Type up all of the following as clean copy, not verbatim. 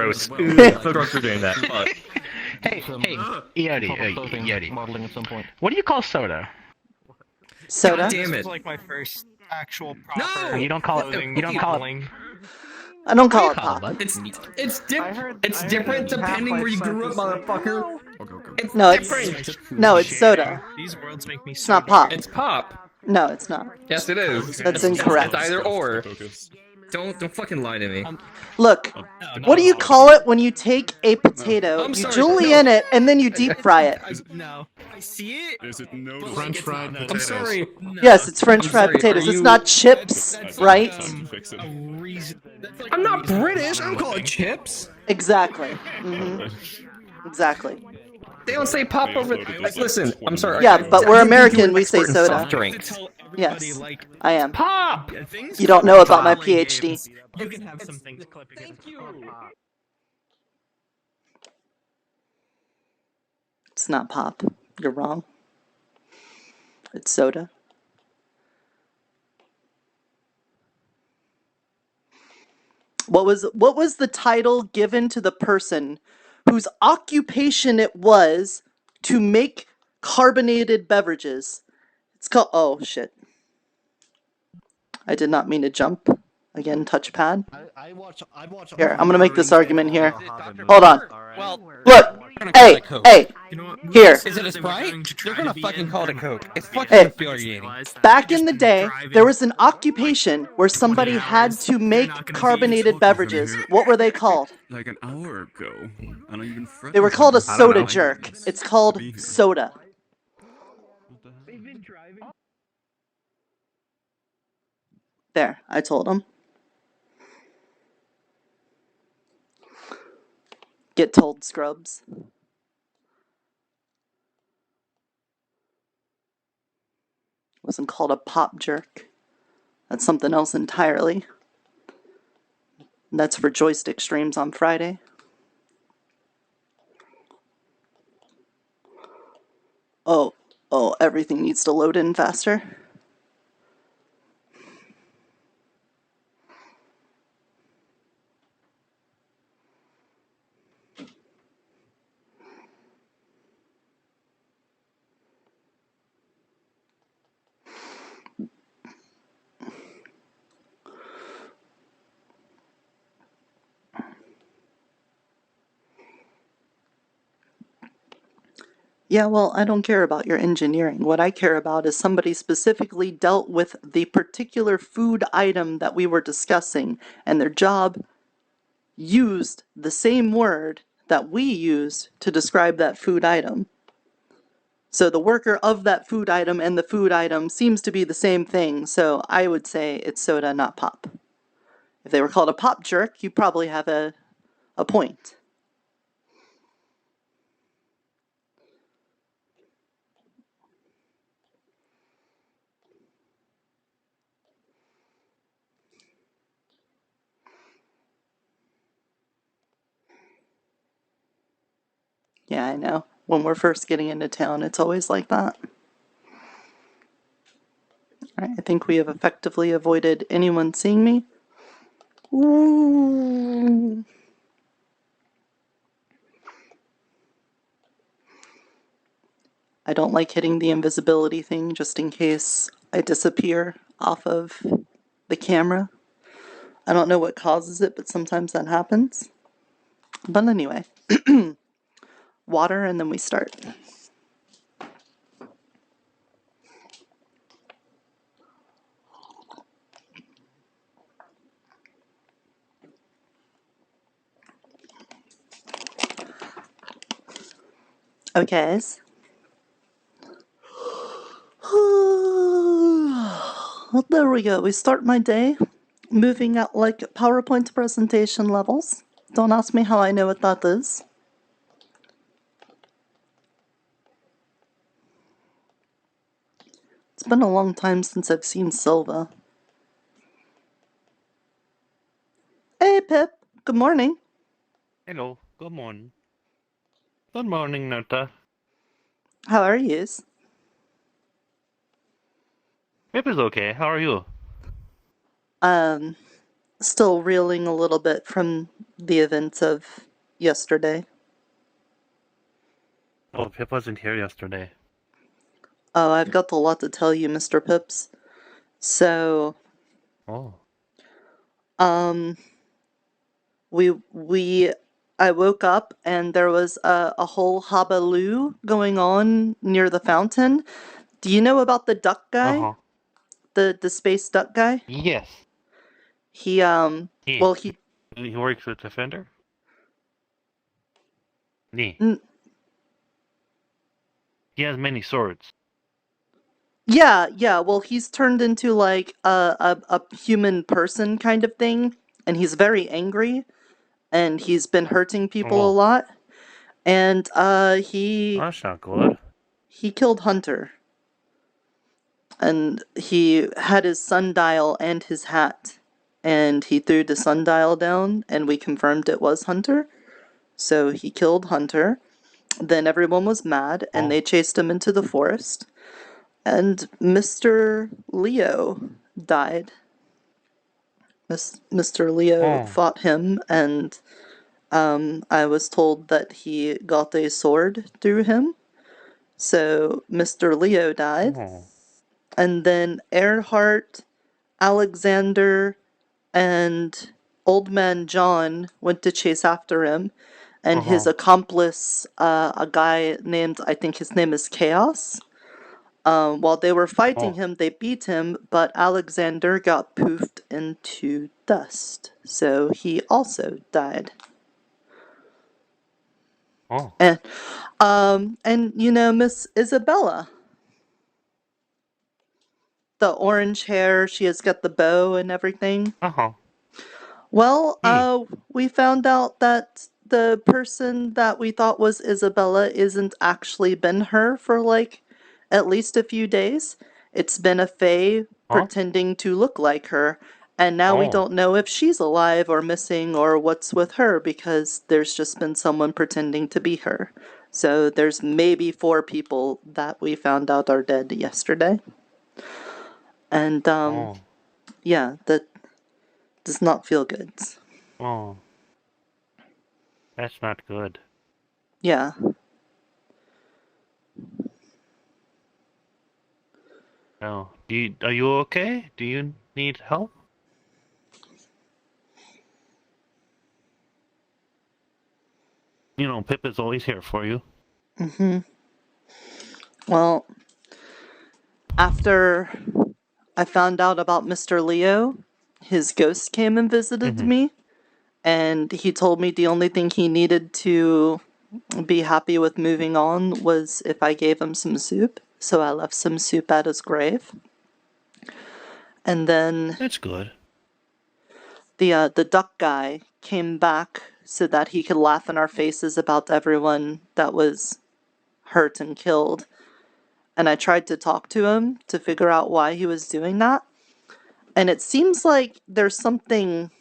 gross. So gross for doing that. Fuck. Hey, Eoti. Modeling at some point. What do you call soda? Soda? God damn This it. was like my first actual No! proper. You don't call it. clothing You don't call it. modeling. I don't call What it do you call pop. it, bud? It's I different heard depending where you grew up, Half-Life motherfucker. It's No, different. No, it's soda. These worlds make me It's so not pop. It's pop. No, it's not. Yes, it is. That's incorrect. It's either or. Don't fucking lie to me. Look, what do you call it when you take a potato, I'm you sorry, julienne it, and then you deep fry it? No. I see it. Is it no French fried I'm potatoes? sorry. Yes, it's French I'm fried sorry, potatoes. are It's you- not chips, right? A reason. I'm not British. I don't call it chips. Exactly. Exactly. They don't say pop over. Like, listen, I'm sorry. Yeah, but we're I think American, you're an we say expert in soda. soft drinks. Yes, I am. Pop. You don't know about my PhD. You can have some things clipping. Thank you. It's not pop. You're wrong. It's soda. What was the title given to the person whose occupation it was to make carbonated beverages? It's called, oh shit. I did not mean to jump. Again, touchpad. Here, I'm gonna make this argument here. Hold on. Well, Look! Hey! Hey! Here. is it a Sprite? They're gonna fucking call it a Coke. It's fucking Hey. infuriating. Back in the day, there was an occupation where somebody had to make carbonated beverages. What were they called? Like an hour ago. I don't even They were called a I don't soda know. jerk. It's called soda. There, I told him. Get told, scrubs. Wasn't called a pop jerk. That's something else entirely. That's for joystick streams on Friday. Oh, everything needs to load in faster. Yeah, well, I don't care about your engineering. What I care about is somebody specifically dealt with the particular food item that we were discussing, and their job used the same word that we use to describe that food item. So the worker of that food item and the food item seems to be the same thing, so I would say it's soda, not pop. If they were called a pop jerk, you probably have a point. Yeah, I know. When we're first getting into town, it's always like that. Alright, I think we have effectively avoided anyone seeing me. Ooh. I don't like hitting the invisibility thing just in case I disappear off of the camera. I don't know what causes it, but sometimes that happens. But anyway. Water, and then we start. Okay. Well, there we go. We start my day moving at like PowerPoint presentation levels. Don't ask me how I know what that is. It's been a long time since I've seen Silva. Hey, Pip. Good morning. Hello. Good morning. Good morning, Nirta. How are yous? Pip is okay. How are you? Still reeling a little bit from the events of yesterday. Oh, Pip wasn't here yesterday. Oh, I've got a lot to tell you, Mr. Pips. So, Oh. I woke up and there was a whole hullabaloo going on near the fountain. Do you know about the duck guy? Uh-huh. The space duck guy? Yes. He He works with Defender? Nee. N- He has many swords. yeah, well, he's turned into like a human person kind of thing, and he's very angry, and he's been hurting people a Oh. lot. And he That's not good. killed Hunter. And he had his sundial and his hat. And he threw the sundial down, and we confirmed it was Hunter. So he killed Hunter. Then everyone was mad, and they chased him into the forest. And Mr. Leo died. Mr. Leo fought him, and I was told that he got a sword through him. So Mr. Leo died. And then Earhart, Alexander, and Old Man John went to chase after him. And his accomplice, a guy named, I think his name is Chaos. While they were fighting him, they beat him, but Alexander got poofed into dust. So he also died. Oh. And you know, Miss Isabella. The orange hair, she has got the bow and everything. Well, we found out that the person that we thought was Isabella isn't actually been her for like at least a few days. It's been a fae pretending to look like her, and now we don't know if she's alive or missing or what's with her because there's just been someone pretending to be her. So there's maybe 4 people that we found out are dead yesterday. And yeah, that does not feel good. Oh. That's not good. Yeah. No. Are you okay? Do you need help? You know, Pip is always here for you. Well, after I found out about Mr. Leo, his ghost came and visited me, and he told me the only thing he needed to be happy with moving on was if I gave him some soup. So I left some soup at his grave. And then That's good. the duck guy came back so that he could laugh in our faces about everyone that was hurt and killed. And I tried to talk to him to figure out why he was doing that. And it seems like there's something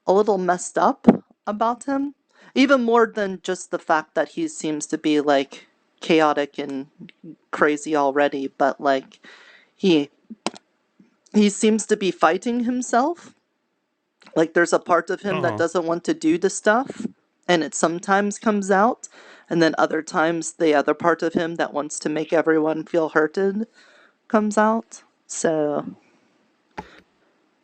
a little messed up about him. Even more than just the fact that he seems to be like chaotic and crazy already, but like he seems to be fighting himself. Like there's a part of him that doesn't want to do the stuff, and it sometimes comes out, and then other times the other part of him that wants to make everyone feel hurted comes out. So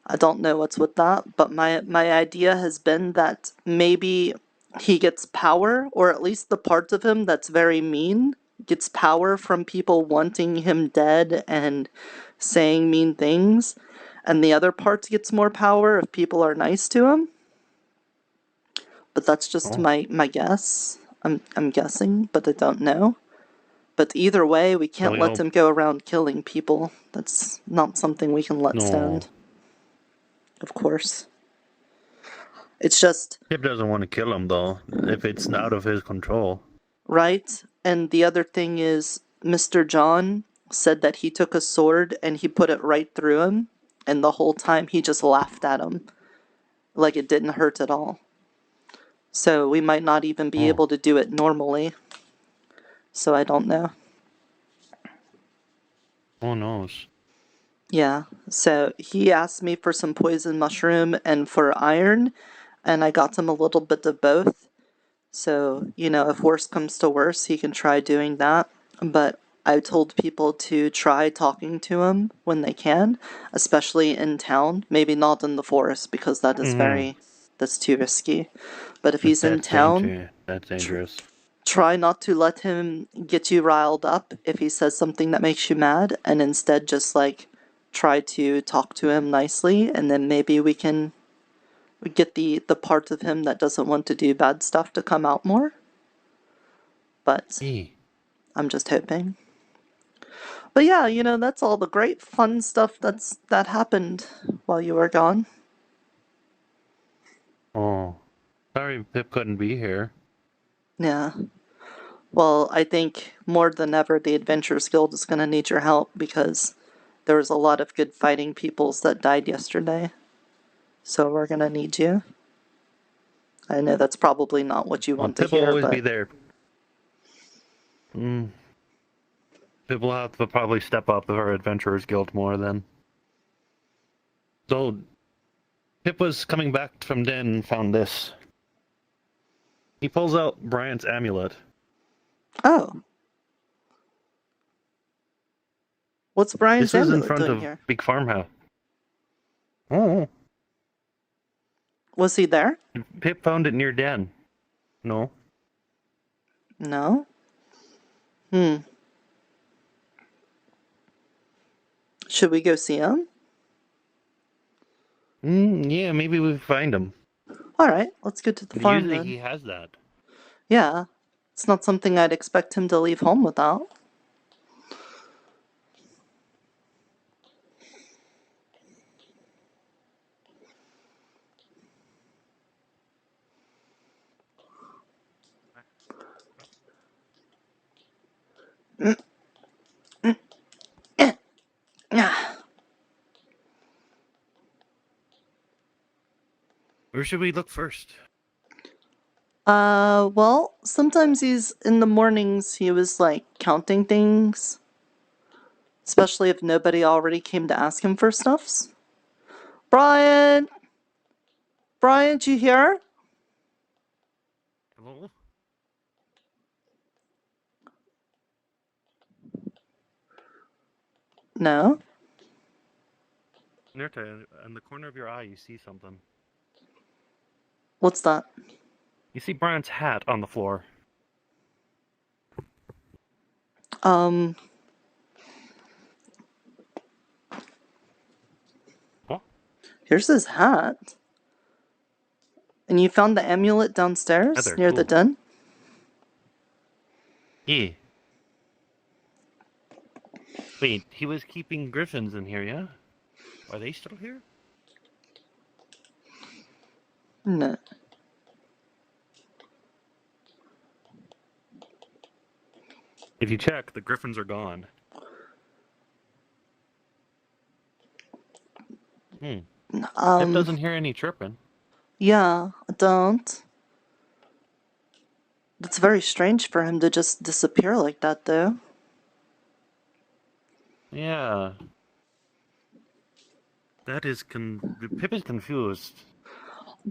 I don't know what's with that, but my idea has been that maybe he gets power, or at least the part of him that's very mean gets power from people wanting him dead and saying mean things, and the other part gets more power if people are nice to him. But that's just my guess. I'm guessing, but I don't know. But either way, we can't let him go around killing people. That's not something we can let stand. Of course. It's just... Pip doesn't want to kill him, though, if it's out of his control. Right? And the other thing is, Mr. John said that he took a sword and he put it right through him, and the whole time he just laughed at him. Like it didn't hurt at all. So we might not even be able to do it normally. So I don't know. Who knows? Yeah, so he asked me for some poison mushroom and for iron, and I got him a little bit of both. So, you know, if worse comes to worse, he can try doing that. But I told people to try talking to him when they can, especially in town. Maybe not in the forest, because that is that's too risky. But if he's in town, That's dangerous. try not to let him get you riled up if he says something that makes you mad, and instead just, like, try to talk to him nicely, and then maybe we can get the part of him that doesn't want to do bad stuff to come out more. But I'm just hoping. But yeah, you know, that's all the great fun stuff that happened while you were gone. Oh, sorry Pip couldn't be here. Yeah. Well, I think more than ever the Adventurers Guild is going to need your help, because there was a lot of good fighting peoples that died yesterday. So we're going to need you. I know that's probably not what you want to Pip will hear, always but be there. Pip will have to probably step up our Adventurers Guild more then. So, Pip was coming back from den and found this. He pulls out Bryant's amulet. oh. What's Brian's This is in amulet front doing of here? Big Farmhouse. Oh. Was he there? Pip found it near den. No. No? Should we go see him? Yeah, maybe we find him. Alright, let's go to the farm Usually then. he has that. Yeah. It's not something I'd expect him to leave home without. Where should we look first? Well, sometimes in the mornings, he was, like, counting things. Especially if nobody already came to ask him for stuffs. Brian! Brian, you here? Hello? No? Nirta, in the corner of your eye, you see something. What's that? You see Bryant's hat on the floor. What? Here's his hat. And you found the amulet downstairs, Heather, near the cool. den? Yeah. Wait, he was keeping griffins in here, yeah? Are they still here? No. If you check, the griffins are gone. Pip doesn't hear any chirping. Yeah, I don't. It's very strange for him to just disappear like that, though. Yeah. That is Pip is confused.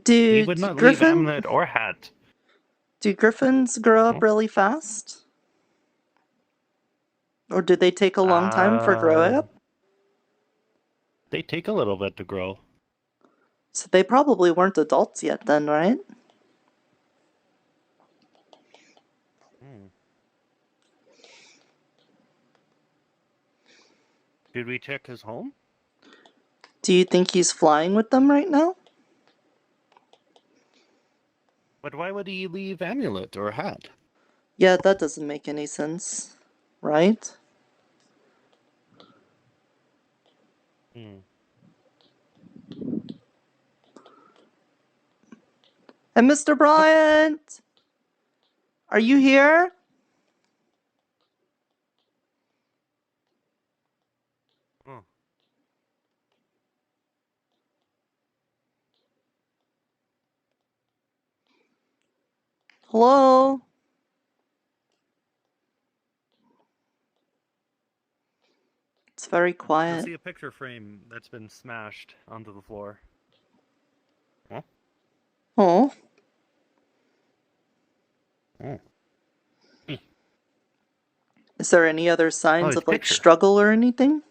He would not leave amulet or hat. Do griffins grow up really fast? Or do they take a long time for growing up? They take a little bit to grow. So they probably weren't adults yet then, right? Did we check his home? Do you think he's flying with them right now? But why would he leave amulet or hat? Yeah, that doesn't make any sense, right? And Mr. Bryant! Are you here? Oh. Hello? It's very I quiet. see a picture frame that's been smashed onto the floor. Huh? Oh, Oh. is there any other signs it's of like picture. struggle or anything?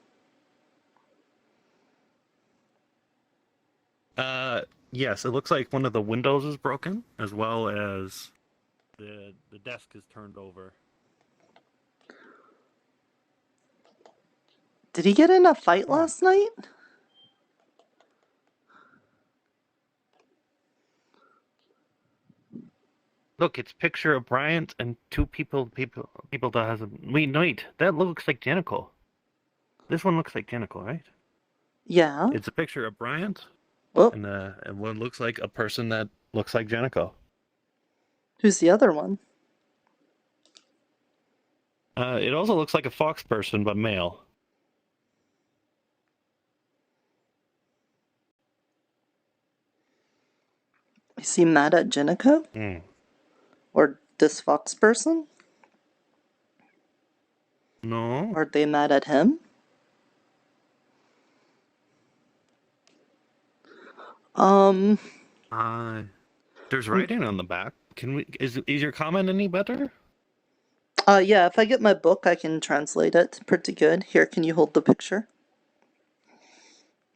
Yes, it looks like one of the windows is broken, as well as the desk is turned over. Did he get in a fight last night? Look, it's picture of Bryant and two people that has a... Wait, that looks like Jenico. This one looks like Jenico, right? Yeah. It's a picture of Bryant, Oh, and one looks like a person that looks like Jenico. who's the other one? It also looks like a fox person, but male. Is he mad at Jenico? Mm. Or this fox person? No. Are they mad at him? There's writing on the back. Is your comment any better? Yeah, if I get my book, I can translate it pretty good. Here, can you hold the picture?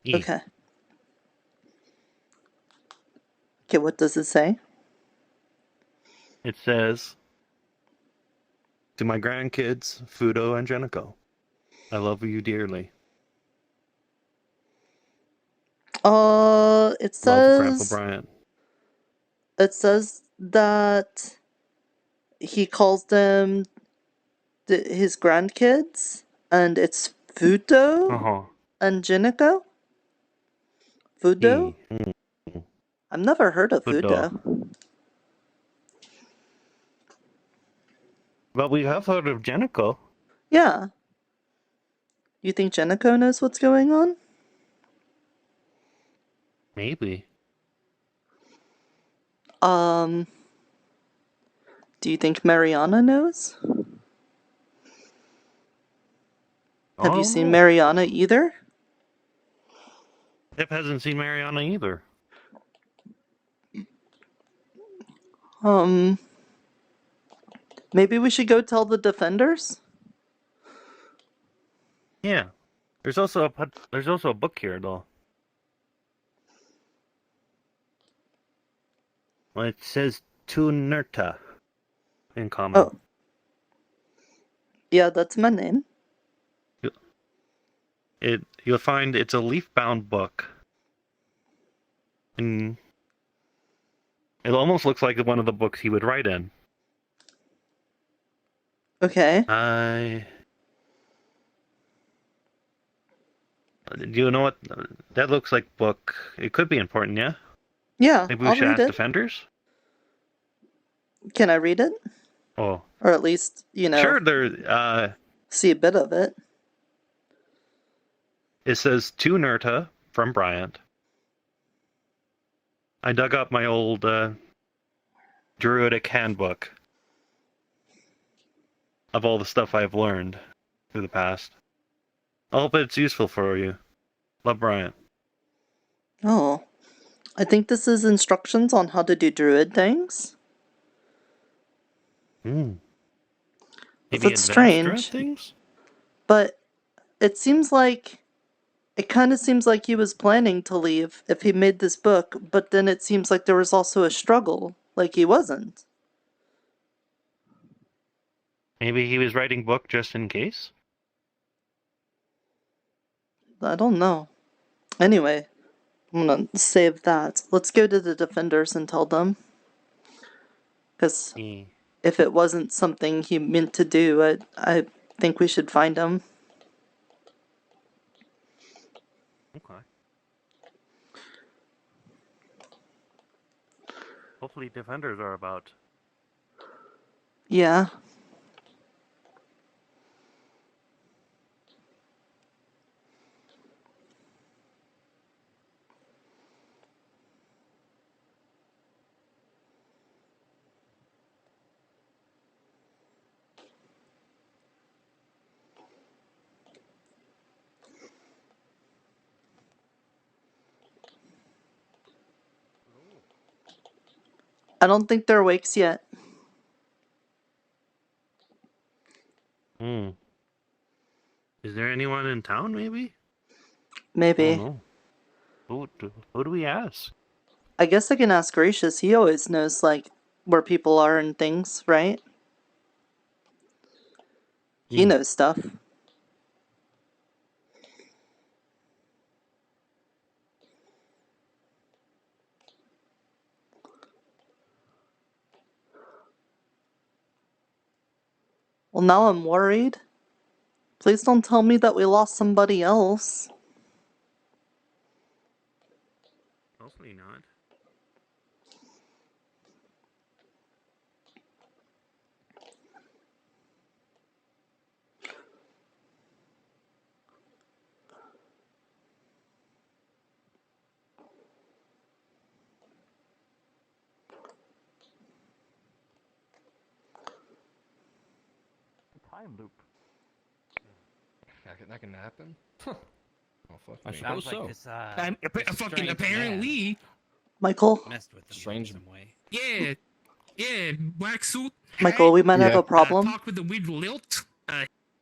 Yeah. Okay. Okay, what does it say? It says, to my grandkids, Fudo and Jenico, I love you dearly. It Love, Grandpa says... Bryant. It says that he calls them his grandkids, and it's Fudo Uh-huh. and Jinico? Fudo? Mm. I've never heard of Fudo. Fudo. But we have heard of Jenico. Yeah. You think Jenico knows what's going on? Maybe. Do you think Mariana knows? Have you seen Mariana either? Pip hasn't seen Mariana either. Maybe we should go tell the defenders? Yeah. There's also a book here, though. Well, it says to Nirta in common. Oh. Yeah, that's my name. You'll find it's a leaf-bound book. And it almost looks like one of the books he would write in. Okay. Do you know what? That looks like book. It could be important, yeah? Yeah, Maybe we I'll should read ask it. defenders? Can I read it? Oh. Or at least, Sure, there, see a bit of it. it says to Nirta from Bryant. I dug up my old Druidic handbook of all the stuff I've learned through the past. I hope it's useful for you. Love, Bryant. Oh. I think this is instructions on how to do druid things. Maybe That's advanced strange. Druid things? But it kind of seems like he was planning to leave if he made this book, but then it seems like there was also a struggle, like he wasn't. Maybe he was writing book just in case? I don't know. Anyway, I'm gonna save that. Let's go to the defenders and tell them. Because if it wasn't something he meant to do, I think we should find him. Okay. Hopefully defenders are about. Yeah. I don't think they're wakes yet. Hmm. Is there anyone in town, maybe? Maybe. Oh, no. Who do we ask? I guess I can ask Gracious. He always knows, like, where people are and things, right? He knows stuff. Well, now I'm worried. Please don't tell me that we lost somebody else. Hopefully not. Time loop. That can happen? Oh, fuck I me. suppose so. Fucking apparently. Michael? Messed with them Strange. in some way. Yeah, black suit. Michael, we might have a problem. Talked with the weird lilt.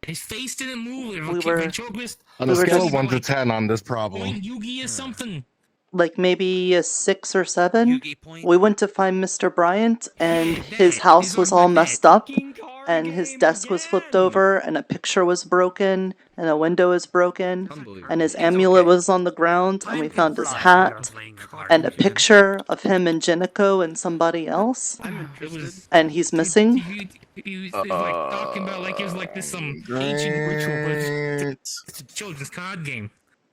His face didn't move. We were- ventriloquist. On We a were scale just- of 1 to 10 on this problem. Point Yugi or something. Like maybe a 6 or 7? Yugi point. We went to find Mr. Bryant, and Yeah, his that. house He's was on all my messed bed. up, Fucking card and his game desk was flipped again. over, and a picture was broken, and a window was broken, Unbelievable. and his It's amulet okay. was on the ground, and we Time found can his fly hat, when you're playing the card and a game. picture of him and Jenico and somebody else, It was. and he's missing. He was like talking about like it was like this ancient ritual, but it's a children's card game.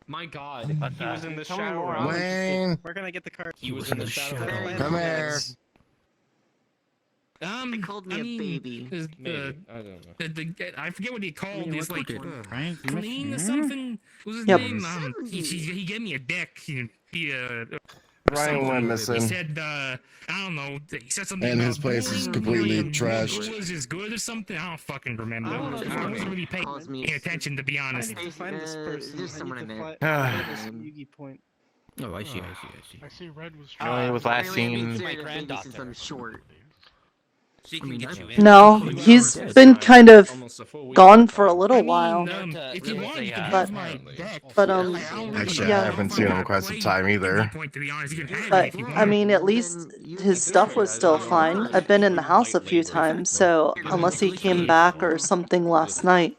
My God, But, he was in the tell me shadow. more. realm. Wayne, Where can I get the card? He was in the shadow. realm. come here. They called me a baby. Maybe. I don't know. I forget what he called. He's like Brian, clean or something. What was his Yep. name? He gave me a deck. He Brian went He missing. said, I don't know. He said something. And about his place is bullying completely and trashed. Was is good or something? I don't fucking remember. I don't know. I wasn't really paying Calls me- attention, to be honest. I need to find this person. There's someone I met. Yugi point. Oh, I see. I see red was. No, he was last Apparently, seen. I my mean, granddaughter. since I'm short. She I can mean, get that's- you in. No, he's been kind of Almost a full week. gone for a little while. Nirta If you is want, a, you can uh, have my apparently. deck. But, I don't really Actually, yeah. I haven't seen him in quite some time either. Point, to be honest, you can have it But, if you I want. mean, at least his stuff was still fine. I've been in the house a few times, so unless he came back or something last night,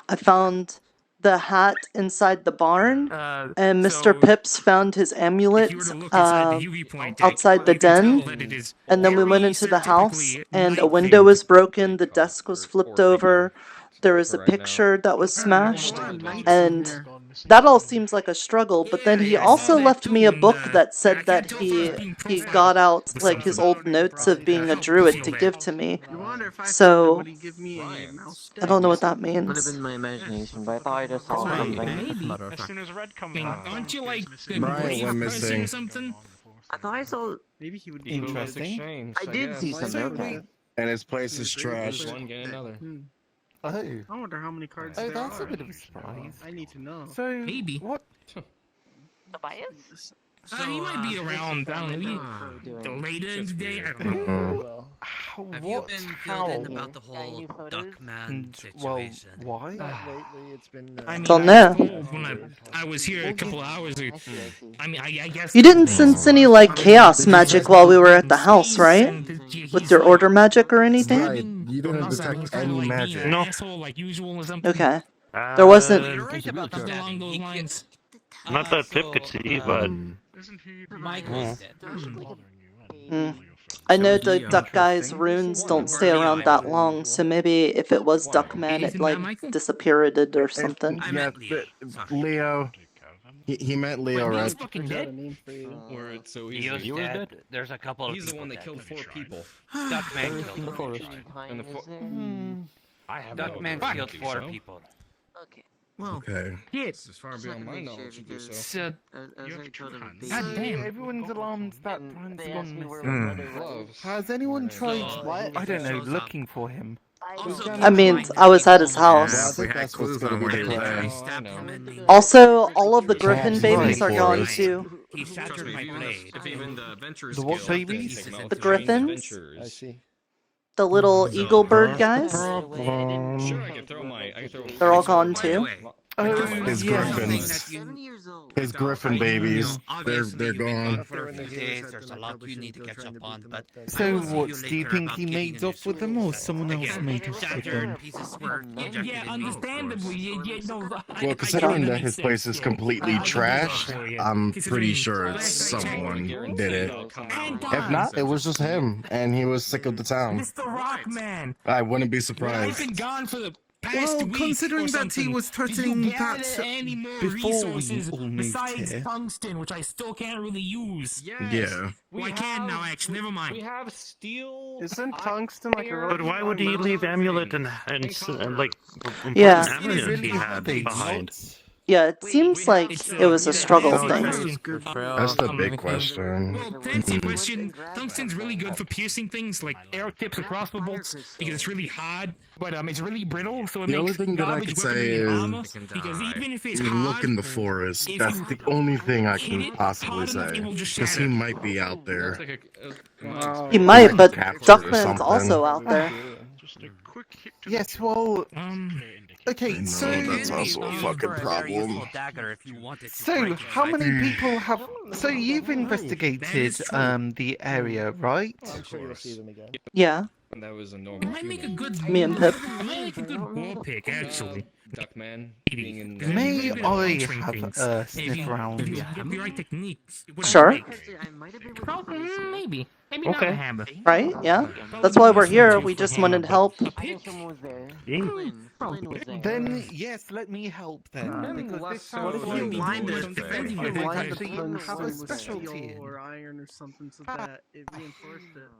I found the hat inside the barn, and Mr. Pips found his amulet If you were to look inside the UV point deck, outside the you can tell den, that it is and then we went very into the house, stereotypically and a night window themed. was broken, the desk was flipped over, there was a picture that was smashed, and that all seems like a struggle, but then he also left me a book that said that he got out, like, his old notes of being a druid to give to me. You wonder if I So, would he give me a mouse? I don't know what that Would have means. been my imagination, but I thought I just saw something. Maybe. As soon as red I comes mean, out. aren't you like a Brian brave went person missing. or something? I thought I saw. Maybe he would be Interesting. I did see something. Okay. And his place is trashed. One, get another. Oh. I wonder how many cards there that's are. a bit of a surprise. I need to know. So, Maybe. what? Tobias? He might be around. I don't know. The later in the day. I don't know. Have What? How? about the whole Duckman situation? Why? Lately, it's been. I mean, Don't I was know. told when I was here a couple hours ago. I mean, I guess You didn't sense any, like, chaos magic while we were at the house, right? With your order magic or anything? Right, you didn't detect any magic. No. No. Asshole like usual or something. Okay. There wasn't- You're right about something along those lines. Not that Pip could see, but Isn't he? Michael's Mm. I know the duck guy's runes don't stay around that long, so maybe if it was Duckman, it, like, disappeared or something. Yeah, Leo. He meant Leo, He's right? fucking dead. Word so Leo's easy. dead. There's a couple of He's the people one that dead. killed 4 people. Duckman killed In the 4 forest. And the I have Duckman no killed idea, 4 so. people. Okay. Well, Okay. It's as far beyond my knowledge to do so. So, as I told him, God damn. Everyone's alarmed that Brian's they gone asked me where missing. my brother was. Gloves. Has anyone tried, What? I don't know, looking for him? I mean, I was at his Yeah, I house. think that's what's gonna be the plan. Oh, I know. Also, all of the griffin Yeah, babies right. are gone too. He Trust shattered me, my if blade. even the Ventures The what skill babies? didn't take him out The for training griffins? Ventures. I see. The little So, eagle bird That's guys? problem. Sure, I could throw my. They're all so, gone By the too? way, Oh, His yes. griffins. His So, griffin I- babies. They're Obviously, you've been gone. gone for a few days. There's a lot you need to catch up on, but I So will see what, you do you later think about he getting made a new off with suit. them, or someone else Again, made off with shattered them? pieces were ejected yeah, in me, of understandably. course. Well, considering that his place is completely trashed, I'm pretty sure someone did it. If not, it was just him, and he was sick of the town. Mr. Rockman, I wouldn't be I've surprised. been gone for the past Well, week considering or that he something. was Did you threatening gather that any more before we resources all moved besides here. tungsten, which I still can't really use? Yeah. Well, I can now, actually. Never mind. We have steel. Isn't tungsten like a But why would he leave amulet and like Yeah. important amulet he had behind? Yeah, it seems like it was a struggle thing. That's the big question. Well, to answer your question, tungsten's really good for piercing things like arrow tips and crossbow bolts because it's really hard, but it's really brittle, so it The only makes thing that I garbage could say weaponry and is armor. Because even if it's look hard, in the forest. if That's you the only thing I hit can it possibly hard enough, say. it will just Because he shatter. might be out there. He might, but Captured or Duckman's something. also out there. Yes, well, okay, No, so that's also a fucking problem. so how many people have? So you've investigated the area, right? I'm sure you'll see them again. Yeah. And that was a It normal might make a human. good. Me and Pip. It might make a good wall pick, actually. Duckman being in. May Maybe I altering have things. a If sniff you around? get the right techniques, it wouldn't Sure. break. Maybe. Maybe not Okay. a hammer. Right? Yeah. Probably That's why we're less here. than two We for just hammer, wanted but help. a pick? Then yes, let me help then, because this sounds if like you blind us, something defending that your you life actually Tungsten have a with specialty steel in. or iron or something so that it reinforced it.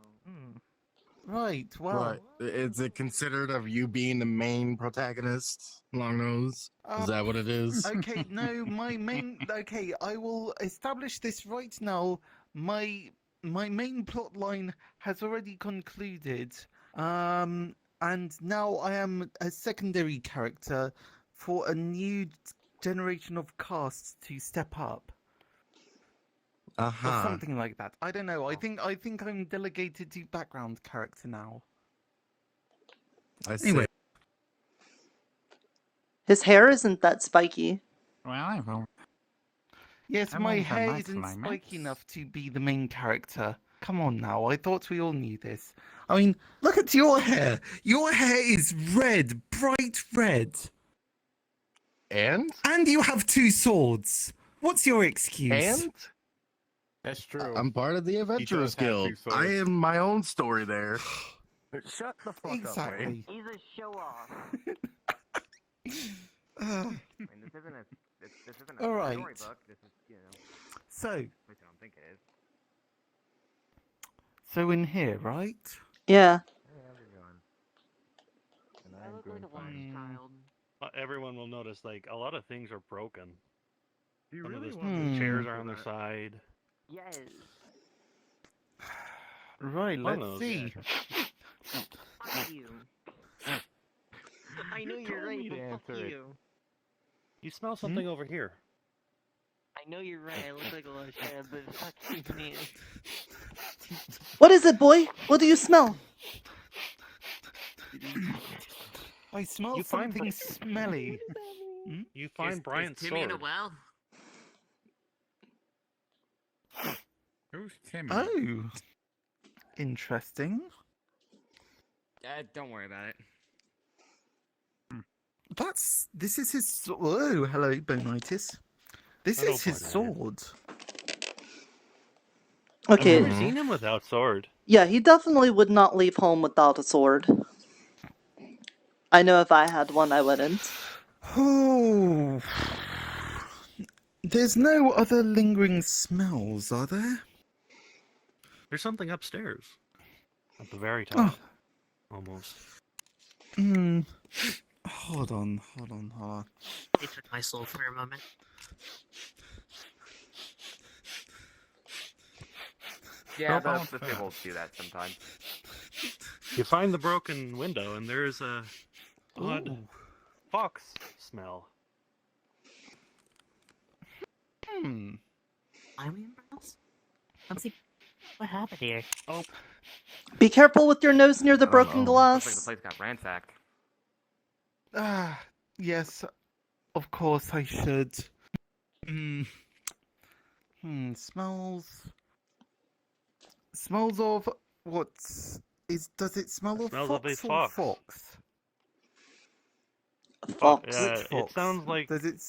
Right. Well, Right. Is it considered of you being the main protagonist, Longnose? Is that what it is? okay. No, my main. Okay, I will establish this right now. My main plot line has already concluded. And now I am a secondary character for a new generation of casts to step up. Or Uh-huh. something like that. I don't know. I think I'm delegated to background character now. I see. Anyway. His hair isn't that spiky. Yes, I my mean, hair nice isn't alignment. spiky enough to be the main character. Come on now, I thought we all knew this. I mean, look at your hair. Your hair is red, bright red. And? And you have two swords. What's your excuse? And? That's true. I'm part of the Adventurers does have Guild. two swords. I am my own story there. Shut the fuck Exactly. He's a show off. This isn't All right. So, so in here, right? Yeah. Everyone will notice like a lot of things are broken. You Some of really the want to chairs do are on their that? side. Yes. Right, One let's of those, see. Fuck you. I know you're right, but fuck you. You smell something over here. I know you're right. I look like a lot of shit, but fuck you, man. What is it, boy? What do you smell? I smell You find something smelly. You find Bryant's sword. well? Who's Timmy? Oh, interesting. Don't worry about it. This is his. Oh, hello, Bonitis. This Hello, is his sword. Okay. I've never seen him without sword. Yeah, he definitely would not leave home without a sword. I know if I had one, I wouldn't. Oh, there's no other lingering smells, are there? There's something upstairs. At the very top. Almost. Hmm. Hold on. It took my soul for a moment. Yeah, the tables do that sometimes. You find the broken window and there's a odd fox smell. Let's see what happened here. Oh, Be careful with your nose near the I don't broken know. Looks like the glass. place got ransacked. Yes, of course I should. Smells. Smells of what's is? Does it smell of Smells of a fox or fox. fox? Fox. Which It fox? sounds like. Does it?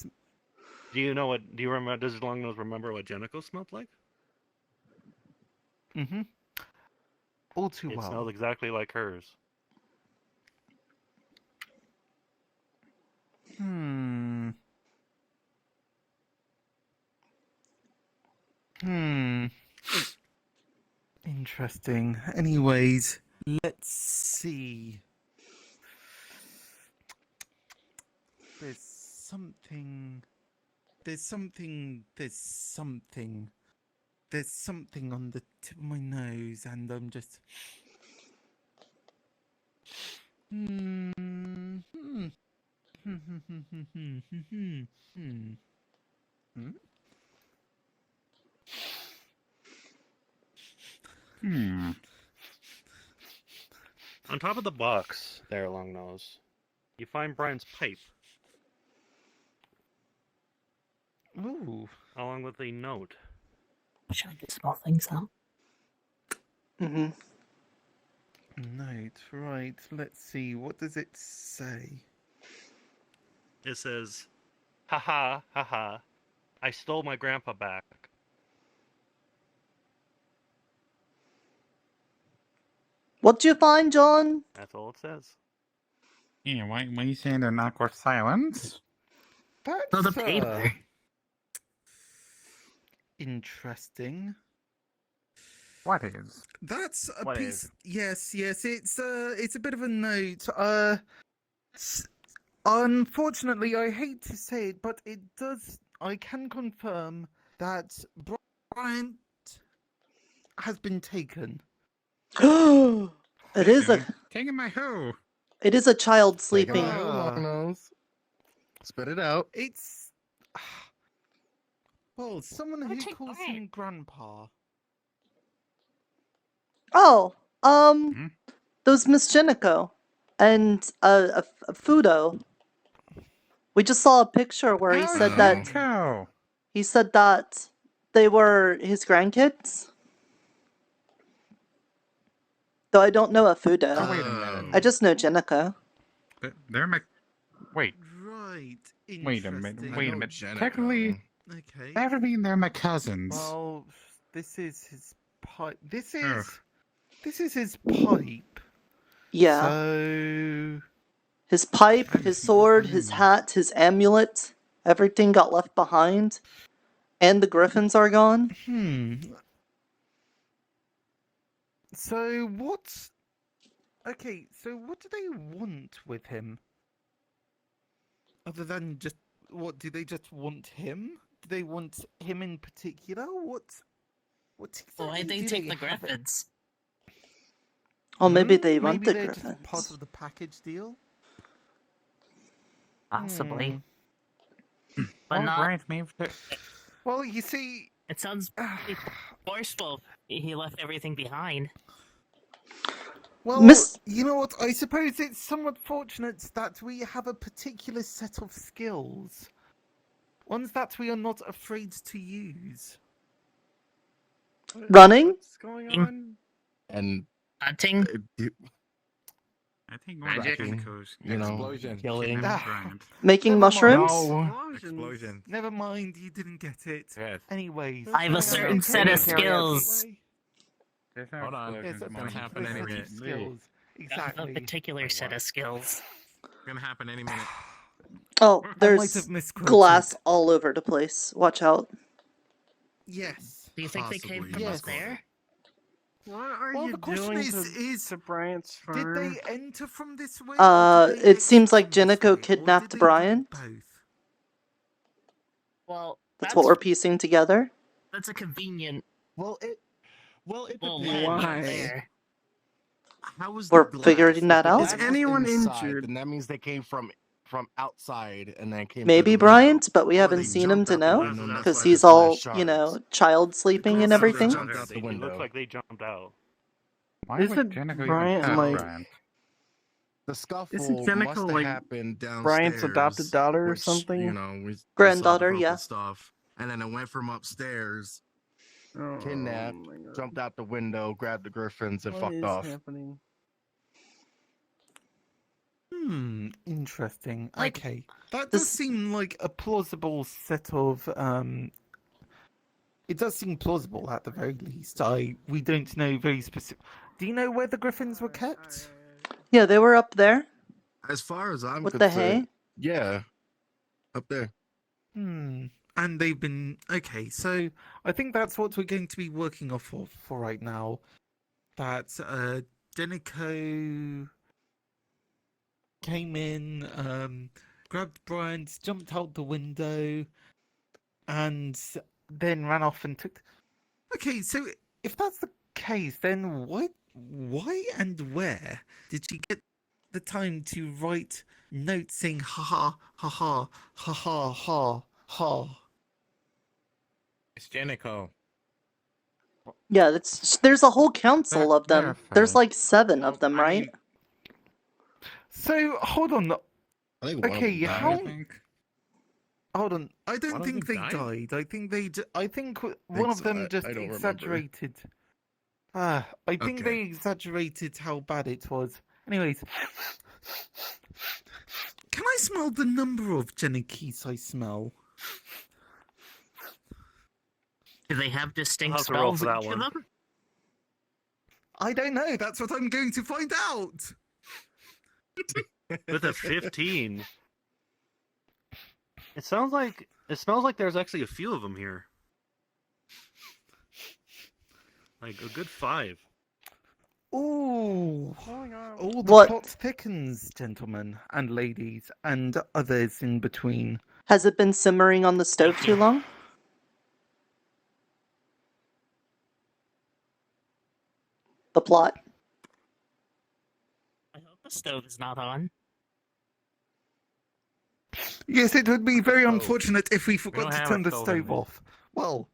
Do you know what? Do you remember? Does Longnose remember what Jenico smelled like? Mm-hmm. All too It well. smells exactly like hers. Interesting. Anyways, let's see. There's something. There's something on the tip of my nose, and I'm just. On top of the box, there, Longnose, you find Brian's pipe, Ooh. along with a note. Should I get small things out? Mm-hmm. Note, right. Let's see. What does it say? It says, "Haha, haha, I stole my grandpa back." What'd you find, John? That's all it says. Yeah, why are you saying they're not worth silence? That's Oh, the paper. Interesting. What is? That's a What piece. is? Yes. It's a bit of a note. Unfortunately, I hate to say it, but it does. I can confirm that Bryant has been taken. It is a Taking my hoe. it is a child Take sleeping. him out, Longnose. Spit it out. It's well, someone who calls him Grandpa. Oh, Hmm? those Miss Jenico and a Fudo. We just saw a picture where he said that Cow. they were his grandkids. Though I don't know a Fudo. Oh, wait a minute. I just know Jenico. They're my. Wait. Right. Wait a minute. Interesting. Wait a minute. Technically, Okay. that would mean they're my cousins. Well, this is his pipe. This is Ugh. his pipe. Yeah. So His pipe, his sword, his hat, his amulet, everything got left behind. And the griffins are gone. So what? Okay, so what do they want with him? Other than just what? Do they just want him? Do they want him in particular? What exactly Why'd they do take the have? griffins? Oh, maybe they want Maybe the they're just griffins. part of the package deal. Possibly. But not. Brian's name. Well, you see, It sounds pretty forceful. He left everything behind. well, Miss- you know what? I suppose it's somewhat fortunate that we have a particular set of skills, ones that we are not afraid to use. Running? What's going on? And Hunting. I think Magic. you know, killing. Making Never mushrooms? no. Explosion. Never mind, you didn't get it. Yes. Anyways, I have a certain set of skills. There's no Hold on. Yes, explosions that's gonna happen a any set of minute. skills. I have Exactly. a particular set of skills. Gonna happen any minute. Oh, I might there's have misquoted. glass all over the place. Watch out. Yes. Do you think they came from yes. up there? What are Well, you the question doing is to Bryant's did farm? they enter from this way? Or did they It seems exit like from this Jenico way, or kidnapped did they do Brian. both? Well, That's what we're piecing together. That's a convenient. Well, it Well, Why? why? There. How was We're the glass? figuring that If the out. glass Is was anyone inside, injured? Then that means they came from from outside and then came. Maybe through the Bryant, but we window. Or haven't they seen him jumped to out the know, window, and that's because why he's the all, flash you know, shards. child sleeping and Also, they everything. jumped out the It window. looks like they jumped out. Why Isn't would Jennifer Bryant, even like- Bryant? The Isn't scuffle Jenica, must have like, happened downstairs. Bryant's adopted daughter or which, something? You know, we saw the Granddaughter, broken yeah. stuff, and then it went from upstairs, Oh, kidnapped, my God. jumped out the window, grabbed the griffins, and What fucked is off. happening? Interesting. Like, Okay. That does this- seem like a plausible set of it does seem plausible at the very least. We don't know very specific. Do you know where the griffins were kept? Yeah, they were up there As far as I'm with the concerned, hay. yeah, up there. And they've been okay. So I think that's what we're going to be working off of for right now. That Denico came in, grabbed Bryant, jumped out the window, and then ran off and took. Okay, so if that's the case, then why and where did she get the time to write notes saying ha ha ha ha ha ha ha ha? It's Jenico. Yeah, there's a whole council of them. Verify. There's like 7 of them, I right? mean- So hold on. I think one of Okay, them died. how? I think. Hold on. I One don't of think they them died. I think I think one Think of so. them I just don't remember. exaggerated. I think Okay. they exaggerated how bad it was. Anyways, can I smell the number of Genikis I smell? Do they have distinct I'll have to roll spells, for that each of one. them? I don't know. That's what I'm going to find out. With a 15. It smells like there's actually a few of them here. Like a good 5. Ooh. Oh, the What? plot thickens, gentlemen and ladies, and others in between. Has it been simmering on the stove too long? The plot. I hope the stove is not on. Yes, it would be very Oh. unfortunate if we forgot don't to have turn a the stove stove in there. off. Well,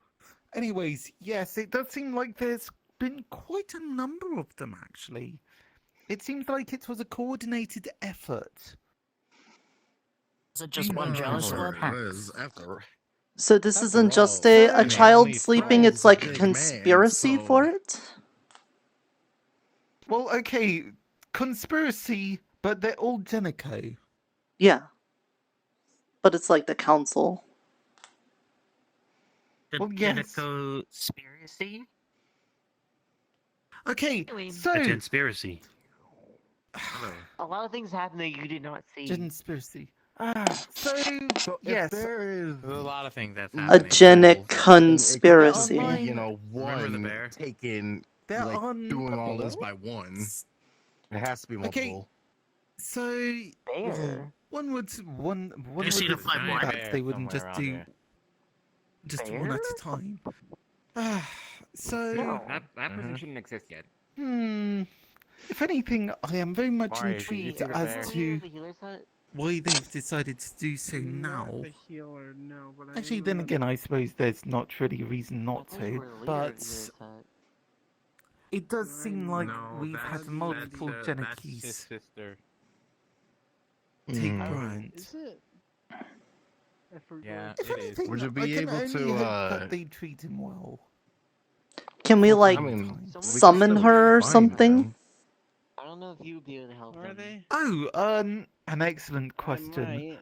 anyways, yes, it does seem like there's been quite a number of them, actually. It seems like it was a coordinated effort. Is it just one jealous Sure one? it is, after So this After isn't all, just a Ferdinand child only sleeping, throws it's like a big man, conspiracy so- for it? Well, okay, conspiracy, but they're all Jenico. Yeah. But it's like the council. The Well, yes. conspiracy? Okay, Anyways. so... A conspiracy. A lot of things happen that you did not see. Conspiracy. So if yes. there is There's a lot of things that's A happening. genic it could conspiracy. not be, you know, Remember the one bear? taking They're like on... doing all this by one. It has to be Okay. multiple. So... Bear? One would You see the think five more that bear they wouldn't just somewhere around do here. just one at a Bear? time. So, No. That person shouldn't exist yet. if anything, I am very much Why is he intrigued eating a as bear? to The healer's hut? why they've decided to do so now. Not the healer, no, but I Actually, do then know again, I suppose there's not really a reason I not thought you to, were the leader of but the healer's hut. it does seem like No, we've had that's- multiple that's his Genikis sister. take Hmm. Bryant. Is it? I forgot. Yeah, If it is. anything, Would you I be can able only to, hope that they treat him well. Can we, like, I mean, we could summon still her or find something? them. I don't know if you would be able to help Are them. they? Oh, an excellent I question. might.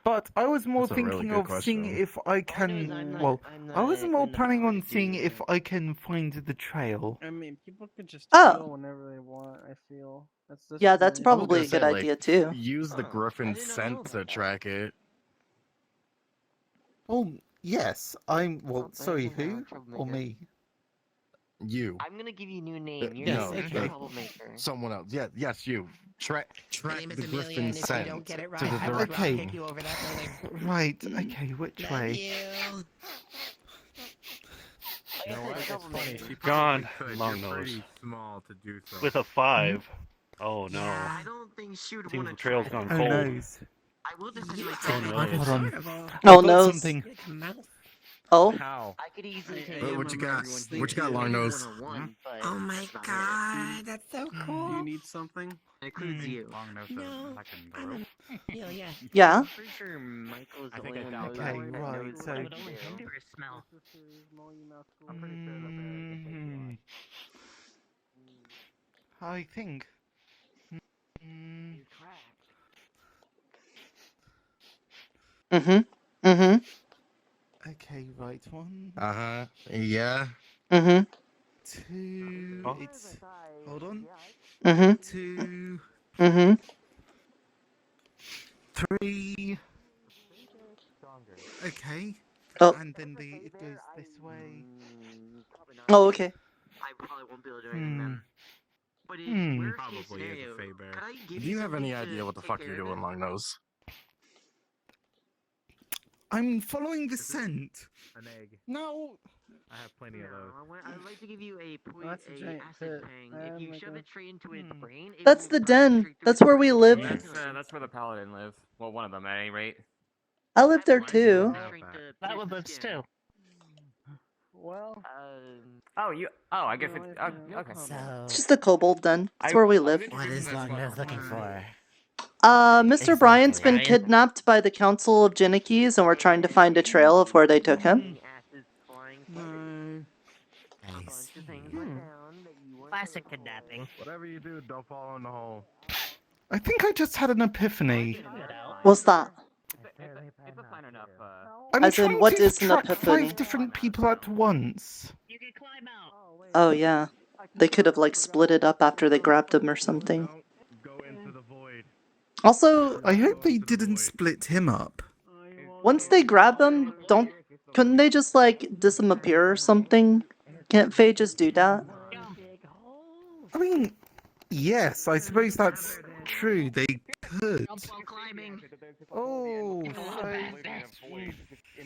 But I was more That's a really thinking good of seeing question. if I All I know is can. I'm not- Well, I'm I was not more in the planning power on to seeing do if that. I can find the trail. I mean, people could just Oh. steal whenever they want, I feel. That's Yeah, that's really- probably a gonna say, good like, idea too. Use the Oh, I griffin did not know scent about to that. track it. Oh, yes. I'm. Well, Sounds like sorry, you're a who? Or troublemaker. me? You. I'm gonna give you a new name. You're yes, not a okay. troublemaker. Someone else. Yeah, yes, you. Track name is the Amelia, griffin and if you scent don't get it to right, the I will drop Okay. kick you over that building. Right. Okay. Which Love way? you. Like I You know said, what? It's troublemaker. funny. She Gone. probably could. Long You're nose. pretty small to do so. With a 5. Oh no. Yeah, I don't think she would Seems want the to trail's try gone Oh that. cold. no. I will defend myself. Oh, no. Hold on. Oh, I've got no. something. Oh. How? I could easily take What you got? What you got, long nose? Oh my god, that's so cool. Do you need something? It includes you. Long nose No, fucking I'm bro. Hell yeah. Yeah. I'm pretty sure Michael's the only one knows Okay, that right, knows so- what I to would do. only Or smell. I think. Mm-hmm. Okay, right. 1, Yeah. Mm-hmm. 2. Oh. It's. Hold on. Mm-hmm. 2, Mm-hmm. 3. Okay. Oh. And then it goes this way. Oh, okay. I probably won't be able to do anything then. But in worst case Probably is a scenario, Fey Bear. could I give Do you have any something idea to what the take fuck care you're of doing, it? long nose? I'm following the scent. An egg. No. I have plenty of those. I'd like to give you a that's a giant acid pit. pang. I If have you like shove a- it straight into its brain, it That's will the burn den. straight through That's its where we brain. live. That's where the paladin live. Well, one of them at any rate. I live there too. That one lives too. Well, Oh, you. Oh, I guess No, it's. I- Okay. So, It's just a kobold den. That's where we live. what is Long Nose looking for? Mr. Bryant's been Exactly. kidnapped by the Council of Jinnikis, and we're trying to find a trail of where they took him. Nice. Classic kidnapping. Whatever you do, don't fall in the hole. I think I just had an epiphany. What's that? It's a fine enough. I'm As in, trying what to is an track epiphany? 5 different people at once. You can climb out. Oh, yeah. They could have, like, split it up after they grabbed him or something. Go into the void. Also, I hope they didn't split him up. once they grab him, couldn't they just, like, disappear or something? Can't Faye just do that? I mean, yes, I suppose that's true. They could. Climbing. Oh, In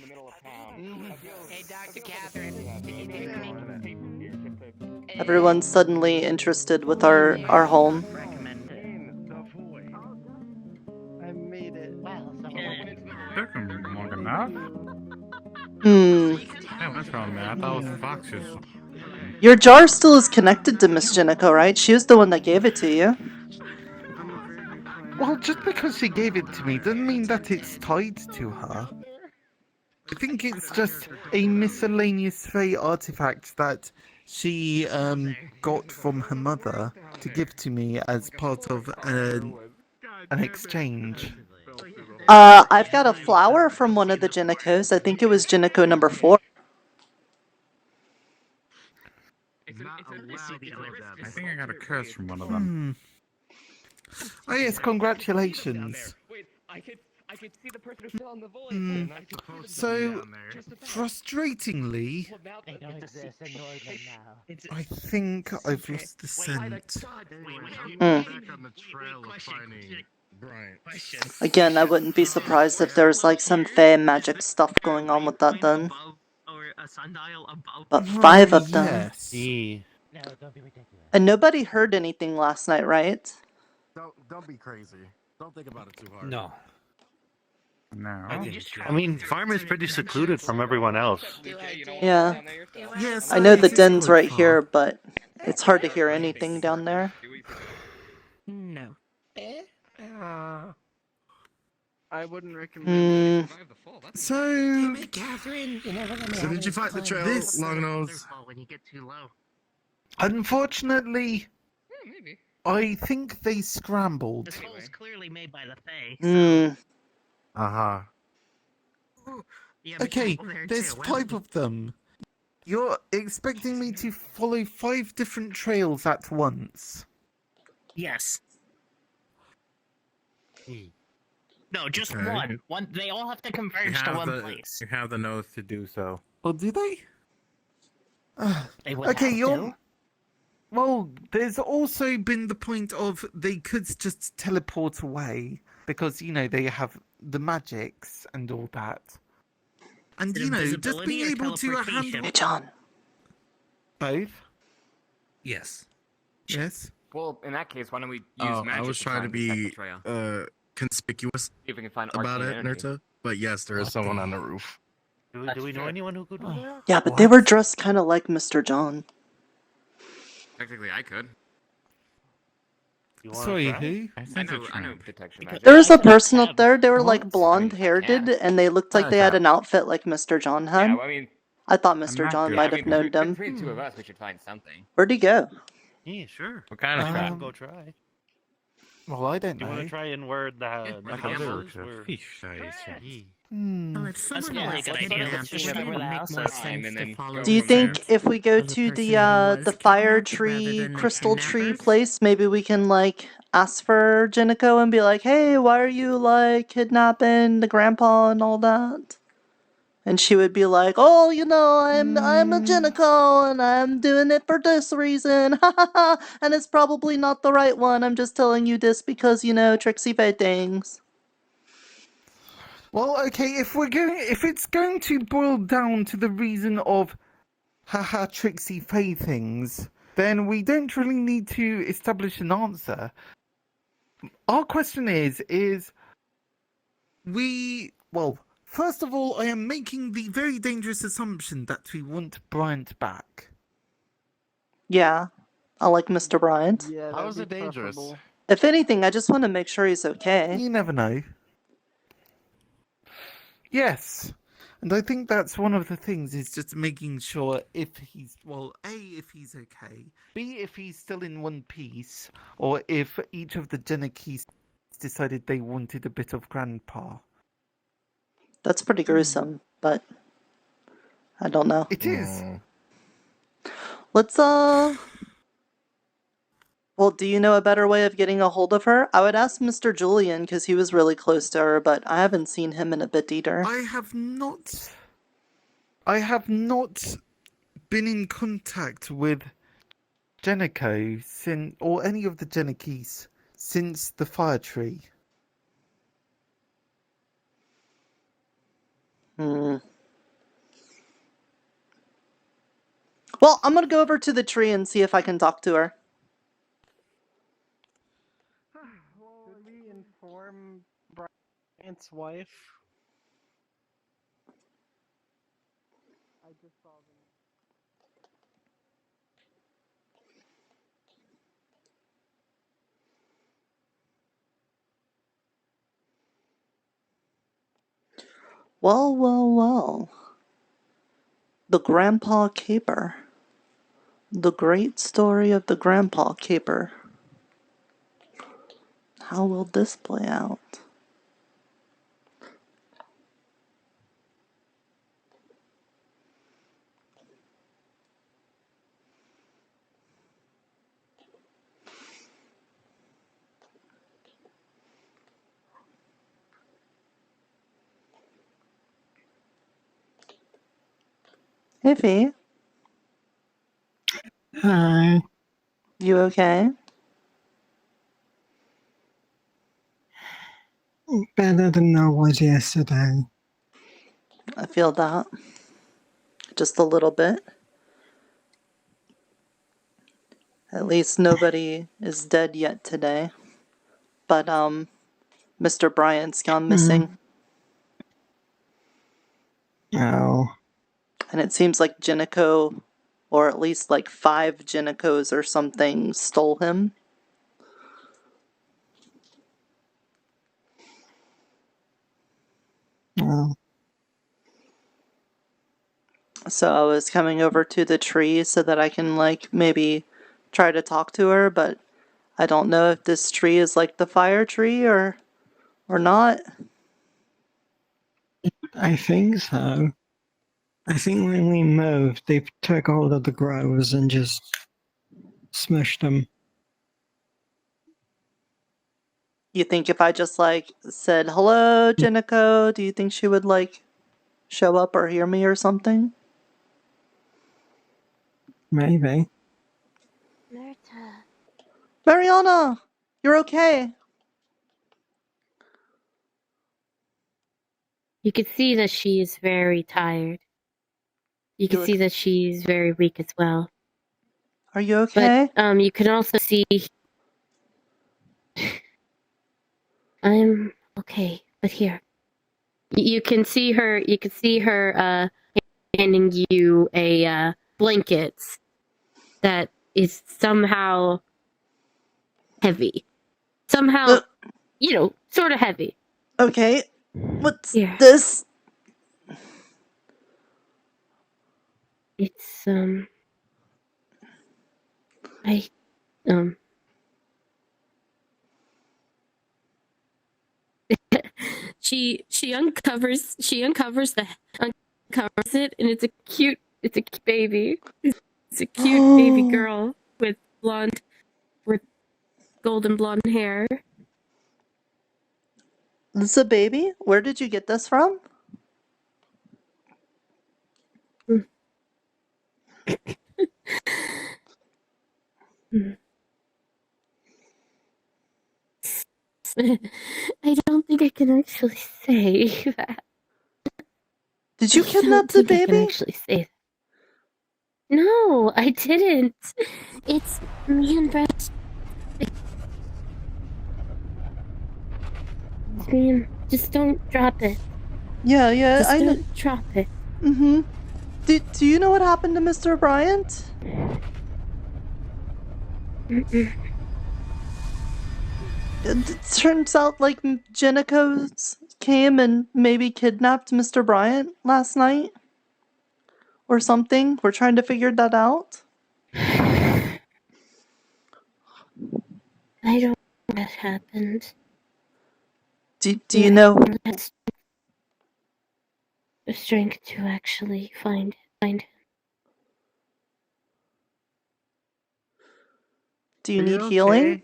the middle of town. Hey, Dr. Catherine. Everyone's suddenly interested with our home. I made it. Took him long enough. Yeah, what's wrong, man? I thought it was foxes. Your jar still is connected to Miss Jiniko, right? She was the one that gave it to you. well, just because she gave it to me doesn't mean that it's tied to her. I think it's just a miscellaneous Fey artifact that she got from her mother to give to me as part of an exchange. I've got a flower from one of the Jinikos. I think it was Jiniko number 4. I think I got a curse from one of them. Oh yes, congratulations. I could see the person who's still in the void. So, frustratingly, I think I've lost the scent. Again, I wouldn't be surprised if there's like some Fey magic stuff going on with that then. But 5 of them. Yes. And nobody heard anything last night, right? Don't be crazy. Don't think about it too hard. No. No. I mean, farm is pretty secluded from everyone else. Yeah. Yes, I know the it is den's quite right far. here, but it's hard to hear anything down there. No. I wouldn't recommend it. So, Catherine. So did you fight the trail, long nose? unfortunately, I think they scrambled. This hole's clearly made by the Fae. Uh-huh. Okay, there's 5 of them. You're expecting me to follow 5 different trails at once? Yes. No, just Okay. one. One. They all have to converge to one place. You have the nose to do so. Or do they? They would Okay, have you're... to. Well, there's also been the point of they could just teleport away because, you know, they have the magics and all that. And, Is it you know, just invisibility being or able to teleportation? handle Hey, John. both. Yes. Yes. Well, in that case, why don't we use Oh, magic? I was to trying to try and detect be the trail? conspicuous See if we can find about arcane it, energy. Nirta. But yes, there is What someone the on the roof. Do we know anyone who could do that? Yeah, but they were dressed kind of like Mr. John. Technically, I could. You want Sorry, to try? who? I know Detection Because magic. There was I a could person up have- there. They were like What? blonde I haired, can. and they looked like they had Okay. an outfit like Mr. John had. Yeah, well, I mean, I thought I'm Mr. not John good. might I have mean, known them. between two of us, we should find something. Where'd he go? Yeah, sure. What kind of We trap? can go try. Well, I don't Do you want know. to try and where the like house a is? Where... Fish size. Yeah. Hmm. It's That's somewhere not less a good than idea. that, Let's but see it where would the make house more is. sense And to then follow go Do you from think there. if we go the to person the who was fire kidnapped rather tree than the crystal tree kidnappers? place, maybe we can like ask for Jinico and be like, "Hey, why are you like kidnapping the grandpa and all that?" And she would be like, "Oh, you know, I'm a Jinico and I'm doing it for this reason, ha ha ha. And it's probably not the right one. I'm just telling you this because you know tricksy fate things." Well, okay, if it's going to boil down to the reason of haha tricksy fey things, then we don't really need to establish an answer. Our question is well, first of all, I am making the very dangerous assumption that we want Bryant back. Yeah, I like Mr. Bryant. Yeah, How that'd is be it dangerous? preferable. If anything, I just want to make sure he's okay. You never know. Yes. And I think that's one of the things is just making sure if he's, well, A, if he's okay, B, if he's still in one piece, or if each of the Genikis decided they wanted a bit of Grandpa. That's pretty gruesome, but I don't know. It is. Let's, well, do you know a better way of getting a hold of her? I would ask Mr. Julian, because he was really close to her, but I haven't seen him in a bit either. I have not been in contact with Jeniko or any of the Genikis since the fire tree. Well, I'm gonna go over to the tree and see if I can talk to her. Should we inform Bryant's wife? I just saw them. Well, well, well. The Grandpa Caper. The great story of the Grandpa Caper. How will this play out? Hey, Fee. Hi. You okay? Better than I was yesterday. I feel that. Just a little bit. At least nobody is dead yet today. But, Mr. Bryant's gone missing. Oh. And it seems like Jinico, or at least like 5 Jinicos or something, stole him. Oh. So I was coming over to the tree so that I can, like, maybe try to talk to her, but I don't know if this tree is like the fire tree or not. I think so. I think when we moved, they took hold of the growers and just smushed them. You think if I just, like, said, "Hello, Jinico," do you think she would, like, show up or hear me or something? Maybe. Nirta. Mariana! You're okay! You can see that she is very tired. You can see that she's very weak as well. Are you okay? But you can also see I'm okay, but here. You can see her. You can see her handing you a blanket that is somehow heavy. Somehow, sort of heavy. Okay. What's Here. this? It's she uncovers it, and it's a cute baby. It's a cute baby girl with golden blonde hair. This is a baby? Where did you get this from? I don't think I can actually say that. Did you kidnap the I baby? can actually say that. No, I didn't. It's me and Brett. Man, just don't drop it. Yeah, Just I know. don't drop it. Mm-hmm. Do you know what happened to Mr. Bryant? Mm-mm. It turns out like Jenico came and maybe kidnapped Mr. Bryant last night or something. We're trying to figure that out. I don't know what happened. Do you know? The strength to actually find him. Do you Are need you healing? okay?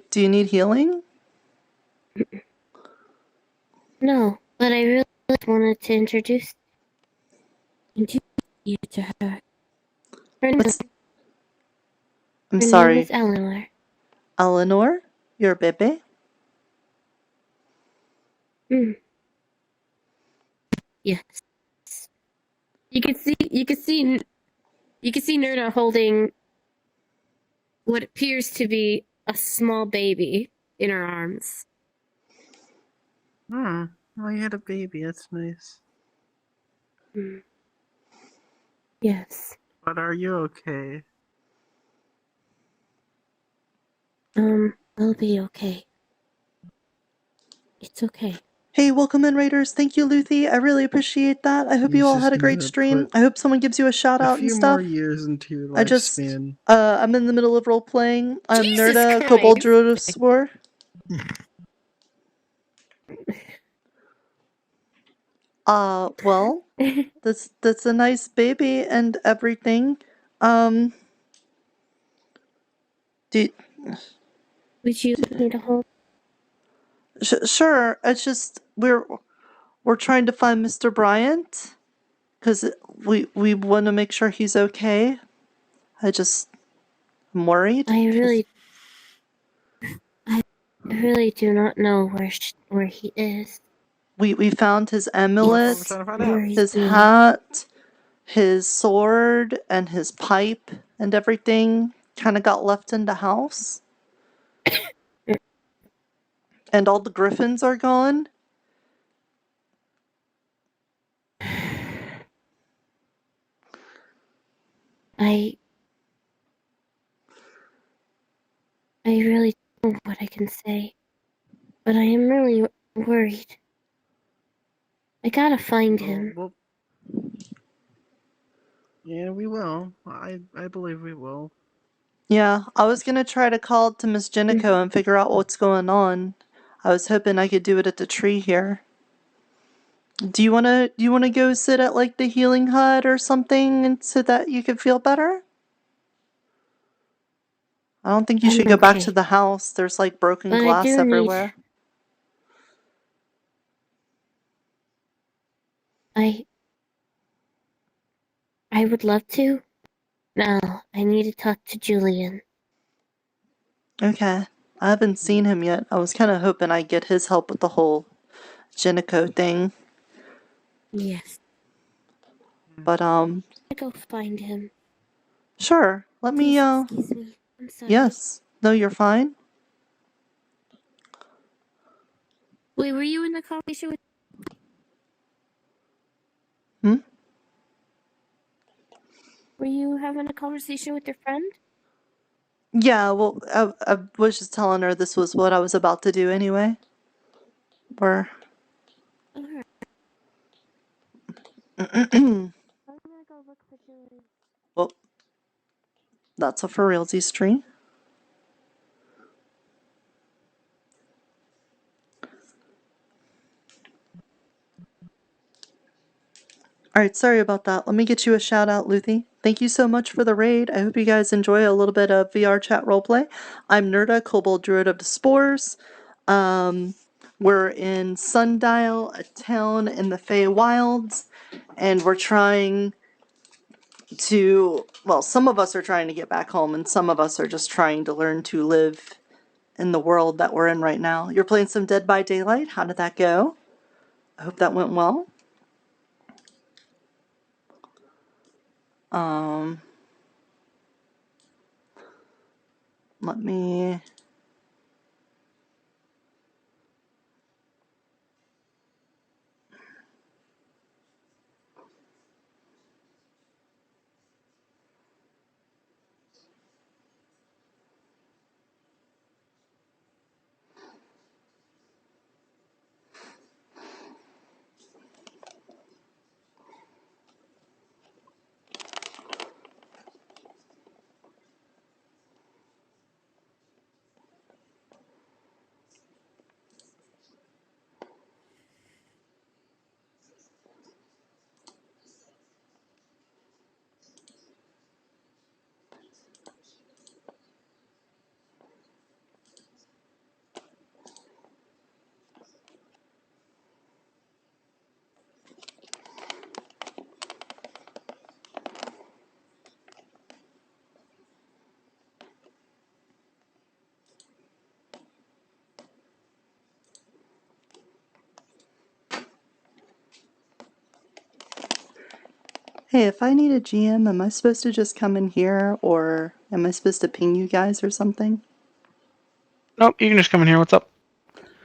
Do you need healing? No, but I really wanted to introduce you to her. I'm Her sorry. name is Eleanor. Eleanor? Your baby? Yes. You can see Nirta holding what appears to be a small baby in her arms. Well, you had a baby. That's nice. Yes. But are you okay? I'll be okay. It's okay. Hey, welcome in, Raiders. Thank you, Luthi. I really appreciate that. I hope you He's all had a just great gonna stream. put I hope someone gives you a shout a out and few stuff. more years into your I just, lifespan. I'm in the middle of role playing. I'm Jesus Nirta, Christ. Kobold, Druid of Spore. Well, that's a nice baby and everything. Would you need a hold? Sure. It's just we're trying to find Mr. Bryant because we want to make sure he's okay. I'm worried. I really do not know where he is. We found his amulet, Yes. his hat, his sword, and his pipe and everything kind of got left in the house. And all the griffins are gone. I really don't know what I can say, but I am really worried. I gotta find him. Well, yeah, we will. I believe we will. Yeah, I was gonna try to call to Miss Jenico and figure out what's going on. I was hoping I could do it at the tree here. Do you wanna go sit at like the healing hut or something and so that you can feel better? I don't think you should go back to the house. There's like broken But glass I do everywhere. I would love to. Now, I need to talk to Julian. Okay. I haven't seen him yet. I was kind of hoping I'd get his help with the whole Jenico thing. Yes. But I go find him. Sure. Let me Excuse me. I'm sorry. Yes. No, you're fine. Wait, were you in the conversation with? Hmm? Were you having a conversation with your friend? Yeah, well, I was just telling her this was what I was about to do anyway. Or. Alright. Well, that's a for realsies tree. Alright, sorry about that. Let me get you a shout out, Luthi. Thank you so much for the raid. I hope you guys enjoy a little bit of VR chat roleplay. I'm Nirta, Kobold Druid of the Spores. We're in Sundial, a town in the Fey Wilds, and we're trying to, well, some of us are trying to get back home, and some of us are just trying to learn to live in the world that we're in right now. You're playing some Dead by Daylight. How did that go? I hope that went well. Let me... Hey, if I need a GM, am I supposed to just come in here, or am I supposed to ping you guys or something? Nope, you can just come in here. What's up?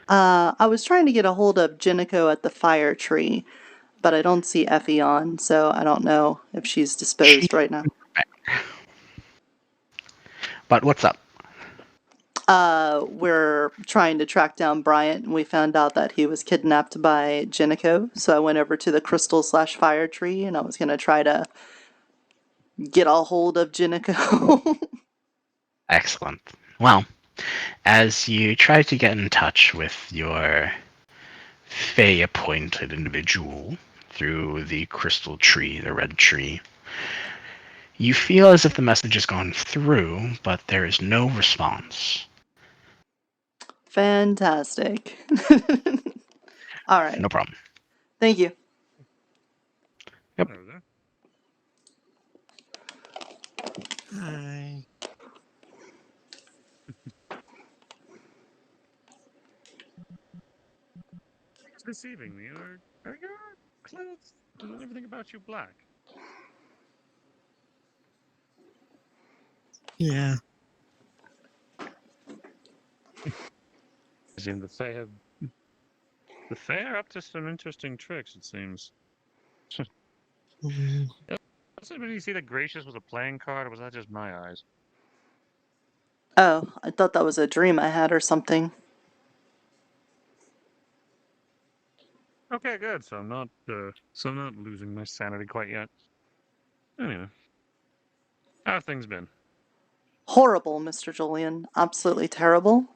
I was trying to get a hold of Jinico at the fire tree, but I don't see Effie on, so I don't know if she's disposed right now. But what's up? We're trying to track down Bryant, and we found out that he was kidnapped by Jinico, so I went over to the crystal/fire tree, and I was going to try to get a hold of Jinico. Excellent. Well, as you try to get in touch with your Fey-appointed individual through the crystal tree, the red tree, you feel as if the message has gone through, but there is no response. Fantastic. All right. No problem. Thank you. Yep. Hi. It's deceiving me. Are your clothes and everything about you black? Yeah. As in the Fae are up to some interesting tricks, it seems. Mm. Does anybody see that Gracious was a playing card, or was that just my eyes? Oh, I thought that was a dream I had or something. Okay, good. So I'm not losing my sanity quite yet. Anyway, how have things been? Horrible, Mr. Julian. Absolutely terrible.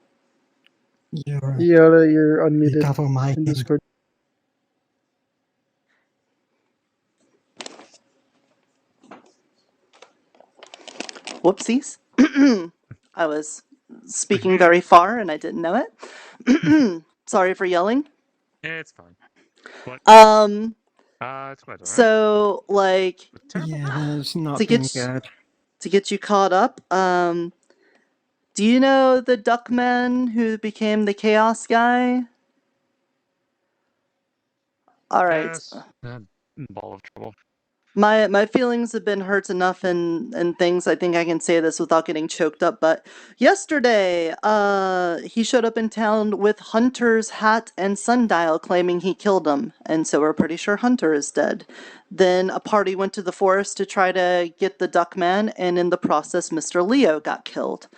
You're unmuted double mic. in Discord. Whoopsies. I was speaking very far and I didn't know it. Sorry for yelling. Yeah, it's fine. What? It's quite alright. So, like, Yeah, that's not to been get good. to get you caught up, do you know the Duckman who became the Chaos guy? All right. Yes. Ball of trouble. My feelings have been hurt enough and things. I think I can say this without getting choked up. But yesterday, he showed up in town with Hunter's hat and sundial, claiming he killed him, and so we're pretty sure Hunter is dead. Then a party went to the forest to try to get the Duckman, and in the process, Mr. Leo got killed.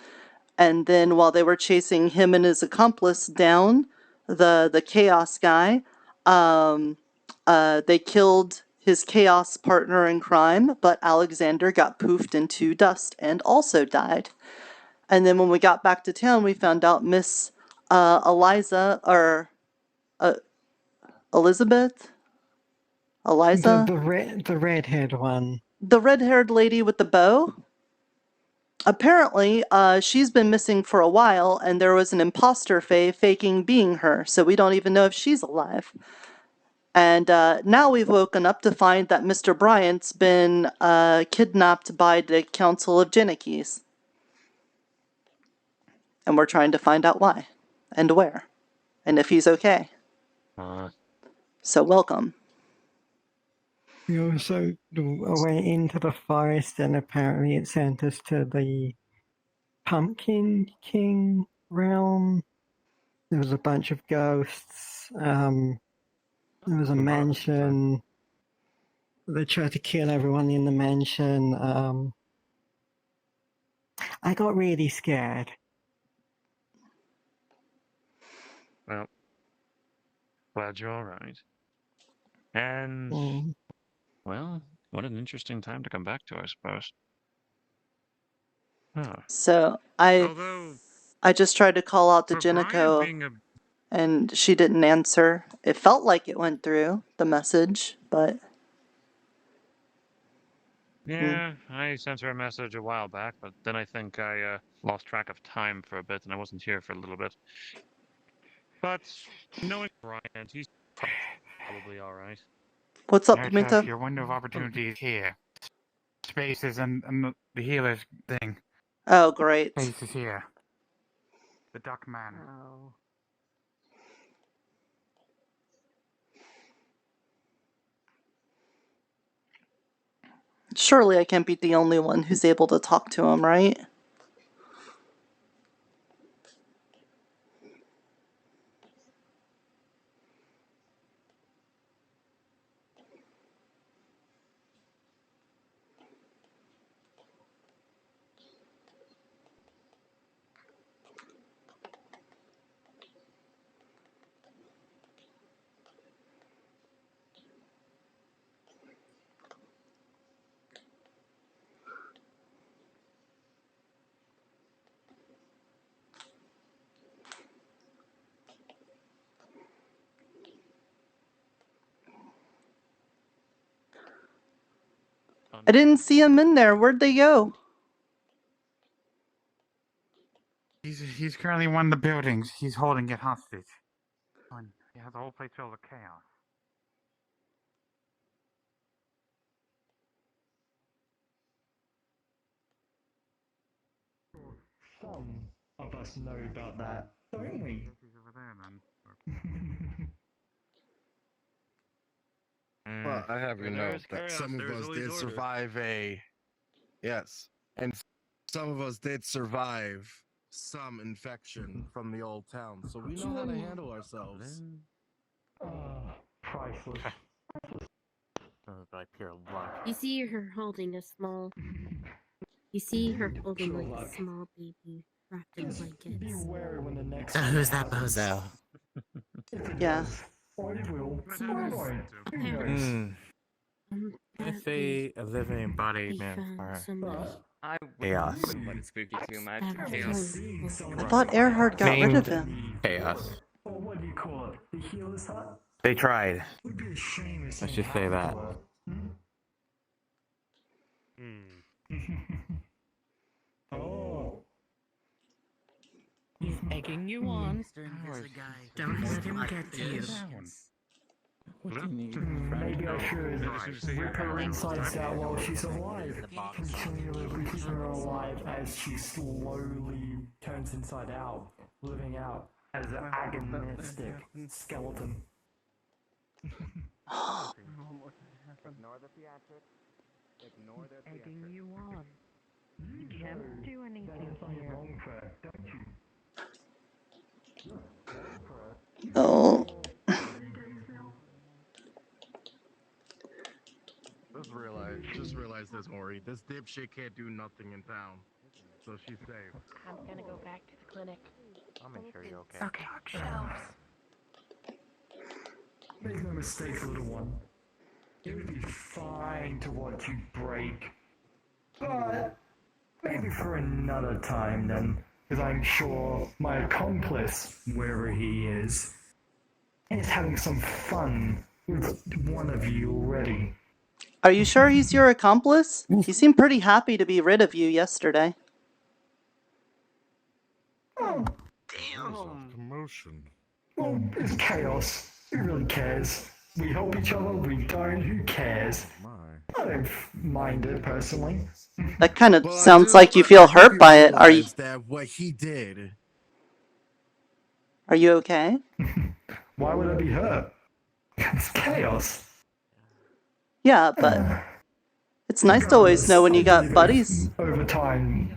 And then while they were chasing him and his accomplice down, the Chaos guy, they killed his Chaos partner in crime, but Alexander got poofed into dust and also died. And then when we got back to town, we found out Miss Eliza, or Elizabeth? Eliza? The red-haired one. The red-haired lady with the bow? Apparently, she's been missing for a while, and there was an imposter fae faking being her, so we don't even know if she's alive. And now we've woken up to find that Mr. Bryant's been kidnapped by the Council of Genikis. And we're trying to find out why, and where, and if he's okay. So welcome. We also went into the forest, and apparently it sent us to the Pumpkin King realm. There was a bunch of ghosts. There was a mansion. They tried to kill everyone in the mansion. I got really scared. Well, glad you're all right. And well, what an interesting time to come back to, I suppose. Huh. So I just tried to call out to Jenico, and she didn't answer. It felt like it went through, the message, but... Yeah, I sent her a message a while back, but then I think I lost track of time for a bit, and I wasn't here for a little bit. But knowing Bryant, he's probably all right. What's up, Nirta, Pimento? your window of opportunity is here. Spaces and the healer's thing. Oh, great. Space is here. The Duck Man. Oh. Surely I can't be the only one who's able to talk to him, right? I didn't see him in there. Where'd they go? He's currently in one of the buildings. He's holding it hostage. He has the whole place filled with chaos. Some of us know about that, don't we? He's over there, man. Well, I have you know that some of us did survive and some of us did survive some infection from the old town, so we know how to handle ourselves. Priceless. By pure luck. You see her holding a small. You see her holding like a small baby wrapped in blankets. Be wary when the next. Who's that bozo? Yeah. If a living embodiment for chaos. Wouldn't let it spook you too much. Chaos. I thought Earhart got rid of him. Chaos. What do you call it? The healer's hut? They tried. Would be a shame if Let's just say that. Oh. He's egging you on. Don't let him get to you. Maybe I should rip her insides out while she's alive. Continually keep her alive as she slowly turns inside out, living out as an agonistic skeleton. Ignore the theatrics. Egging you on. You can't do anything here. Oh. Just realize this, Ori. This dipshit can't do nothing in town, so she's safe. I'm gonna go back to the clinic. I'll make sure you're okay. Okay. Shelves. Make no mistake, little one. It would be fine to watch you break. But maybe for another time then, because I'm sure my accomplice, wherever he is having some fun with one of you already. Are you sure he's your accomplice? He seemed pretty happy to be rid of you yesterday. Oh, Damn. Commotion. well, it's chaos. Who really cares? We help each other, we don't, who cares? I don't mind it personally. That kind of sounds like you feel hurt by it. Are you? That what he did. Are you okay? Why would I be hurt? It's chaos. Yeah, but it's nice to always know when you got buddies. Over time.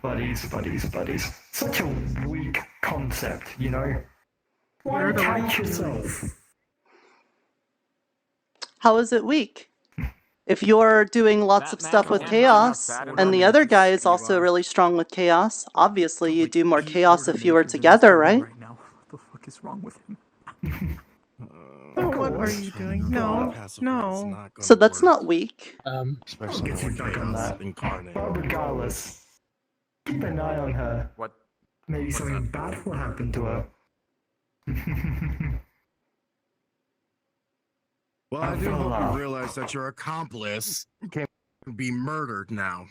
Buddies. Such a weak concept, you know? Why catch yourself? How is it weak? If you're doing lots of stuff with chaos, and the other guy is also really strong with chaos, obviously you'd do more chaos if you were together, right? What the fuck is wrong with him? Oh, what are you doing? No. So that's not weak. Especially when chaos incarnate. But regardless, keep an eye on her. What? Maybe something bad will happen to her. Well, I do hope you realize that your accomplice can be murdered now.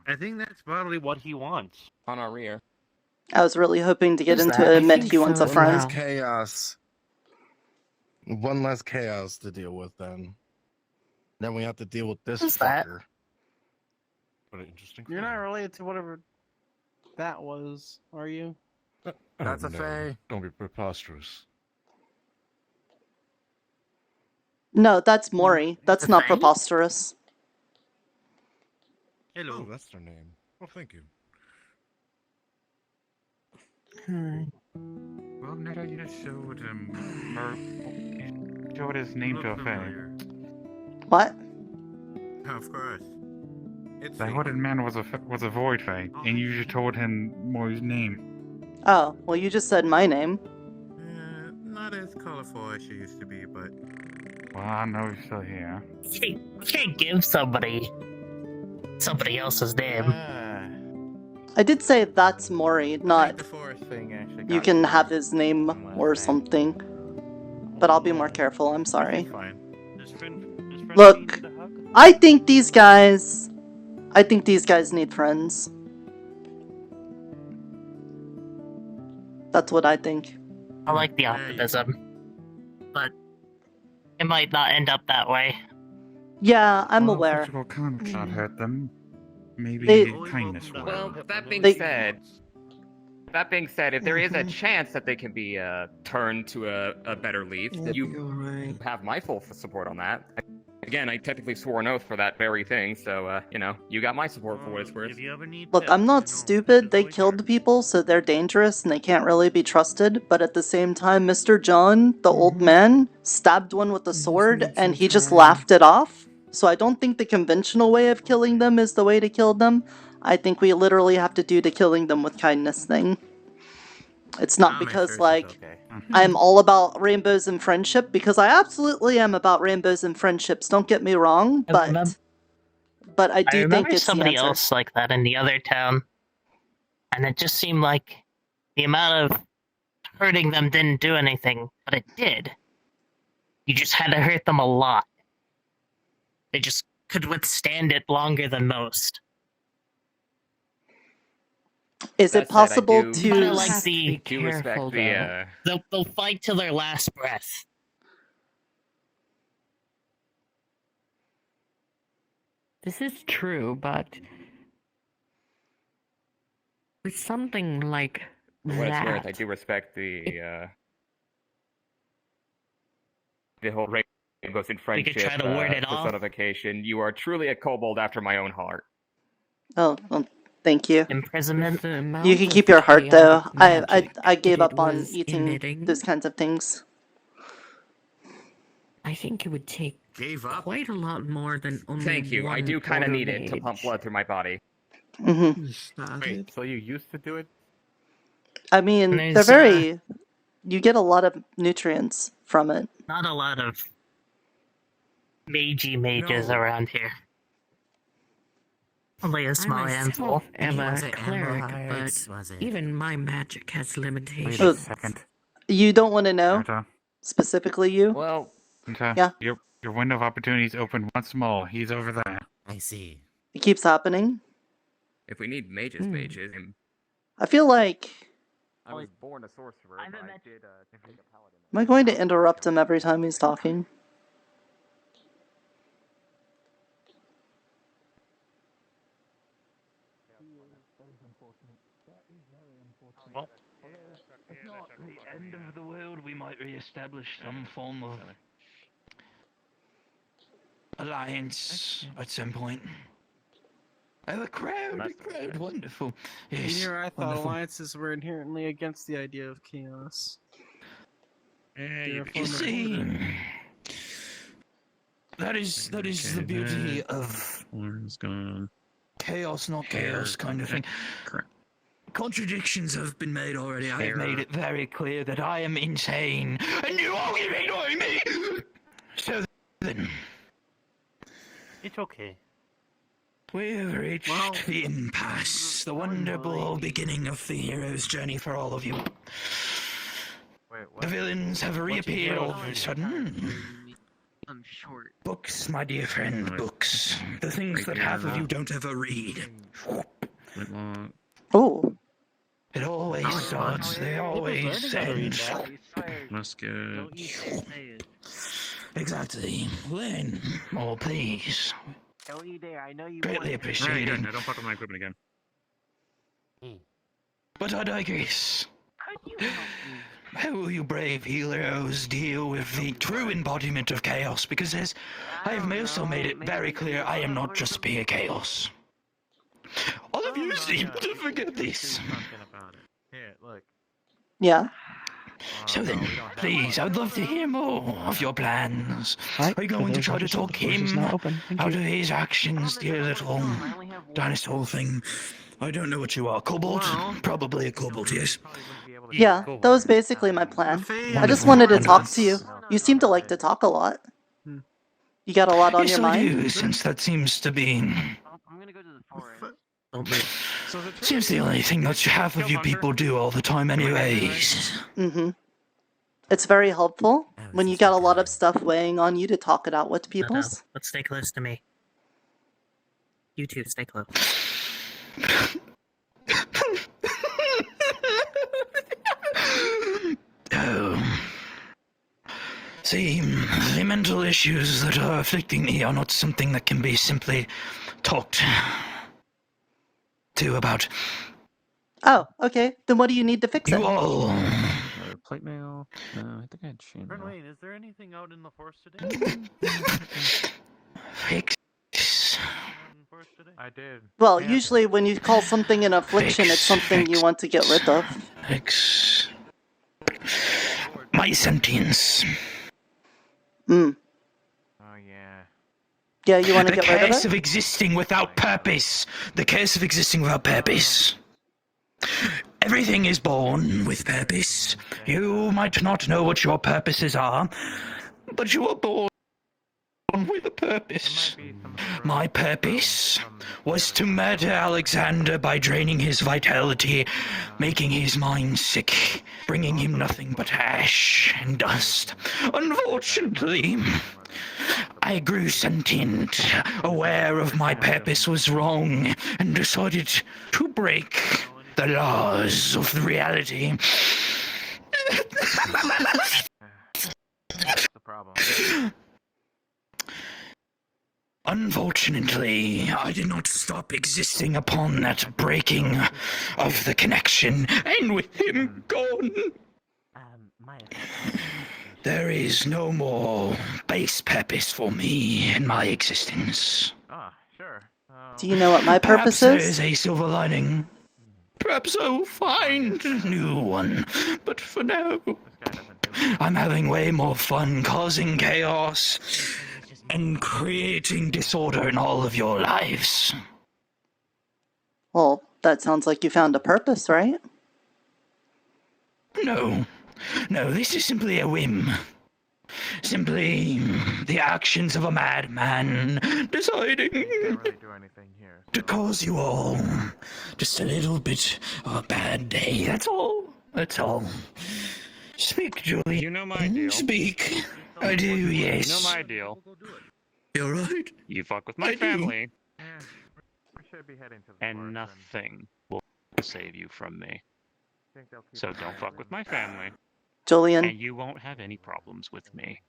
I think that's probably what he wants. On our rear. I was really hoping to get him to admit he wants a friend. Chaos. One less chaos to deal with then. Then we have to deal with this fucker. What an interesting. You're not related to whatever that was, are you? That's a fae. Don't be preposterous. No, that's Mori. That's not preposterous. Hello. Oh, that's their name. Well, thank you. Well, Nirta, you just showed him, or you showed his name to a fae. What? Of course. The hooded man was a void fae, and you just told him Mori's name. Oh, well, you just said my name. Not as colorful as she used to be, but... Well, I know you're still here. You can't give somebody else's name. I did say that's Mori, not The forest thing actually. you can have his name or something. But I'll be more careful, I'm sorry. Fine. Look, I think these guys need friends. That's what I think. I like the optimism, but it might not end up that way. Yeah, I'm aware. Physical contact not hurt them. Maybe kindness will. Well, that being said, if there is a chance that they can be turned to a better leaf, you have my full support on that. Again, I technically swore an oath for that very thing, so, you got my support for what it's worth. Look, I'm not stupid. They killed people, so they're dangerous and they can't really be trusted. But at the same time, Mr. John, the old man, stabbed one with a sword and he just laughed it off. So I don't think the conventional way of killing them is the way to kill them. I think we literally have to do the killing them with kindness thing. It's not because, like, I'm all about rainbows and friendship, because I absolutely am about rainbows and friendships, don't get me wrong, but I do think it's somebody the answer. else like that in the other town, and it just seemed like the amount of hurting them didn't do anything, but it did. You just had to hurt them a lot. They just could withstand it longer than most. Is it possible to... Kinda like the... Do respect the, They'll fight till their last breath. This is true, but with something like For what it's worth, that, I do respect the the whole rainbows in friendship try to ward it off. personification. You are truly a kobold after my own heart. Oh, well, thank you. Imprisonment. You can keep your heart though. I gave up on eating those kinds of things. I think it would take quite a lot more than only Thank you. I do kind of quarter need it to mage. pump blood through my body. Wait, so you used to do it? I mean, There's, they're very. You get a lot of nutrients from it. Not a lot of mages around here. Only a small handful. I'm a cleric, but even my magic has limitations. Wait a second. You don't want to know Nirta. specifically you. Well, Okay. Yeah. Your window of opportunity is open once more. He's over there. I see. It keeps happening. if we need mages, I feel like. I was born a sorcerer, but I did take a paladin. Am I going to interrupt him every time he's talking? Well, if not the end of the world, we might re-establish some form of alliance at some point. Oh, a crowd, wonderful. Yes, Here, I thought wonderful. alliances were inherently against the idea of chaos. You see, that is the beauty of chaos, not chaos kind of thing. Contradictions have been made already. I have made it very clear that I am insane, and you all ignore me. So then, It's okay. we have reached the impasse, the wonderful beginning of the hero's journey for all of you. The villains have reappeared all of a sudden. I'm short. Books, my dear friend, books. The things that half of you don't ever read. Oh. It always starts, they always end. That's good. Exactly. Then, more please. Don't you dare, I know you Greatly want it. appreciated. No, don't fuck with my equipment again. But I digress. How will you brave heroes deal with the true embodiment of chaos? Because as I have also made it very clear, I am not just pure chaos. All of you seem to forget this. Here, look. Yeah. So then, please, I would love to hear more of your plans. Are you going to try to talk him out of his actions, dear little dinosaur thing? I don't know what you are. Kobold? Probably a kobold, yes. Yeah, that was basically my plan. I just wanted to talk to you. You seem to like to talk a lot. You got a lot on Yes, your I mind? do, since that seems to be... I'm gonna go to the forest. Seems the only thing that half of you people do all the time anyways. Mm-hmm. It's very helpful when you got a lot of stuff weighing on you to talk it out with peoples. Let's stay close to me. You two, stay close. Oh. See, the mental issues that are afflicting me are not something that can be simply talked to about. Oh, okay. Then what do you need to fix it? You all. Plate mail. No, I think I had chain mail. Wayne, is there anything out in the forest today? Fix. I did. Well, usually when you call something an affliction, it's something you want to get rid of. Fix. My sentience. Mm. Oh, yeah. Yeah, you want to The get rid of curse it? of existing without purpose. The curse of existing without purpose. Everything is born with purpose. You might not know what your purposes are, but you are born with a purpose. My purpose was to murder Alexander by draining his vitality, making his mind sick, bringing him nothing but ash and dust. Unfortunately, I grew sentient, aware of my purpose was wrong, and decided to break the laws of the reality. That's the problem. Unfortunately, I did not stop existing upon that breaking of the connection, and with him gone. There is no more base purpose for me in my existence. Ah, sure. Do you know what my purpose Perhaps there is? is a silver lining. Perhaps I will find a new one. But for now, I'm having way more fun causing chaos and creating disorder in all of your lives. Well, that sounds like you found a purpose, right? No. No, this is simply a whim. Simply the actions of a madman deciding to cause you all just a little bit of a bad day. That's all. That's all. Speak, Julie. You know my deal. Speak. I do, yes. You know my deal. You're right. You fuck with my I do. family. And nothing will save you from me. So don't fuck with my family. Julian. And you won't have any problems with me.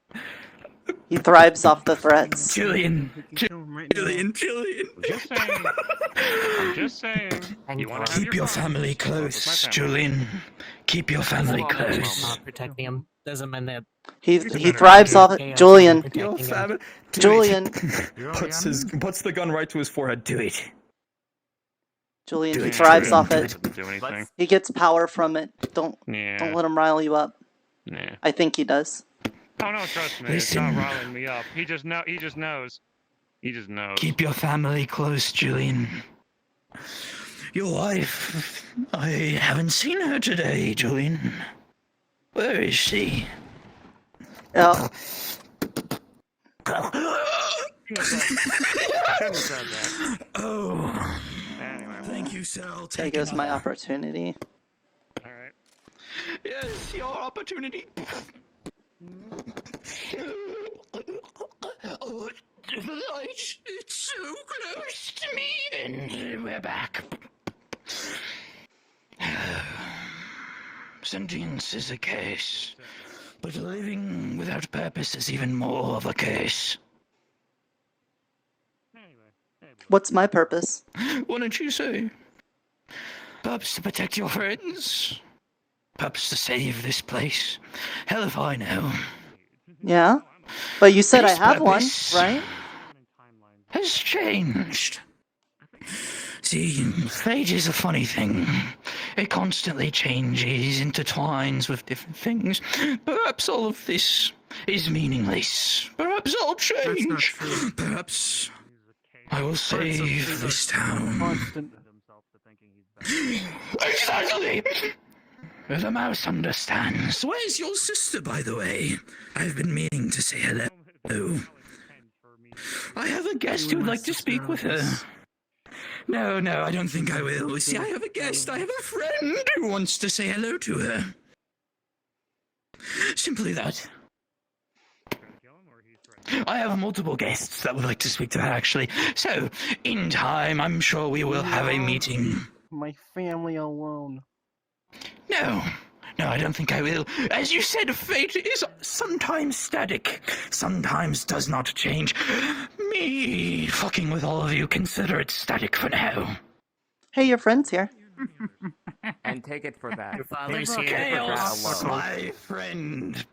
He thrives off the threats. Julian. Just saying. I'm just saying. You want to Keep your family close, Julian. Keep your family close. Not protecting him doesn't mean that. He thrives off it. Julian. Your family. Julian. Puts the gun right to his forehead. Do it. Julian, Do he it, thrives Julian. off it. Doesn't do anything. He gets power from it. Don't let him rile you up. Nah. I think he does. Oh no, trust me. Listen. It's not riling me up. He just knows. He just knows. Keep your family close, Julian. Your wife. I haven't seen her today, Julian. Where is she? Yeah. Oh. Thank you, sir. I'll There take goes my another. opportunity. Alright. Yes, your opportunity. Oh, the light. It's so close to me. And we're back. Sentience is a case, but living without purpose is even more of a case. What's my purpose? What did you say? Perhaps to protect your friends? Perhaps to save this place? Hell if I know. Yeah? But you said I This have one, purpose right? has changed. See, fate is a funny thing. It constantly changes, intertwines with different things. Perhaps all of this is meaningless. Perhaps I'll change. Perhaps I will save this town. Exactly! The mouse understands. Where's your sister, by the way? I've been meaning to say hello. I have a guest who would like to speak with her. No, I don't think I will. See, I have a guest. I have a friend who wants to say hello to her. Simply that. I have multiple guests that would like to speak to her, actually. So, in time, I'm sure we will have a meeting. My family alone. No, I don't think I will. As you said, fate is sometimes static, sometimes does not change. Me fucking with all of you, consider it static for now. Hey, your friend's here. And take it for that. Your father's here. Chaos, my friend.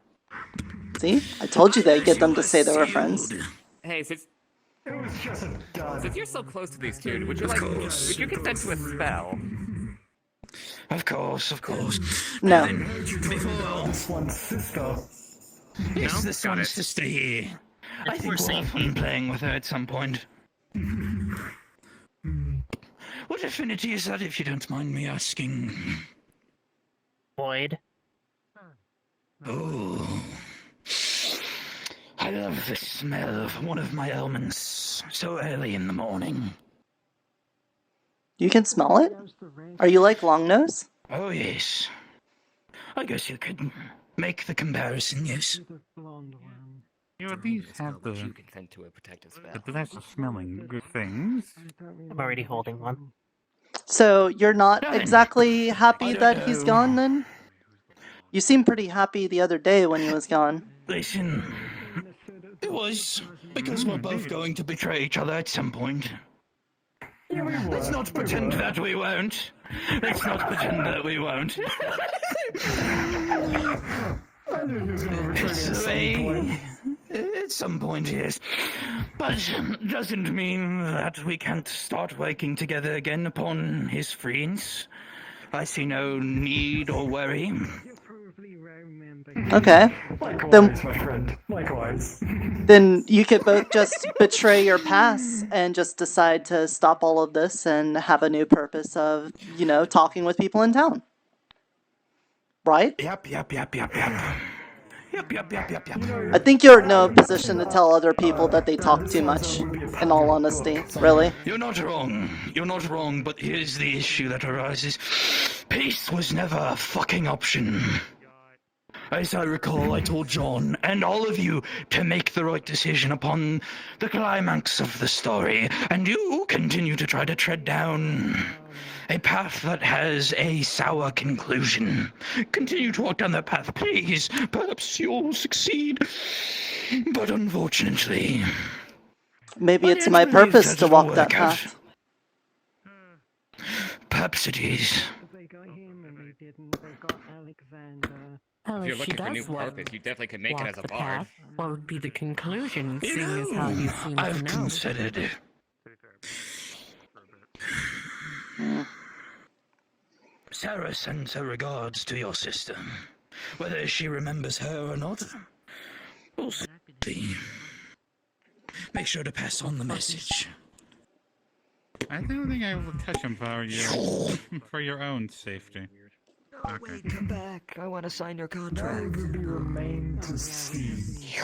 See? I told you they'd get them to say they were friends. Hey, since you're so close to these two, would you consent to a spell? Of course. No. Before This one's sister. Yes, this one's to stay here. I think we'll have fun playing with her at some point. What affinity is that, if you don't mind me asking? Void. Oh. I love the smell of one of my elements so early in the morning. You can smell it? Are you like Longnose? Oh, yes. I guess you could make the comparison, yes. You at least have the consent to a protective spell. the bless of smelling good things. I'm already holding one. So you're not exactly happy I don't that he's know. gone then? You seemed pretty happy the other day when he was gone. Listen, it was because we're both going to betray each other at some point. Let's not pretend that we won't. At some point, yes. But doesn't mean that we can't start working together again upon his freeze. I see no need or worry. Okay. Likewise, my friend. Likewise. Then you could both just betray your past and just decide to stop all of this and have a new purpose of, talking with people in town. Right? Yep. I think you're in no position to tell other people that they talk too much, in all honesty. Really? You're not wrong. You're not wrong, but here's the issue that arises. Peace was never a fucking option. As I recall, I told John and all of you to make the right decision upon the climax of the story, and you continue to try to tread down a path that has a sour conclusion. Continue to walk down that path, please. Perhaps you'll succeed. But unfortunately... Maybe it's my purpose to walk that path. Perhaps it is. They got him and they didn't. They got Alexander. If you're looking for a new purpose, you definitely could make it as a bard. What would be the conclusion, seeing as how you seem to know? I've considered. Sarah sends her regards to your sister. Whether she remembers her or not, we'll see. Make sure to pass on the message. I don't think I will touch him for your own safety. Oh, wait, come back. I want to sign your contract. That will be remain to see.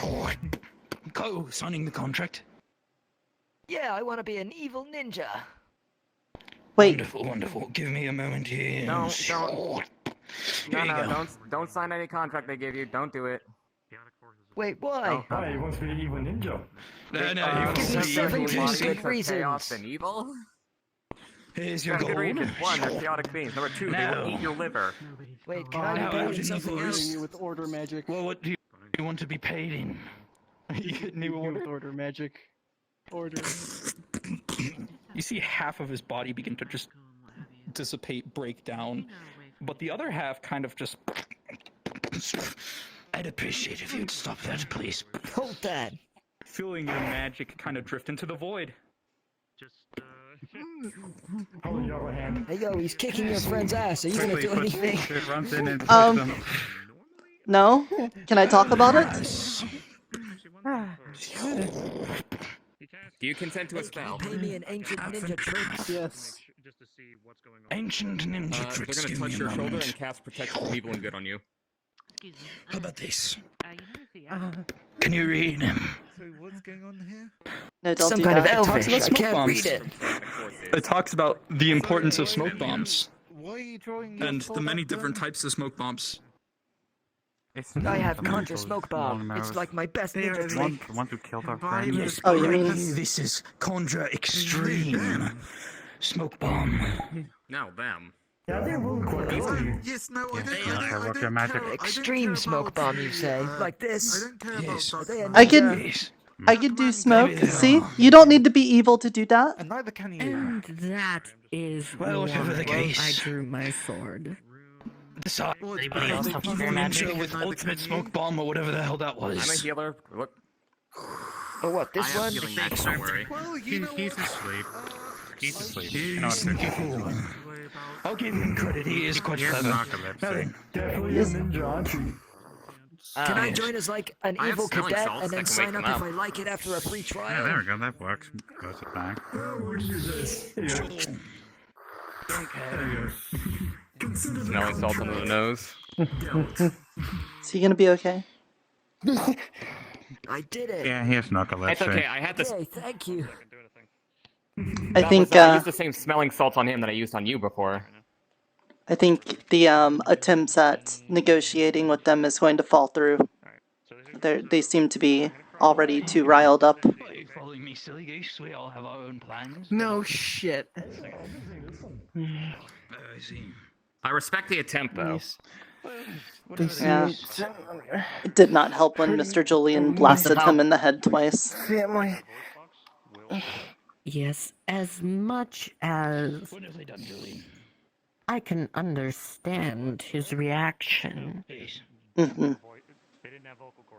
Go, signing the contract. Yeah, I want to be an evil ninja. Wait. Wonderful. Give me a moment here. No, don't sign any contract they give you. Don't do it. Wait, why? Oh, he wants to be an evil ninja. No, give me 17 good Chaos reasons. and evil. Here's your Good gold. reasons. One, they're chaotic beings. Number two, they will eat your liver. Wait, can I be paid in something else? With order magic. Well, what do you want to be paid in? You get new with order magic. Order. You see half of his body begin to just dissipate, break down, but the other half kind of just... I'd appreciate if you'd stop that, please. Hold that. Feeling your magic kind of drift into the void. On the other hand. Hey yo, he's kicking your friend's ass. Are you gonna do anything? No? Can I talk about it? Do you consent to a spell? Pay me an ancient ninja trick. Yes. Ancient ninja tricks. They're gonna touch your shoulder and cast protection from evil and good on you. How about this? Can you read him? So what's going on here? No, don't Some do kind of that. elvish. I smoke can't bombs. read it. It talks about the importance of smoke bombs Why are you drawing your and the many sword different up types of smoke bombs. I have Conjure Smoke Bomb. It's like my best ninja trick. Want to kill their friend? Yes, Oh, you mean... this is Conjure Extreme. Smoke bomb. Now them. Yeah, they will quite easily. Yes, no, I work don't your magic. care. Extreme Smoke Bomb, you say? Like this? I don't care Yes. about Are they a I ninja? could do smoke. See? You don't need to be evil to do that. And neither can you. And that is Well, whatever the why case. I drew my sword. Decide. Anybody else have spare magic? Ninja with ultimate smoke bomb or whatever the hell that was. I'm a healer. Look, Oh, what, I this have one? healing magic. Don't worry. Well, you know He's what? asleep. He's asleep. You He's know what sneaky fool. I'll give him credit, he is quite clever. Now then, Definitely a ninja, aren't you? Can I join as like an I have evil smelling cadet salts and that then can sign wake up them if up. I like it after a free Yeah, trial? there we go. That works. Close it back. We'll use this. Yeah. Smelling salt under the nose. Is he gonna be okay? I did it. Yeah, he has narcolepsy. It's okay. I had this. Yay, thank you. I think I used the same smelling salts on him that I used on you before. I think the attempts at negotiating with them is going to fall through. They seem to be already too riled up. are you following me, silly goose? We all have our own plans. No shit. I see. I respect the attempt, though. Yeah. It did not help when Mr. Julian blasted him in the head twice. Family. Yes, as much as What have they done, Julie? I can understand his reaction. Hmm.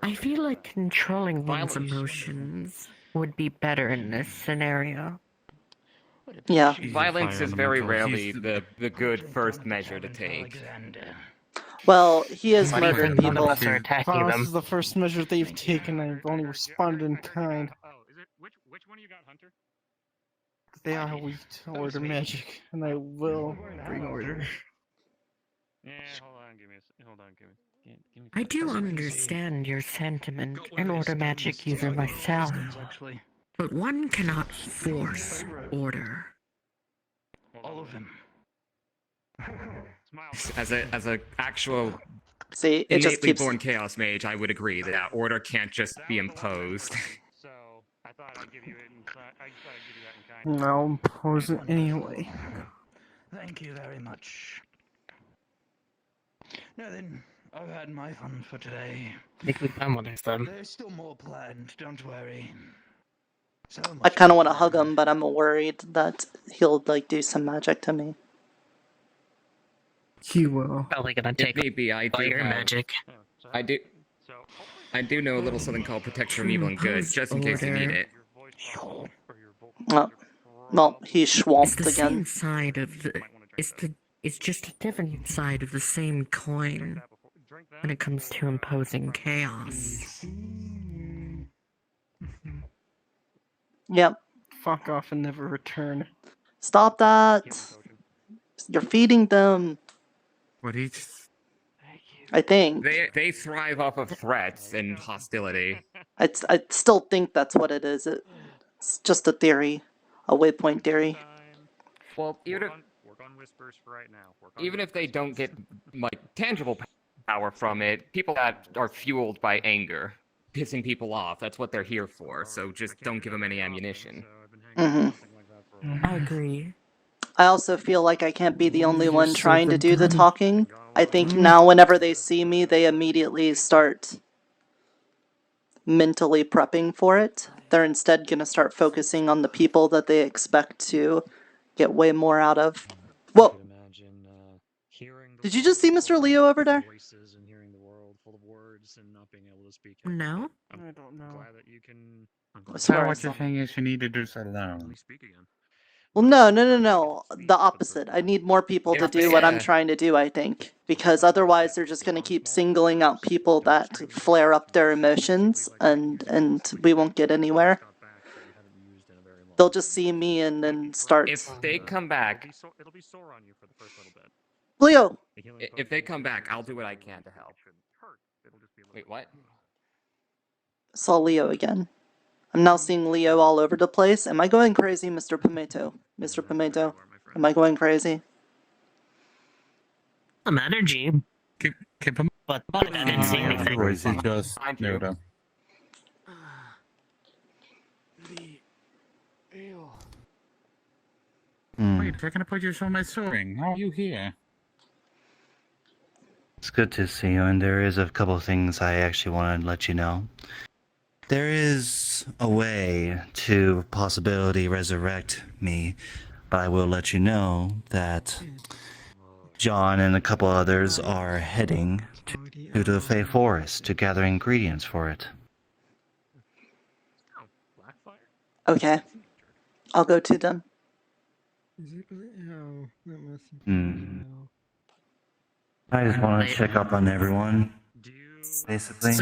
I feel like controlling one's emotions would be better in this scenario. Yeah. Violence is very rarely the good first measure to take. Well, he has Not even murdered none of people. us are attacking Violence them. is the first measure they've taken, and I've only responded in kind. Which one you got, Hunter? They are weak to order magic, and I will bring order. Yeah, hold on, give me. I do understand your sentiment and order magic user myself, but one cannot force order. All of them. As a actual See, it just innately keeps. born chaos mage, I would agree that order can't just be imposed. So I thought I'd give you it in. I thought I'd give you that in kind. I'll impose it anyway. Thank you very much. Now then, I've had my fun for today. Make me come with them. There's still more planned, don't worry. So I much kind of want to hug him, but I'm worried that he'll like do some magic to me. He will. Probably gonna If take need be, I all do your have- magic. I do know a little something called protection from evil and good, just in case you need it. Well, he's It's swamped the again. same side of the. It's just a different side of the same coin when it comes to imposing chaos. Yep. Fuck off and never return. Stop that! You're feeding them. What each? I think. They thrive off of threats and hostility. I still think that's what it is. It's just a theory, a waypoint theory. Well, Work on whispers for right now. even if they don't get like tangible power from it, people that are fueled by anger, pissing people off, that's what they're here for. So just don't give them any ammunition. I agree. I also feel like I can't be the only one trying to do the talking. I think now whenever they see me, they immediately start mentally prepping for it. They're instead going to start focusing on the people that they expect to get way more out of. Whoa! Did you just see Mr. Leo over there? No? I don't know. I swear I What saw. you're saying is you need to do so alone. Well, no. The opposite. I need more people to do what I'm trying to do, I think. Because otherwise they're just going to keep singling out people that flare up their emotions, and we won't get anywhere. They'll just see me and then start... If they come back... It'll be sore on you for the first little bit. Leo! If they come back, I'll do what I can to help. Wait, what? Saw Leo again. I'm now seeing Leo all over the place. Am I going crazy, Mr. Pimento? Mr. Pimento? Am I going crazy? Some energy. But I didn't see anything. Or is it just Nirta? Wait, they're gonna put you on my soaring. How are you here? It's good to see you, and there is a couple of things I actually wanted to let you know. There is a way to possibility resurrect me, but I will let you know that John and a couple others are heading to the Fey Forest to gather ingredients for it. Okay. I'll go to them. I just want to check up on everyone, basically.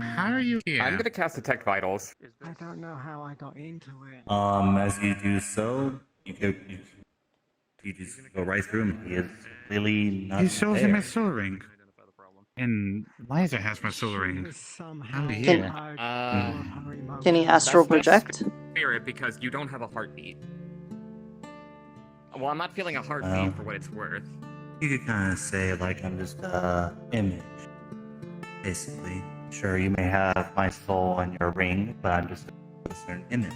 How are you here? I'm gonna cast Detect Vitals. I don't know how I got into it. As you do so, you just go right through him. He is clearly not He shows there. him his soul ring. And Liza has my soul ring. How are you Can- here? Can he astral project? Spirit, because you don't have a heartbeat. Well, I'm not feeling a heartbeat for what it's worth. You could kind of say, like, I'm just image, basically. Sure, you may have my soul on your ring, but I'm just a certain image.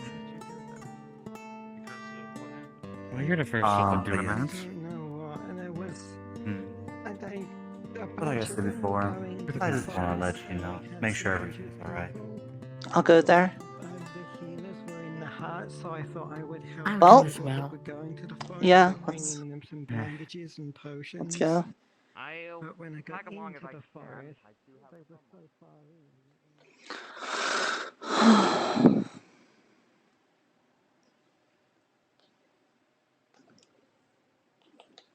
Well, you're the first to do but yeah. that. But like I said before, I just want to let you know, make sure everything's alright. I'll go there. So I thought I would help. Well, them as well. We're going to the forest, yeah, bringing them some bandages and potions. Let's go. I'll But when I got tag along into if I the can. forest, I do have they were some so far in.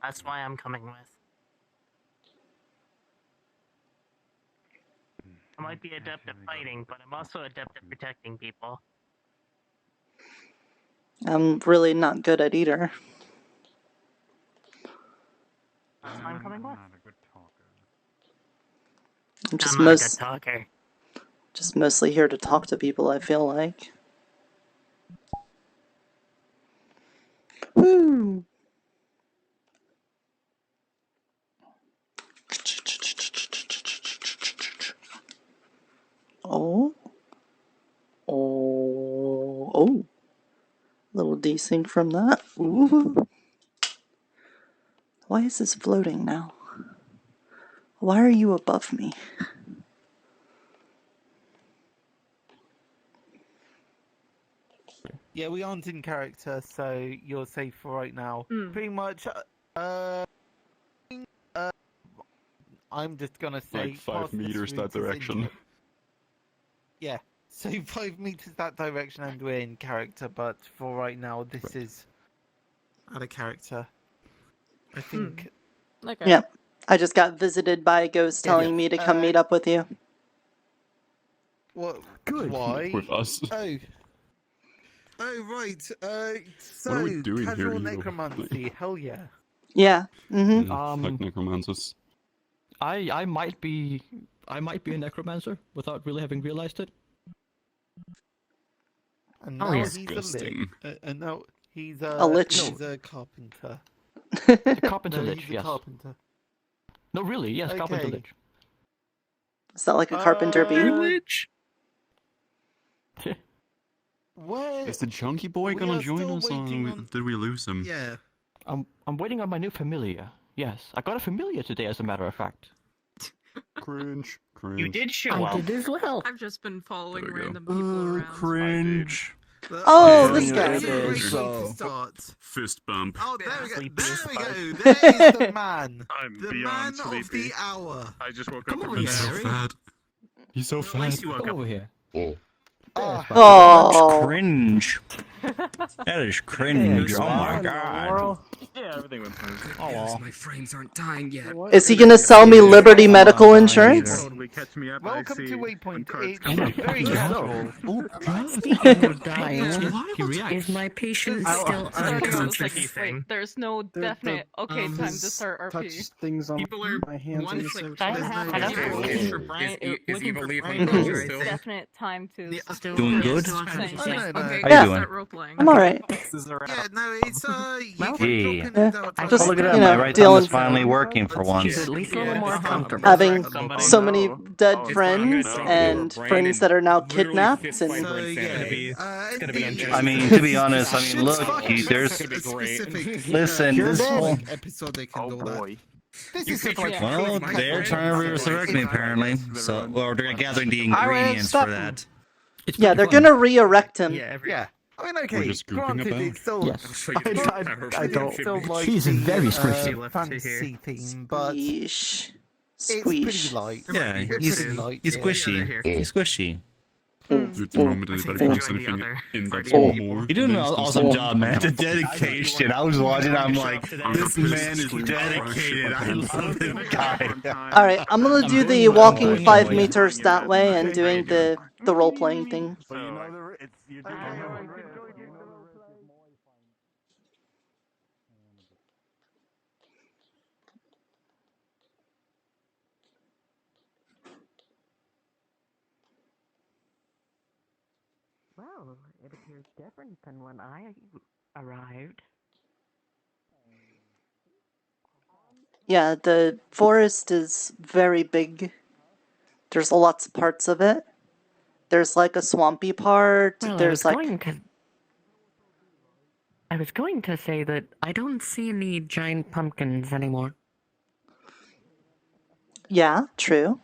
That's why I'm coming with. I might be adept at fighting, but I'm also adept at protecting people. I'm really not good at either. That's why I'm coming with. I'm just I'm not a good talker. just mostly here to talk to people, I feel like. Woo! Oh. Oh. Oh. Little desync from that. Ooh. Why is this floating now? Why are you above me? Yeah, we aren't in character, so you're safe for right now. Pretty much, I'm just gonna say Like 5 past this meters route that is direction. Yeah, so 5 meters that direction and we're in character, but for right now, this is out of character. I think. Okay. Yeah. I just got visited by a ghost telling me to come meet up with you. What? Good. Why? With us. Oh. Oh, right. So, What are we doing casual here, you? necromancy, hell yeah. Yeah. Mm-hmm. Like necromancers. I might be a necromancer without really having realized it. And Oh, now yeah. he's a Disgusting. and now he's A lich. He's a carpenter. The carpenter No, lich, he's a yes. carpenter. No, really, yes, carpenter Okay. lich. Is that like a carpenter bee? Lich? Where? Is the chunky boy We gonna are join still us, or waiting on- did we lose him? Yeah. I'm waiting on my new familiar. Yes, I got a familiar today, as a matter of fact. Cringe. Cringe. You did show I up. did as well. I've just been following There we go. random people around. Cringe. Oh, this this guy. guy. This is a great way So- to start. Fist bump. Oh, there we go. Sleepy There as we fuck. go. There is the man. I'm The beyond man of sleepy. the hour. I just woke Come up over from here, He's so Harry. fat. He's so fat. Come over here. Oh. Oh. Cringe. That is cringe. Oh my god. Yeah, everything went smooth. Oh well. My frames aren't dying yet. Is he gonna sell me Liberty Medical Insurance? Totally catch me up. Welcome I see to Waypoint. cards It's coming. very casual. Speaking of dying, He reacts. is my patient Ow. still Sorry, I was unconscious? like, wait, there's no definite time to start RP. Touch things on People are my hands one and click. such. There's I no have definite for Brian. is looking evil for leaf Brian on to gold still? definite time to Still Doing good? saying, Oh, no, okay, no. How you start doing? role playing. I'm alright. Yeah, no, it's Gee. you can drop Yeah. in and out. Just, Oh, look at that. you My know, right thumb dealing, is finally working for once. She's at least a little more comfortable. having Somebody so know. many dead Oh, it's friends fine. and Brain friends and that are now literally kidnapped fist and fight for So, insanity. yeah. It's gonna be interesting. I mean, to be honest, I mean, Should look, fuck you, there's. It's gonna be great. specific, Listen, this whole. episodic Oh and all boy. that. This You is think like you- Well, My they're friend- trying to resurrect me apparently. So, or they're gathering the ingredients for that. yeah, they're gonna re-erect him. Yeah. I mean, We're okay, just goofing granted, about. it's still, Yes. I don't still like She's the very squishy. fantasy theme, but Squeesh. it's pretty Squeesh. light. Yeah, We're he's pretty light. he's yeah. squishy. He's squishy. Dude, the moment anybody puts anything in that small more. You're doing an awesome job, man. The dedication. I was watching. I'm like, this man is dedicated. I love this guy. Alright, I'm gonna do the walking 5 meters that way and doing the role-playing thing. So you know it's you do Well, it appears different than when I arrived. Yeah, the forest is very big. There's lots of parts of it. There's like a swampy part. Well, There's I was going to say that I don't see any giant pumpkins anymore. Yeah, true.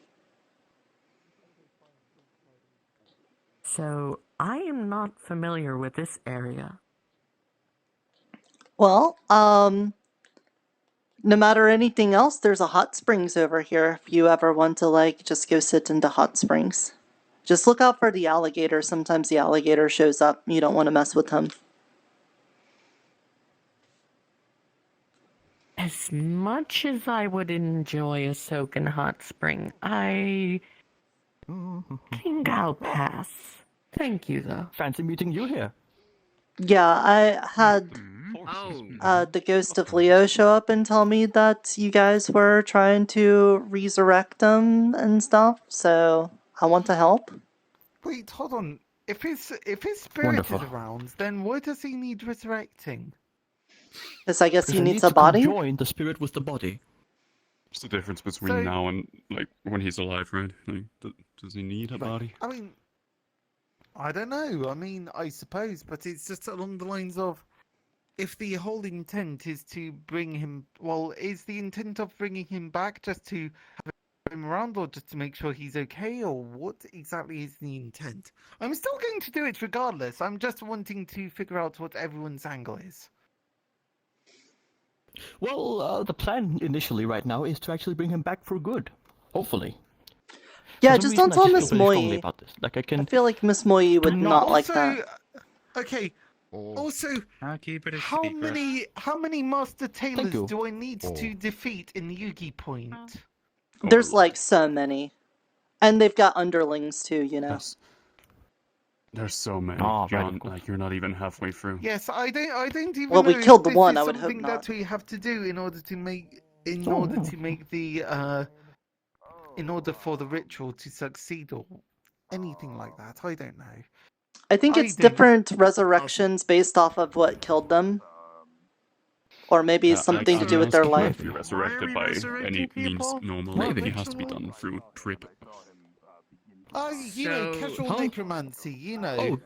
So I am not familiar with this area. Well, no matter anything else, there's a hot springs over here if you ever want to, like, just go sit into hot springs. Just look out for the alligator. Sometimes the alligator shows up. You don't want to mess with him. As much as I would enjoy a soak in hot spring, I think I'll pass. Thank you, though. Fancy meeting you here. Yeah, I had the ghost of Leo show up and tell me that you guys were trying to resurrect him and stuff, so I want to help. Wait, hold on. If his spirit Wonderful. is around, then why does he need resurrecting? Because I guess he Because I needs need a to body? conjoin the spirit with the body. What's the difference between So- now and like when he's alive, right? Like, does he need a body? I mean, I don't know. I mean, I suppose, but it's just along the lines of, if the whole intent is to bring him, well, is the intent of bringing him back just to have him around, or just to make sure he's okay, or what exactly is the intent? I'm still going to do it regardless. I'm just wanting to figure out what everyone's angle is. Well, the plan initially right now is to actually bring him back for good. Hopefully. Yeah, For some just don't reason, tell I Miss feel very strongly Moy. about this. Like, I can... I feel like Miss Moy would not like that. Okay. Also, I'll keep it a how secret. many Master Tailors you. do I need to defeat in Yugi Point? There's like so many. And they've got underlings too, you know. There's so many, Oh, right, John. of course. Like you're not even halfway through. Yes, I don't even Well, know we if killed the this one, is I would hope something not. that we have to do in order to make in order for the ritual to succeed or anything like that. I don't know. I think it's different resurrections based off of what killed them. Or maybe something to do with their If life. you're resurrected by any means normal, Maybe. it has to be done through trip. You know, So- casual Huh? necromancy, you know. Oh.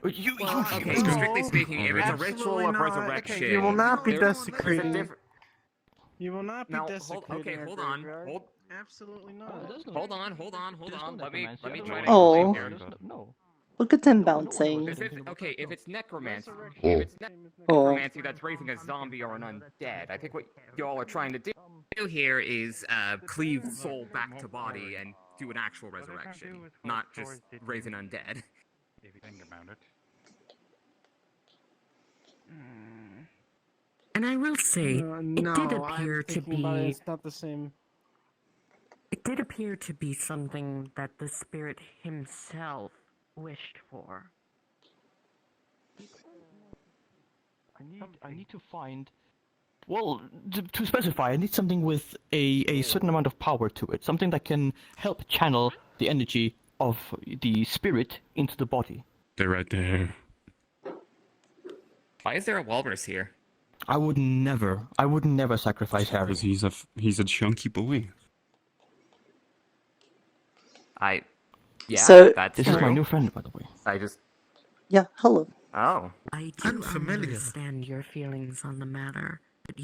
Well, okay, so strictly speaking, if it's a ritual of resurrection, You will not be there's a desecrating. different- You will not be Now, desecrating. hold on, Absolutely not. hold on. Let me try to Oh. explain here. No. Look at him bouncing. If it's necromancy, Oh. necromancy that's raising a zombie or an undead, I think what y'all are trying to do here is cleave soul back to body and do an actual resurrection, not just raise an undead. If you think about it. And I will say, No, it did I'm appear to thinking about it, be. it's not the same. It did appear to be something that the spirit himself wished for. I need to find... Well, to specify, I need something with a certain amount of power to it. Something that can help channel the energy of the spirit into the body. They're right there. Why is there a walrus here? I would never sacrifice Harry. Because he's a chunky boy. Yeah, So- that's This true. is my new friend, by the way. Yeah, hello. Oh. I do understand your feelings on the matter, but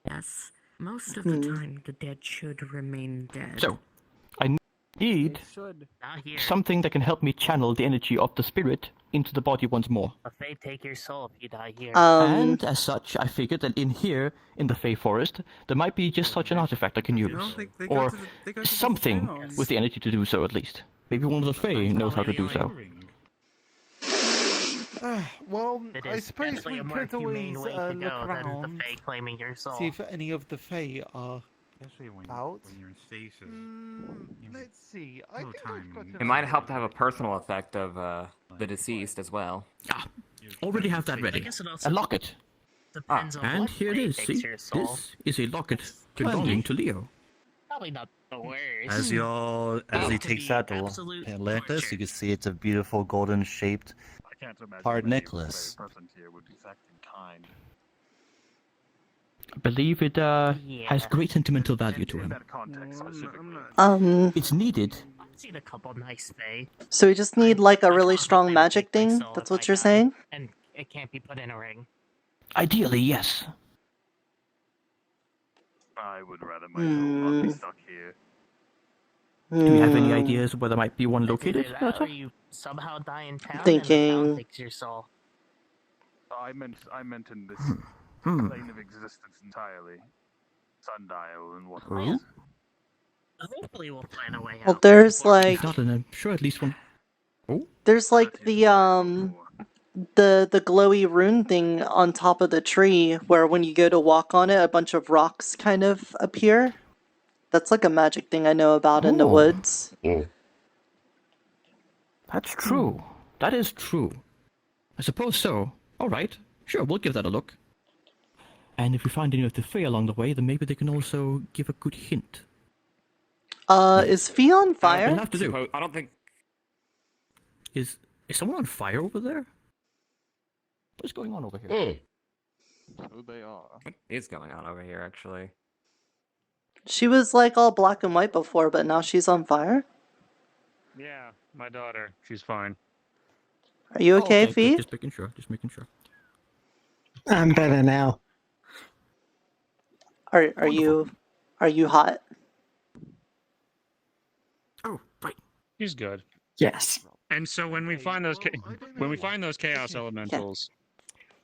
yes, most of the time the dead should remain dead. So, I need something that can help me channel the energy of the spirit into the body once more. A Fae take your soul if you die here. And as such, I figured that in here, in the Fae Forest, there might be just such an artifact I can use. Or something with the energy to do so, at least. Maybe one of the Fae knows how to do so. Well, It I is suppose definitely we a more could always humane way to look go than the around, Fae claiming your soul. see if any of the Fae are out. When you're in stasis. Let's see. I think I've got It might help to have a personal effect of the deceased as well. Already have that ready. A locket. Depends on And what here it Fae is, takes see? your soul. This is a locket belonging to Leo. Probably not the worst. As he takes out the necklace, you can see it's a beautiful golden shaped hard necklace. I believe it has great sentimental value to him. It's needed. I've seen a couple nice Fae, So we just need like a really strong magic thing? That's what you're saying? and it can't be put in a ring. Ideally, yes. I would rather my soul not be stuck here. Do you have any ideas where there might be one Either located? that or you somehow die in town and the Thinking- town takes your soul. I meant in this Hmm. plane of existence entirely. sundial and what? Oh? Hopefully we'll find a way out. Well, there's like If not, then I'm sure at least one. Oh? there's like the glowy rune thing on top of the tree where when you go to walk on it, a bunch of rocks kind of appear. That's like a magic thing I know about in the Oh. woods. That's true. That is true. I suppose so. Alright. Sure, we'll give that a look. And if we find any of the Fae along the way, then maybe they can also give a good hint. Is Fee on fire? We'll have to do. I don't think... Is someone on fire over there? What's going on over here? Who they are. What is going on over here, actually? She was like all black and white before, but now she's on fire? Yeah, my daughter. She's fine. Are you okay, Fee? Just making sure. Just making sure. I'm better now. Are you hot? Oh, right. She's good. Yes. And so when we find those chaos elementals,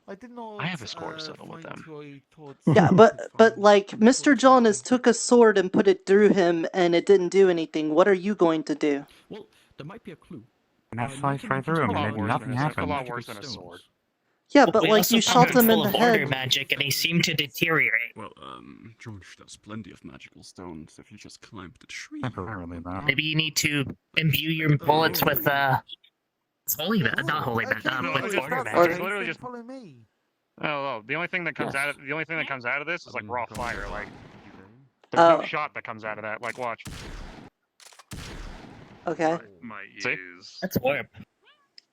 I did not. I have a score to settle with them. Yeah, but like Mr. John has took a sword and put it through him, and it didn't do anything. What are you going to do? Well, there might be a clue. And I sliced right through him, and nothing happened. A lot worse than a sword. Yeah, but We like also you found shot him in full the of order head. magic, and he seemed to deteriorate. Well, George does plenty of magical stones if you just climb the tree. Temporarily, though. Maybe you need to imbue your bullets with holy not holy with order magic. It's literally just follow me. Oh, the only thing that comes out of this is like raw fire. Like there's no shot that comes out of that. Like watch. Okay. See? That's warp.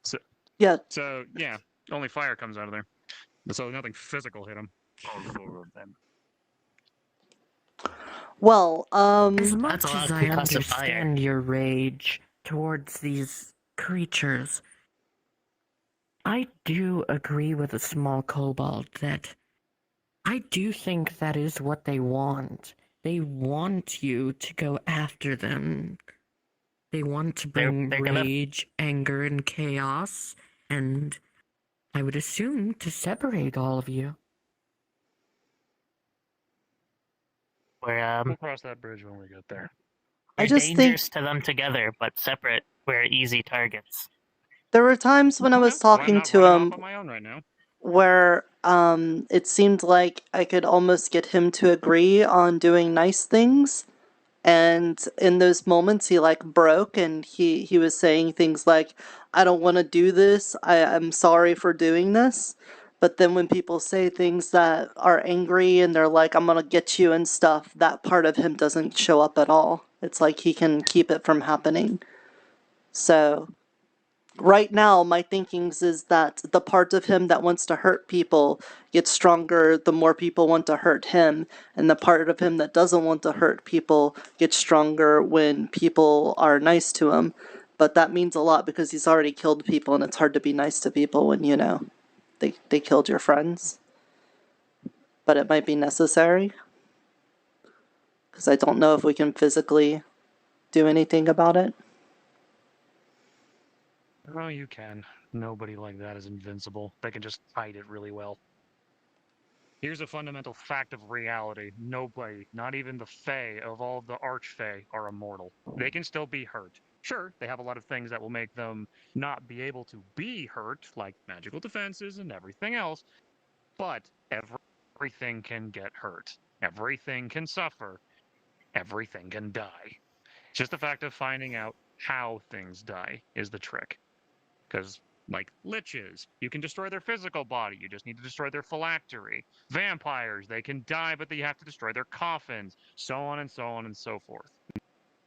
So, yeah. So yeah, only fire comes out of there. So nothing physical hit him. All four of them. Well, As much as I understand your rage towards these creatures, I do agree with a small kobold that I do think that is what they want. They want you to go after them. They want to bring rage, anger, and chaos, and I would assume to separate all of you. We'll cross that bridge when we get there. I We're just dangerous to them together, but separate. We're easy targets. There were times when I was talking to him on my own right now. where it seemed like I could almost get him to agree on doing nice things. And in those moments, he like broke and he was saying things like, I don't want to do this. I'm sorry for doing this. But then when people say things that are angry and they're like, I'm going to get you and stuff, that part of him doesn't show up at all. It's like he can keep it from happening. So right now, my thinkings is that the part of him that wants to hurt people gets stronger the more people want to hurt him, and the part of him that doesn't want to hurt people gets stronger when people are nice to him. But that means a lot because he's already killed people, and it's hard to be nice to people when, you know, they killed your friends. But it might be necessary. Because I don't know if we can physically do anything about it. Oh, you can. Nobody like that is invincible. They can just hide it really well. Here's a fundamental fact of reality. Nobody, not even the Fae of all the Archfae, are immortal. They can still be hurt. Sure, they have a lot of things that will make them not be able to be hurt, like magical defenses and everything else, but everything can get hurt. Everything can suffer. Everything can die. Just the fact of finding out how things die is the trick. Because, like liches, you can destroy their physical body, you just need to destroy their phylactery. Vampires, they can die, but you have to destroy their coffins, so on and so on and so forth.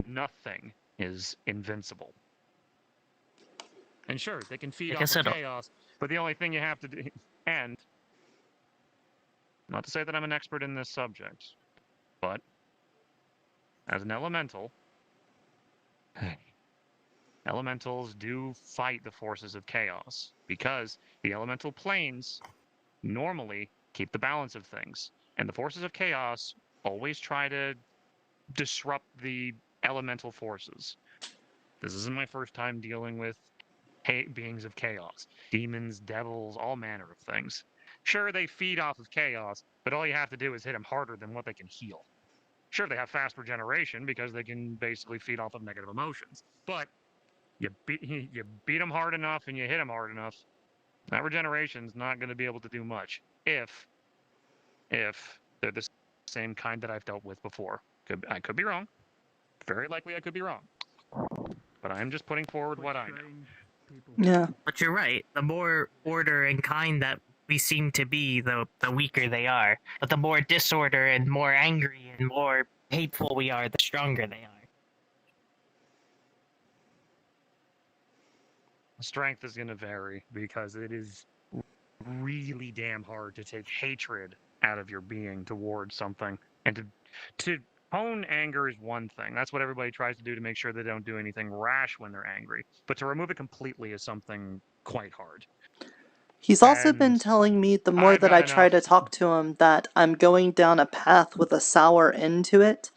Nothing is invincible. And sure, they can feed off of chaos, but the only thing you have to do, and not to say that I'm an expert in this subject, but as an elemental, elementals do fight the forces of chaos because the elemental planes normally keep the balance of things, and the forces of chaos always try to disrupt the elemental forces. This isn't my first time dealing with beings of chaos, demons, devils, all manner of things. Sure, they feed off of chaos, but all you have to do is hit them harder than what they can heal. Sure, they have fast regeneration because they can basically feed off of negative emotions, but you beat them hard enough and you hit them hard enough, that regeneration's not going to be able to do much if they're the same kind that I've dealt with before. I could be wrong. Very likely I could be wrong. But I'm just putting forward what I know. Yeah. But you're right. The more order and kind that we seem to be, the weaker they are. But the more disorder and more angry and more hateful we are, the stronger they are. Strength is going to vary because it is really damn hard to take hatred out of your being towards something. And to hone anger is one thing. That's what everybody tries to do to make sure they don't do anything rash when they're angry. But to remove it completely is something quite hard. He's also been telling me, the more that I try to talk to him, that I'm going down a path with a sour end to it.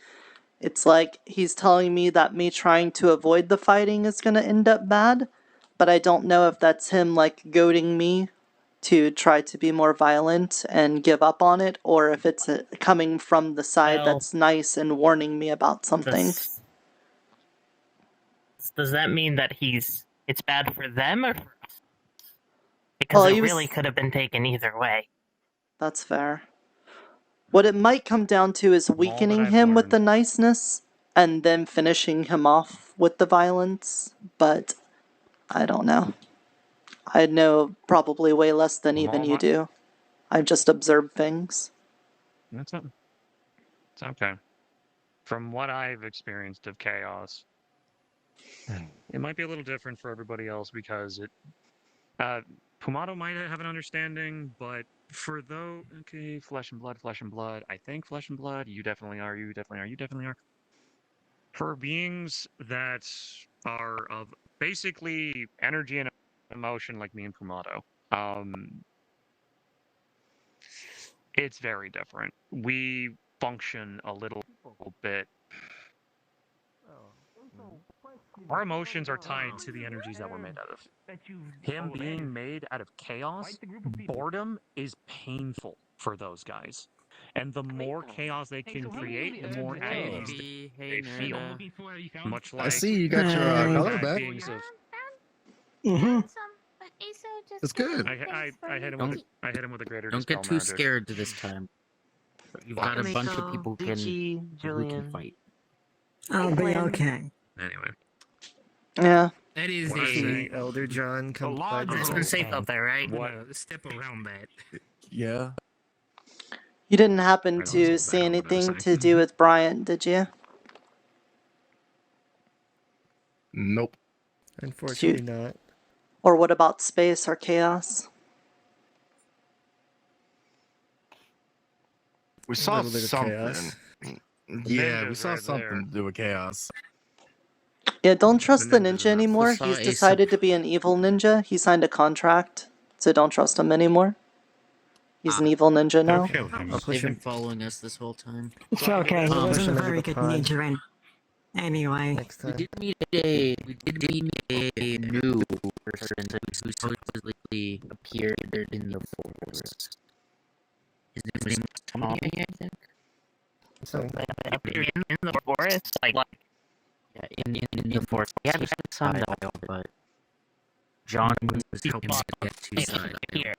It's like he's telling me that me trying to avoid the fighting is going to end up bad, but I don't know if that's him, like, goading me to try to be more violent and give up on it, or if it's coming from the side that's nice and warning me about something. Does that mean that it's bad for them or for us? Because it really could have been taken either way. That's fair. What it might come down to is weakening him with the niceness and then finishing him off with the violence, but I don't know. I know probably way less than even you do. I've just observed things. It's okay. From what I've experienced of chaos, it might be a little different for everybody else because Pumato might have an understanding, but for flesh and blood, I think flesh and blood, you definitely are, you definitely are. For beings that are of basically energy and emotion like me and Pumato, it's very different. We function a little bit. Our emotions are tied to the energies that we're made out of. Him being made out of chaos, boredom is painful for those guys. And the more chaos they can create, the more agony they feel. Much like I see you got your color back. Mm-hmm. It's good. I hit him with a greater Don't get too scared this time. You've got a bunch of people who can fight. I'll be okay. Anyway. Yeah. That is a Elder John complied. It's been safe out there, right? Step around that. Yeah. You didn't happen to see anything to do with Bryant, did you? Nope. Unfortunately not. Or what about space or chaos? We saw little bit of something. chaos. Yeah, we saw something to do with chaos. Yeah, don't trust the ninja anymore. He's decided to be an evil ninja. He signed a contract, so don't trust him anymore. He's an evil ninja now. They've been following us this whole time. It's okay, he wasn't a very good ninja anyway. We did meet a new person who supposedly appeared in the forest. His name was Tommy, I think. Appeared in the forest? Like, yeah, in the forest. We haven't seen him though, but John was helping us get to side. Here.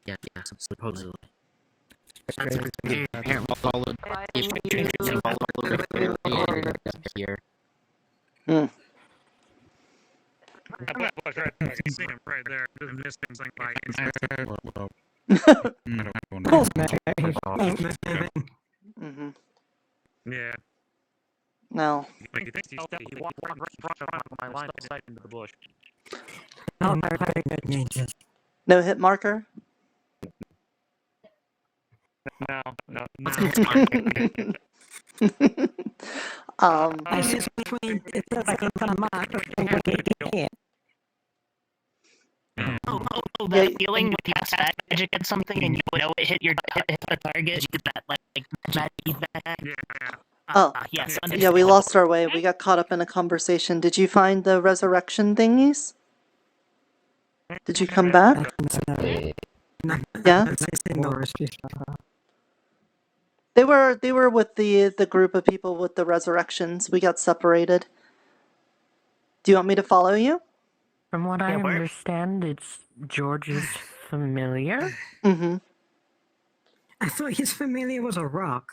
Yeah, supposedly. Apparently followed here. I see him right there. I'm missing something by Yeah. No. Like, he thinks he's stealthy. He walked around my line of sight into the bush. Not very good ninjas. No hit marker? No. It's just between, it feels like it's gonna mark between that feeling when you cast magic at something and you know it hit the target, you get that like magic feedback. Oh, yes. yeah, we lost our way. We got caught up in a conversation. Did you find the resurrection thingies? Did you come back? Yeah. Or They were with the group of people with the resurrections. We got separated. Do you want me to follow you? From what I understand, it's George's familiar. Mm-hmm. I thought his familiar was a rock.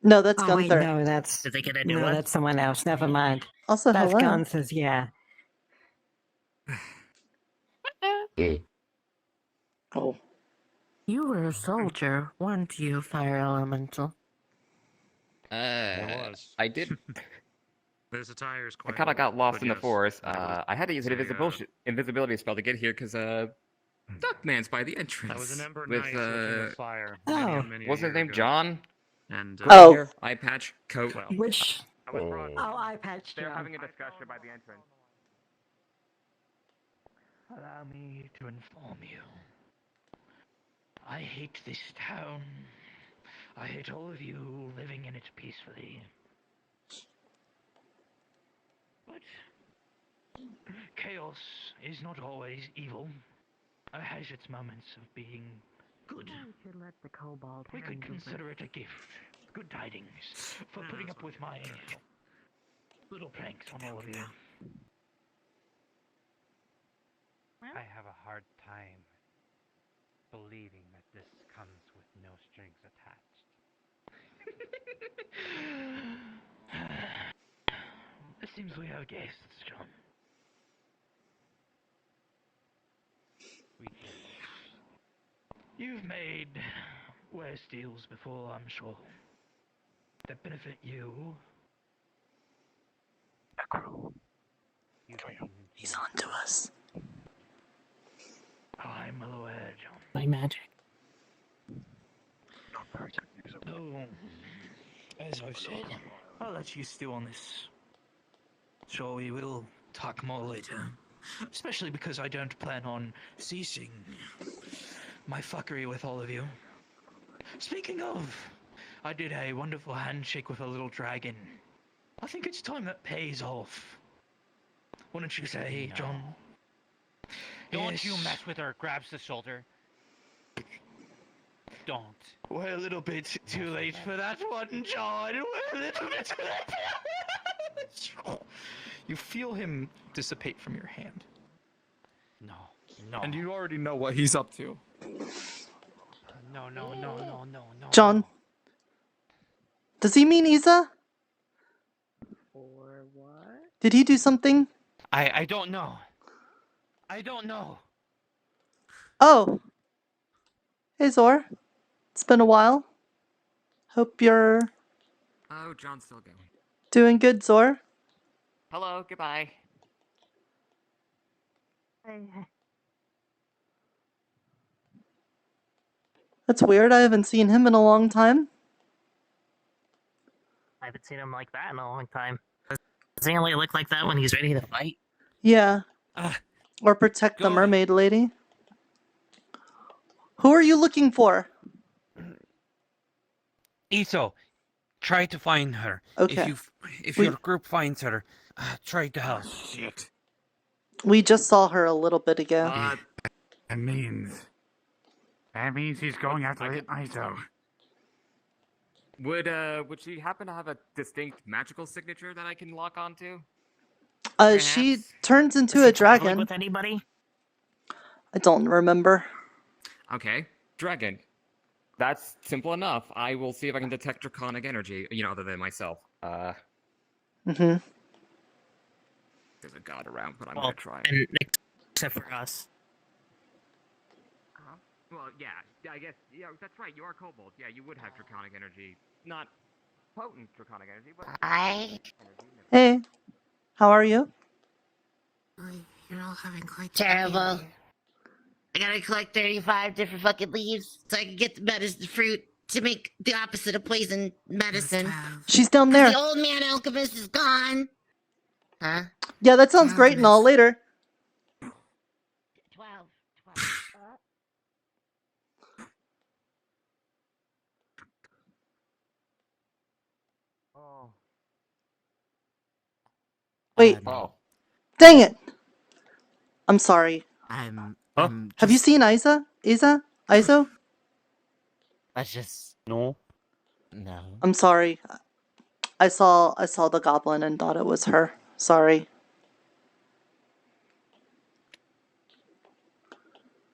No, that's oh, Gunther. Wait, no, that's Did they get a new no, one? that's someone else. Never mind. Also, that's hello. Gunther's. Yeah. Oh. You were a soldier, weren't you, Fire Elemental? I did. There's a tires. I kind of got lost but in the yes, forest. that was- I had to use an invisibility spell to get here because Duckman's by the entrance. That was an Ember with Knight looking at fire. Oh. Wasn't his name John? And Oh. Here, eye patch, coat. Which? Oh, I patched They're John. having a discussion by the entrance. Allow me to inform you. I hate this town. I hate all of you living in it peacefully. But chaos is not always evil. It has its moments of being good. Let the Kobold We could consider it a gift. Good tidings for putting up with my little pranks on all of you. I have a hard time believing that this comes with no strings attached. It seems we have guests, John. You've made worse deals before, I'm sure, that benefit you. A crew. He's on to us. I'm well aware, John. My magic. No, as I've said, I'll let you stew on this. Sure, we will talk more later. Especially because I don't plan on ceasing my fuckery with all of you. Speaking of, I did a wonderful handshake with a little dragon. I think it's time that pays off. Wouldn't you say, John? Don't you Yes. mess with her, grabs the shoulder. Don't. We're a little bit too late for that one, John. We're a little bit too late. You feel him dissipate from your hand. No, no. And you already know what he's up to. No. John. Does he mean Isa? Or what? Did he do something? I don't know. I don't know. Oh. Hey, Zor. It's been a while. Hope you're Oh, John's still going. doing good, Zor. Hello, goodbye. That's weird. I haven't seen him in a long time. I haven't seen him like that in a long time. Does he only look like that when he's ready to fight? Yeah. Or protect the mermaid lady. Who are you looking for? Iso, try to find her. Okay. If We- your group finds her, try to help. Shit. We just saw her a little bit ago. That means he's going after the ISO. Would she happen to have a distinct magical signature that I can lock onto? She turns into a dragon. With anybody? I don't remember. Okay, dragon. That's simple enough. I will see if I can detect draconic energy, other than myself. Mm-hmm. There's a god around, but I'm Well, gonna try. and except for us. Well, yeah, I guess, that's right, you are Kobold. Yeah, you would have draconic energy. Not potent draconic energy, but... Hey, how are you? You're all having quite Terrible. I gotta collect 35 different fucking leaves so I can get the medicine fruit to make the opposite of poison medicine. She's down there. The old man alchemist is gone. Huh? Yeah, that sounds great and all. Later. 12. Wait. Oh. Dang it. I'm sorry. I'm Have you seen Isa? Isa? Iso? That's just no. No. I'm sorry. I saw the goblin and thought it was her. Sorry.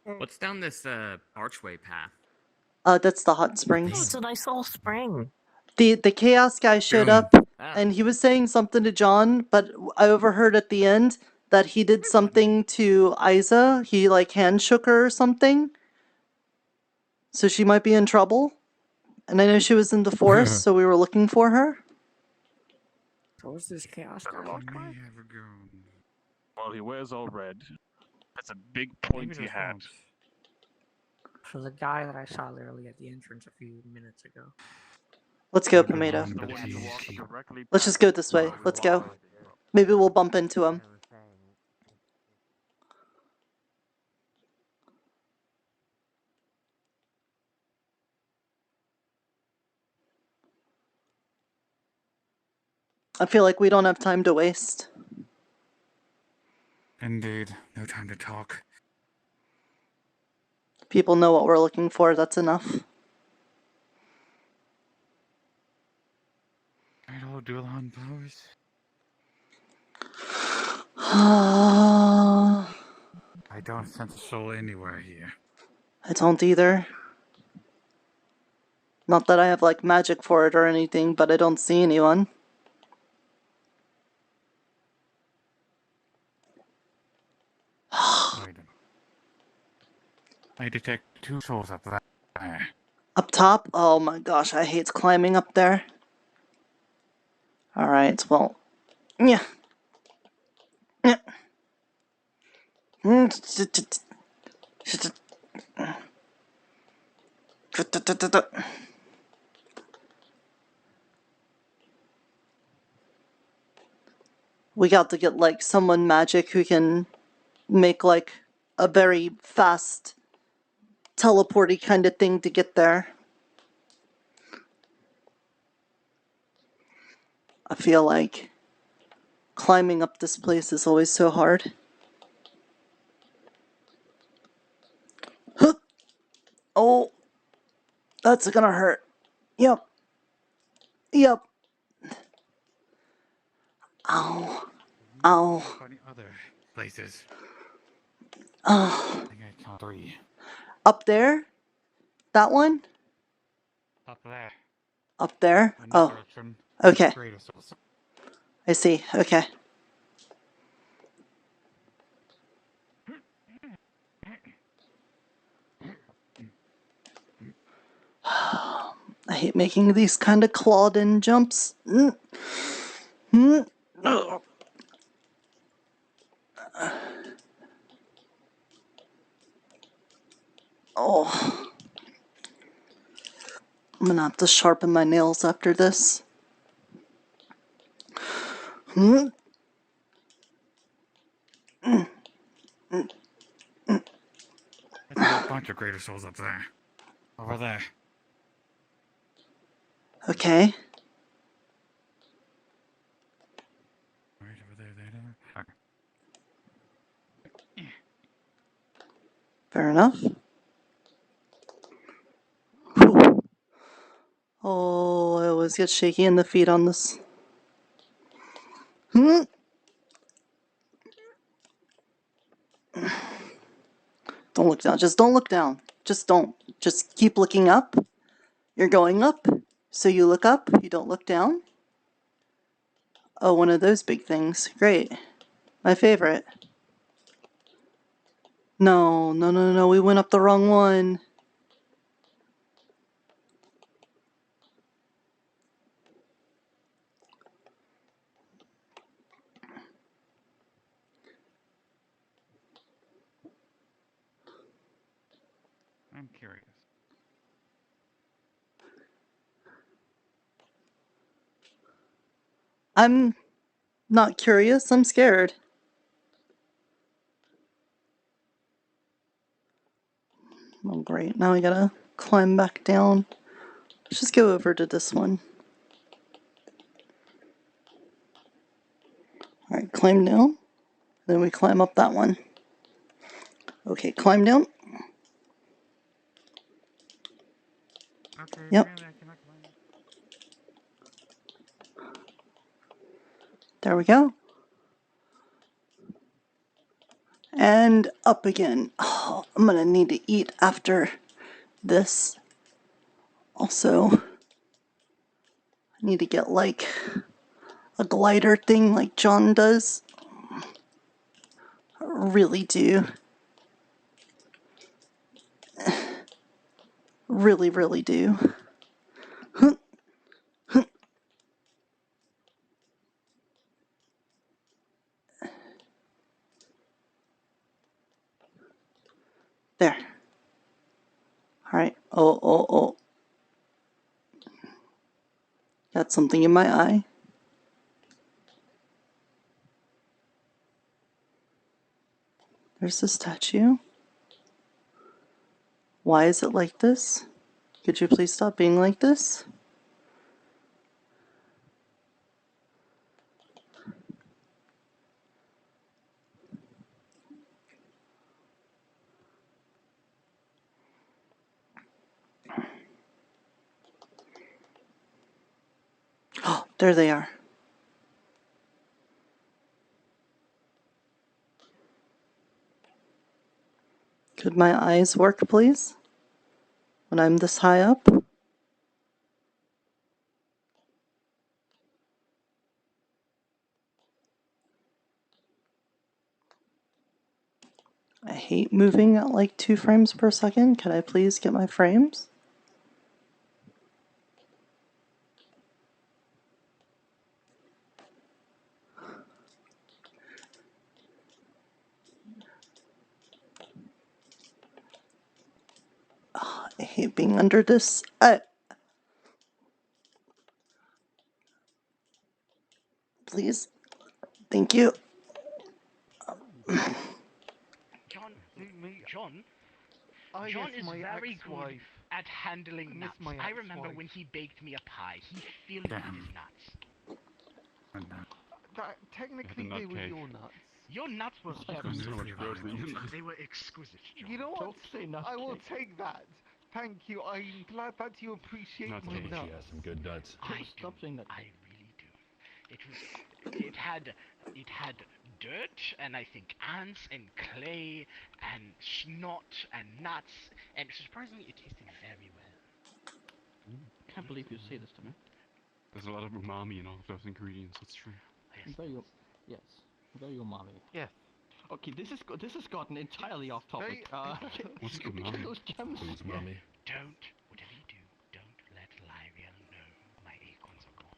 What's down this archway path? That's the hot Oh, springs. it's a nice little spring. The chaos guy showed up and he was saying something to John, but I overheard at the end that he did something to Isa. He like hand shook her or something. So she might be in trouble. And I know she was in the forest, so we were looking for her. So what's this chaos guy? Well, he wears all red. That's a big pointy hat. So the guy that I saw literally at the entrance a few minutes ago. Let's go, Pomato. Let's just go this way. Let's go. Maybe we'll bump into him. I feel like we don't have time to waste. Indeed, no time to talk. People know what we're looking for, that's enough. Idle Dulan powers. I I don't sense a soul anywhere here. don't either. Not that I have like magic for it or anything, but I don't see anyone. I detect 2 souls up there. Up top? Oh my gosh, I hate climbing up there. Alright, well... Yeah. We got to get like someone magic who can make like a very fast teleporty kind of thing to get there. I feel like climbing up this place is always so hard. Oh, that's gonna hurt. Yep. Yep. Ow. Ow. Funny other places. Oh. I think I count 3. Up there? That one? Up there. Up there? In Oh. that direction. Okay. Greater souls. I see. Okay. I hate making these kind of clawed-in jumps. Oh. I'm gonna have to sharpen my nails after this. There's a whole bunch of greater souls up there. Over there. Okay. Right over there. Okay. Fair enough. Whew. Oh, I always get shaky in the feet on this. Don't look down. Just don't look down. Just don't. Just keep looking up. You're going up. So you look up. You don't look down. Oh, one of those big things. Great. My favorite. No, no, no, no. We went up the wrong one. I'm curious. I'm not curious. I'm scared. Oh, great. Now I gotta climb back down. Let's just go over to this one. Alright, climb down. Then we climb up that one. Okay, climb down. Yep. There we go. And up again. Oh, I'm gonna need to eat after this. Also, I need to get like a glider thing like John does. I really do. Really, really do. There. Alright. Oh. Got something in my eye. There's the statue. Why is it like this? Could you please stop being like this? Oh, there they are. Could my eyes work, please? When I'm this high up? I hate moving at like 2 frames per second. Can I please get my frames? Oh, I hate being under this. Please. Thank you. John is very good at handling nuts. I remember when he baked me a pie, he filled it with nuts. Technically, they were your nuts. Your nuts were very good. They were exquisite, John. You know what? I will take that. Thank you. I'm glad that you appreciate my nuts. She has some good nuts. Stop saying that. I really do. It had dirt, and I think ants and clay and snot and nuts, and surprisingly, it tasted very well. Can't believe you say this to me. There's a lot of umami in all of those ingredients. That's true. Yes, very umami. Yes. Okay, this has gotten entirely off topic. What's can we get those gems? Please, mommy. Whatever you do, don't let Lyriel know my acorns are gone.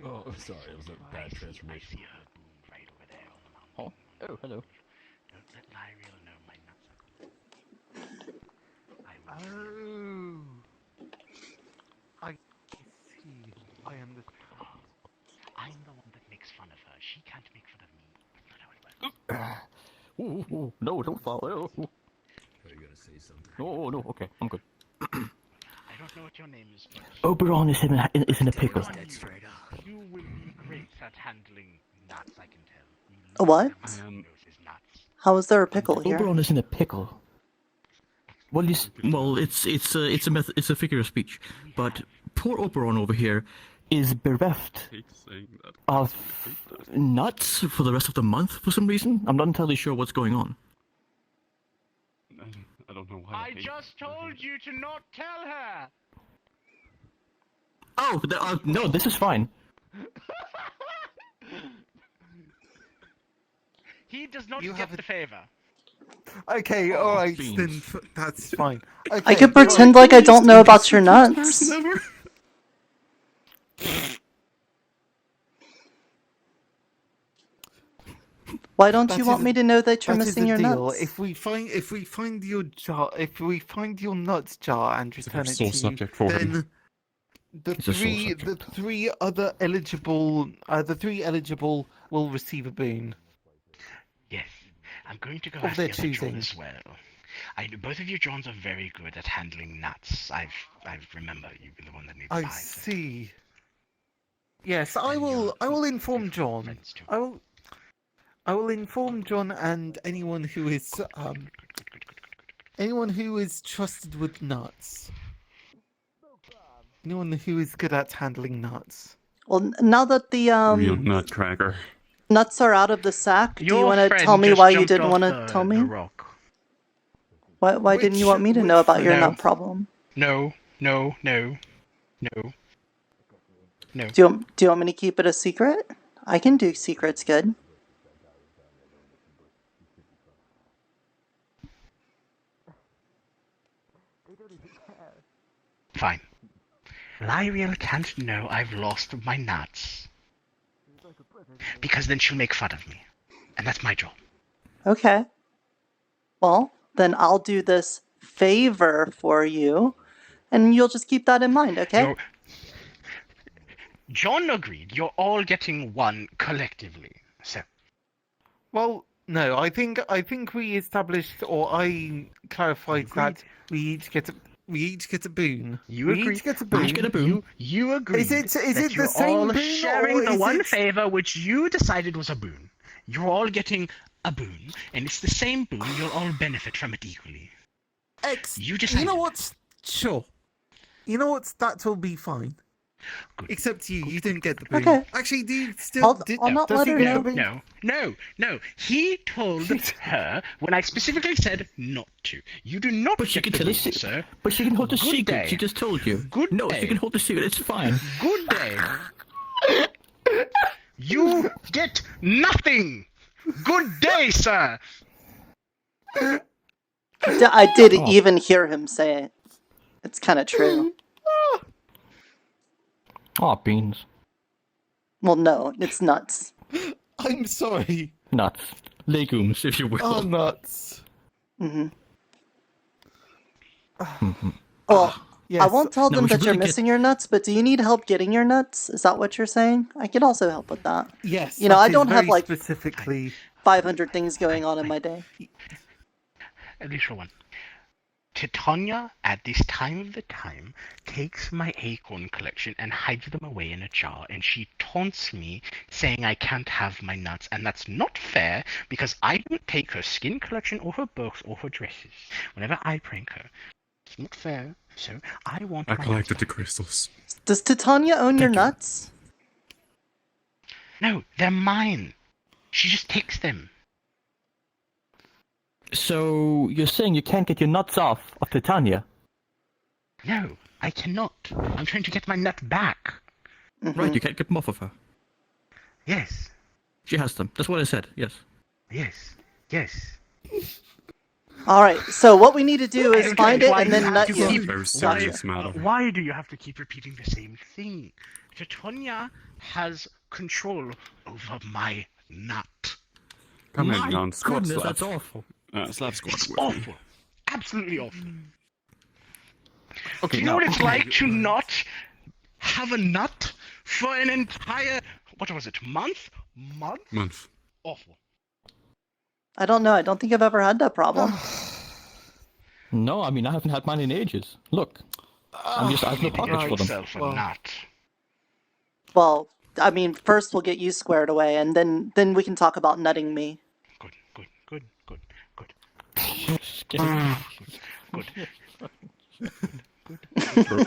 Oh, sorry, it was a bad transformation. I see her boom right over there on the mountain. Oh, hello. Don't let Lyriel know my nuts are gone. I see. I understand. I'm the one that makes fun of her. She can't make fun of me. That's not how it works. No, don't fall. Are you gonna say something? No, okay, I'm good. I don't know what your name is. Oberon is in a pickle. You will be great at handling nuts, I can tell. A what? How is there a pickle here? Oberon is in a pickle. Well, it's a figure of speech, but poor Oberon over here is bereft of nuts for the rest of the month for some reason. I'm not entirely sure what's going on. I don't know why. I just told you to not tell her! Oh, no, this is fine. He does not get the favor. Okay, alright, then that's fine. Okay, I could pretend like I don't know about your nuts. Why don't you want me to know that you're missing your nuts? If we find your nuts jar and return it to you, then the three eligible will receive a boon. Yes, I'm going to go Of ask their the other John choosing. as well. Both of you Johns are very good at handling nuts. I remember you've been the one that needs I pies. see. Yes, I will inform John. I will inform John and anyone who is Anyone who is trusted with nuts? Anyone who is good at handling nuts? Well, now that the Real nutcracker. nuts are out of the sack, do you Your want to friend tell me just why you jumped didn't off want to the- tell the me? rock. Why didn't you want me to know about your No. nut problem? No. Do you want me to keep it a secret? I can do secrets good. Fine. Lyriel can't know I've lost my nuts. Because then she'll make fun of me. And that's my job. Okay. Well, then I'll do this favor for you, and you'll just keep that in mind, okay? John agreed. You're all getting one collectively. So. Well, no, I think we established, or I clarified that we each get a boon. You we agree. each get a boon. You agree. Is it that the you're same all boon, sharing or the is one it... favor which you decided was a boon? You're all getting a boon, and it's the same boon. You'll all benefit from it equally. You decided. You know what? Sure. You know what? That will be fine. Good. Except you didn't get the boon. Okay. Actually, do you still... I'll not let her know. No. He told her when I specifically said not to. You do not But she get can the tell boon, us, sir. but she can hold a Good secret. day. She just told you. Good no, day. she can hold a secret. It's fine. Good day. You get nothing. Good day, sir. I did even hear him say it. It's kind of true. Aw, beans. Well, no, it's nuts. I'm sorry. Nuts. Legumes, if you will. Oh, nuts. Mm-hmm. Well, yes. I won't tell No, them we should that you're really get- missing your nuts, but do you need help getting your nuts? Is that what you're saying? I can also help with that. Yes. You know, that I is don't have very like specifically 500 things going on in my day. At least for one. Titania, at this time of the time, takes my acorn collection and hides them away in a jar, and she taunts me, saying I can't have my nuts, and that's not fair, because I don't take her skin collection or her books or her dresses. Whenever I prank her, it's not fair, so I want I my collected the crystals. Does Titania own your nuts? No, they're mine. She just takes them. So you're saying you can't get your nuts off of Titania? No, I cannot. I'm trying to get my nut back. Right, you can't get them off of her. Yes. She has them. That's what I said. Yes. Yes. Alright, so what we need to do is I don't find know it why and then have nut to you. keep- Very serious matter. Why do you have to keep repeating the same thing? Titania has control over my nut. Come My in, John. Squad goodness, slap. that's awful. Slap squad It's with me. awful. Absolutely awful. Okay, Do you know now, what it's okay. like to not have a nut for an entire, what was it, month? Month. Awful. I don't know, I don't think I've ever had that problem. No, I mean, I haven't had mine in ages. Look. I have no pockets for them. Yourself a nut. Well, I mean, first we'll get you squared away, and then we can talk about nutting me. Good.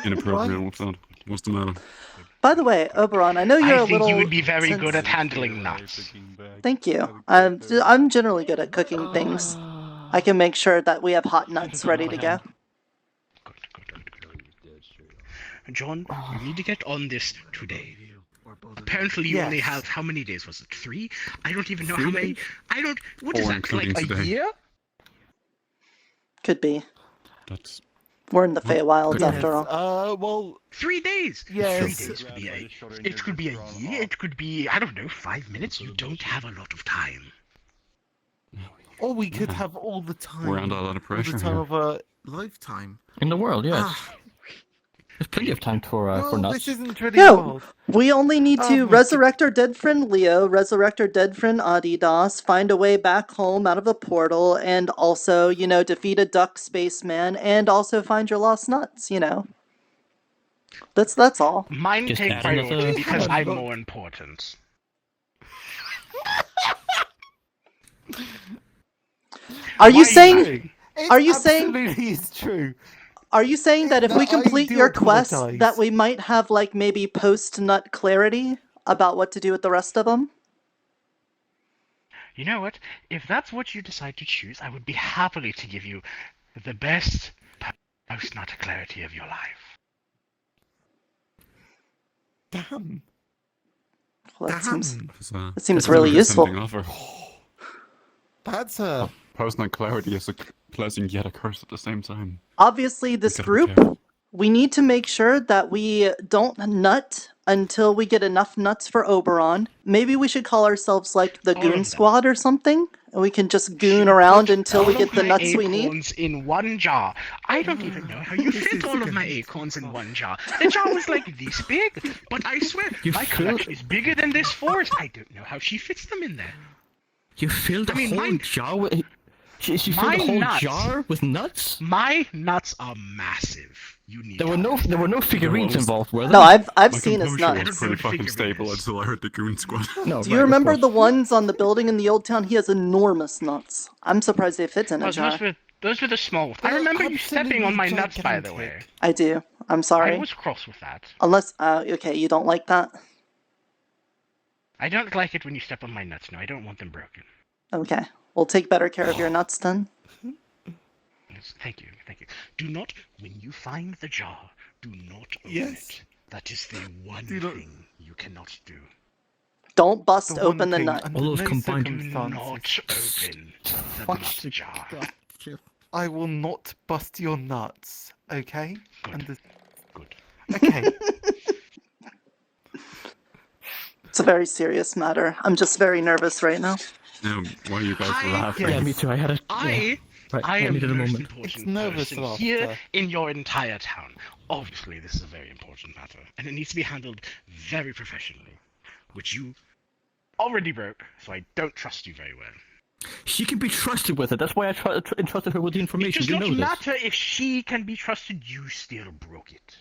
Inappropriate. What's the matter? By the way, Oberon, I know you're I a think little... you would be very good at handling nuts. Thank you. I'm generally good at cooking things. I can make sure that we have hot nuts ready to go. John, you need to get on this today. Apparently you only have, how many days was it? 3? I don't even know 3 how many. days? What is 4 that, including like a today. year? Could be. That's... We're in the Feywilds after all. Well... 3 days! Yes. 3 days could be it could be a year, it could be, I don't know, 5 minutes. You don't have a lot of time. Or we could have all the time. We're under a lot of all pressure the time here. of a lifetime. In the world, yes. There's plenty of time for nuts. This isn't really No, wild. we only need to resurrect our dead friend Leo, resurrect our dead friend Eotidiss, find a way back home out of the portal, and also, you know, defeat a duck spaceman, and also find your lost nuts, you know. That's all. Mine Just take add another- priority because I'm more important. Are you Why saying... Are you saying absolutely is true? Are you saying that if No, we I complete do your quest, apologise. that we might have like maybe post-nut clarity about what to do with the rest of them? You know what? If that's what you decide to choose, I would be happily to give you the best post-nut clarity of your life. Damn. Well, that Damn. seems really useful. That's Post-nut clarity is a blessing yet a curse at the same time. Obviously, this gotta be group, careful. we need to make sure that we don't nut until we get enough nuts for Oberon. Maybe we should call ourselves like the Goon Squad or something, and we can just goon around until we all get of the my nuts we need. acorns in one jar. I don't even know how you fit all of my acorns in one jar. The jar was like this big, but I swear, my collection is bigger than this forest. I don't know how she fits them in there. You filled the whole jar with... She filled my the whole nuts- jar with nuts? My nuts are massive. You need There were no figurines involved, were there? No, I've seen his composure nuts. was pretty fucking stable until I heard the goon squad. No, Do you remember the ones on the building in the old town? He has enormous nuts. I'm surprised they fit in a Oh, jar. those were the small ones. I remember you stepping on my nuts, by the way. I do. I'm sorry. I was cross with that. Unless, okay, you don't like that? I don't like it when you step on my nuts. No, I don't want them broken. Okay. We'll take better care of your nuts then. Yes, thank you, thank you. Do not, when you find the jar, do not open it. That is the one thing you cannot do. Don't bust open the nut. All those combined... Do not open the nut jar. I will not bust your nuts, okay? Good. Good. Okay. It's a very serious matter. I'm just very nervous right now. Why are you guys laughing? Yeah, me too. I had a... I I am needed the a most moment. important nervous person laughter. here in your entire town. Obviously, this is a very important matter, and it needs to be handled very professionally, which you already broke, so I don't trust you very well. She can be trusted with it. That's why I entrusted her with the It information. does You not know this. matter if she can be trusted, you still broke it.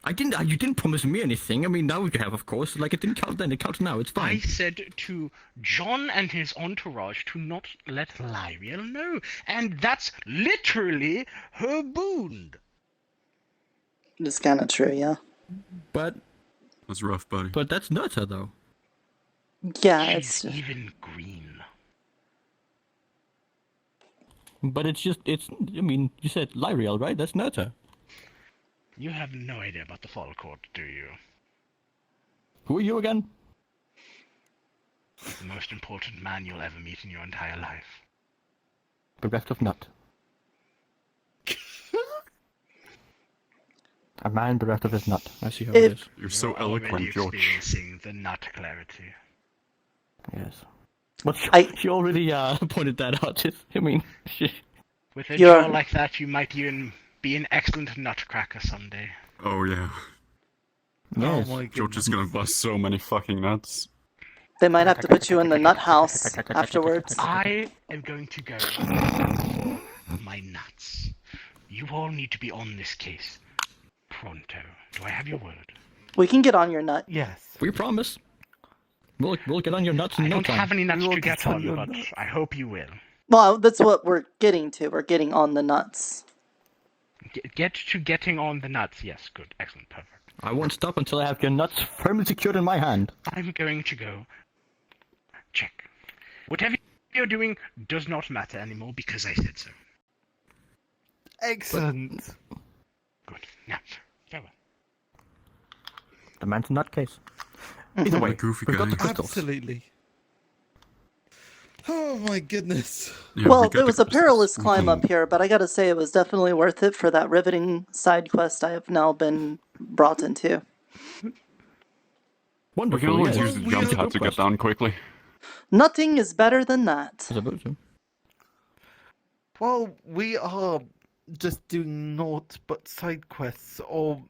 I didn't. You didn't promise me anything. I mean, now you have, of course. Like, it didn't count then. It counts now. It's fine. I said to John and his entourage to not let Lyriel know, and that's literally her boon. It's kind of true, yeah. But... That's rough, buddy. But that's Nirta, though. Yeah, She's even green. But it's just... I mean, you said Lyriel, right? That's Nirta. You have no idea about the Fall Court, do you? Who are you again? The most important man you'll ever meet in your entire life. Bereft of nut. A man bereft of his nut. I see how it is. You're so You're eloquent, already George. experiencing the nut clarity. Yes. But she already pointed that out. I mean, With a jaw like that, you might even be an excellent nutcracker someday. Oh, yeah. Yes. Oh my George is gonna bust so many fucking nuts. They might have to put you in the nut house afterwards. I am going to go my nuts. You all need to be on this case. Pronto. Do I have your word? We can get on your nut. Yes. We promise. We'll get on your nuts in I no don't time. have any nuts We will to get get on on, your but nuts. I hope you will. Well, that's what we're getting to. We're getting on the nuts. Get to getting on the nuts. Yes, good. Excellent. Perfect. I won't stop until I have your nuts firmly secured in my hand. I'm going to go check. Whatever you're doing does not matter anymore because I said so. Excellent. Good. Now, farewell. The man's a nutcase. Either way, goofy we've got guy. the crystals. Absolutely. Oh my goodness. Yeah, Well, we got it was the a perilous crystals. climb We up can- here, but I gotta say it was definitely worth it for that riveting side quest I have now been brought into. We can Wonderful. always yes. use the jump pad to get down quickly. Nothing is better than that. Supposed to. Well, we are just doing naught but side quests, or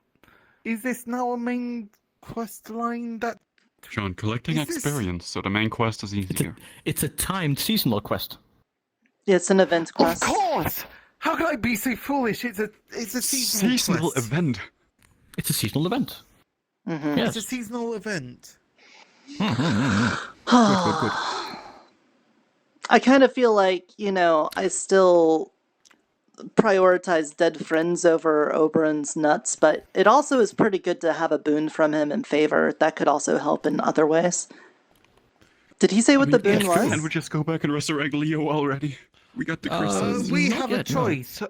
is this now a main quest line that... John, collecting Is this- experience, so the main quest is easier. It's a timed seasonal quest. It's an event quest. Of course! How can I be so foolish? It's a seasonal quest. event. It's a seasonal event. Mm-hmm. Yes. It's a seasonal event. Good. I kind of feel like, I still prioritize dead friends over Oberon's nuts, but it also is pretty good to have a boon from him in favor. That could also help in other ways. Did he say what the boon was? Can we just go back and resurrect Leo already? We got the crystals. We have a choice.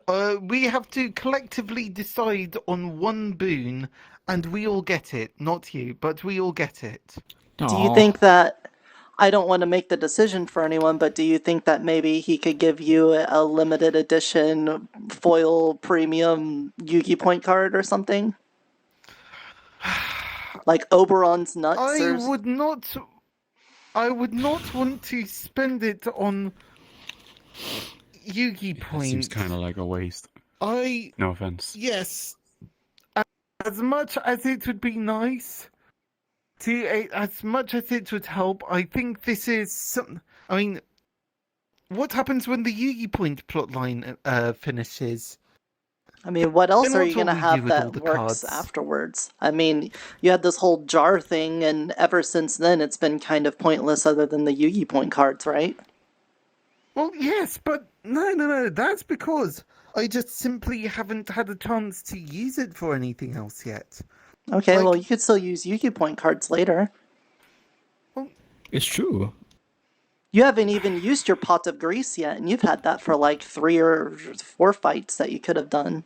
We have to collectively decide on one boon, and we all get it. Not you, but we all get it. Do you think that, I don't want to make the decision for anyone, but do you think that maybe he could give you a limited edition foil premium Yugi point card or something? Like Oberon's nuts? I would not want to spend it on Yugi points. Seems kind of like a waste. No offense. Yes. As much as it would be nice, as much as it would help, I think this is some. I mean, what happens when the Yugi point plotline finishes? I mean, what else Then are what you going to will we do have with all that the works cards? afterwards? I mean, you had this whole jar thing, and ever since then it's been kind of pointless other than the Yugi point cards, right? Well, yes, but no. That's because I just simply haven't had a chance to use it for anything else yet. Okay, well, you could still use Yugi point cards later. It's true. You haven't even used your pot of grease yet, and you've had that for like 3 or 4 fights that you could have done.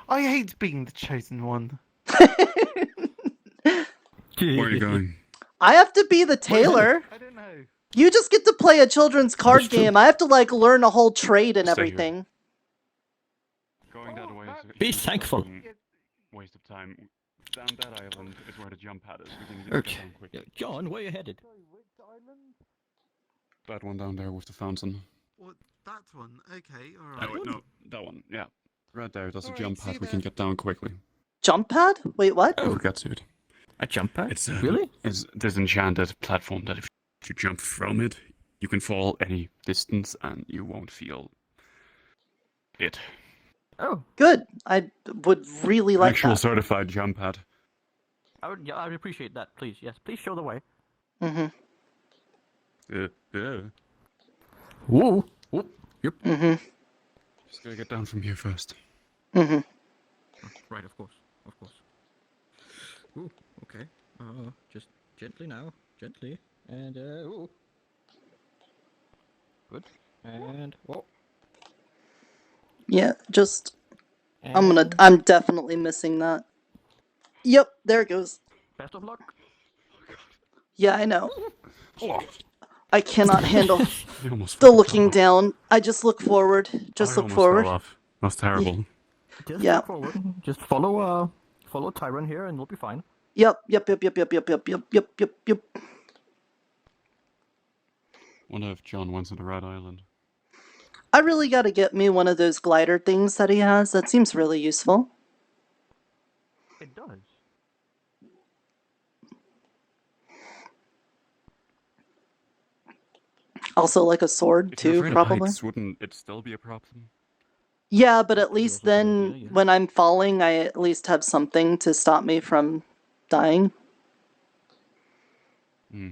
I hate being the chosen one. Where are you going? I have to be the tailor. I don't know. You just get to play a children's card game. I have to like learn a whole trade and Stay here. everything. Going that way is Be thankful. Waste of time. Down that island is where the jump pad is. We can get down quickly. John, where you headed? That one down there with the fountain. What? That one? Okay, Oh, alright. wait, no, that one. Yeah, right there. That's a jump pad. We can get down quickly. Jump pad? Wait, what? We'll get to it. A jump pad? It's Really? It's this enchanted platform that if you jump from it, you can fall any distance and you won't feel it. Oh, good. I would really like Actual that. certified jump pad. I would appreciate that, please. Yes, please show the way. Mm-hmm. Yeah. Whoa. Whoop. Yep. Mm-hmm. Just gotta get down from here first. Mm-hmm. Right, of course. Ooh, okay. Just gently now. Gently. And, ooh. Good. And, whoa. Yeah, just... I'm definitely missing that. Yep, there it goes. Best of luck. Yeah, I know. I cannot handle almost the looking down. I just look forward. Just I look almost forward. fell off. That's terrible. Just Yeah. look forward. Just follow Tyron here and we'll be fine. Yep. Wonder if John went to the right island. I really gotta get me one of those glider things that he has. That seems really useful. It does. Also like a sword If you're too, afraid of probably. heights, wouldn't it still be a problem? Yeah, but at least then when I'm falling, I at least have something to stop me from dying. Hmm.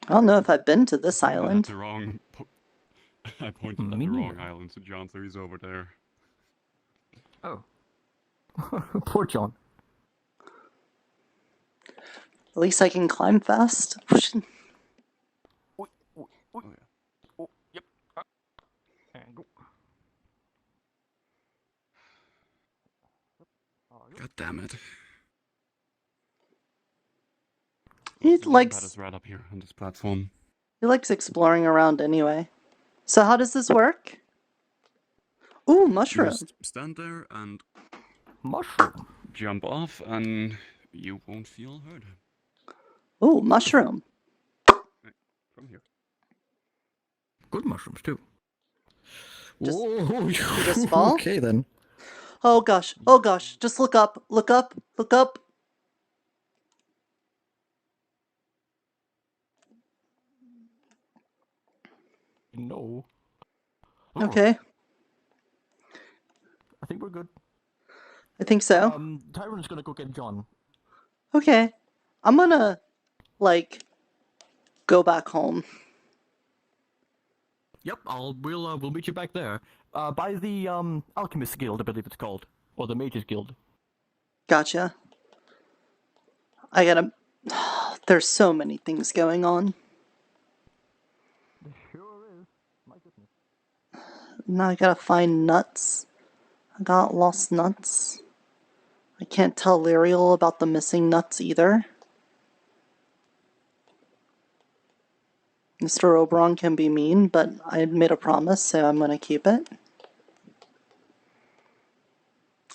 I don't know if I've been to this I had island. the wrong. I pointed at the wrong island to John, so he's over there. Oh. Poor John. At least I can climb fast. Oh, yeah. And go. God damn it. He That likes is right up here on this platform. exploring around anyway. So how does this work? Ooh, mushroom. Just stand there and mushroom. Jump off, and you won't feel hurt. Ooh, mushroom. From here. Good mushrooms too. Just, Whoa, you just fall? Okay then. Oh gosh. Just look up. Look up. No. Okay. I think we're good. I think so. Tyron's gonna go get John. Okay. I'm gonna, like, go back home. Yep, we'll meet you back there. By the Alchemist Guild, I believe it's called, or the Mages Guild. Gotcha. I gotta. There's so many things going on. Sure is. My goodness. Now I gotta find nuts. I got lost nuts. I can't tell Lyriel about the missing nuts either. Mr. Oberon can be mean, but I made a promise, so I'm gonna keep it.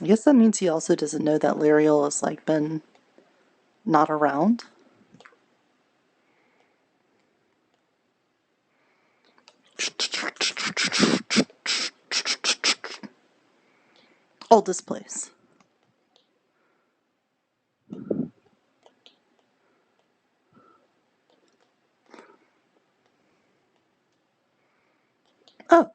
I guess that means he also doesn't know that Lyriel has, like, been not around. Oh, this place. Oh.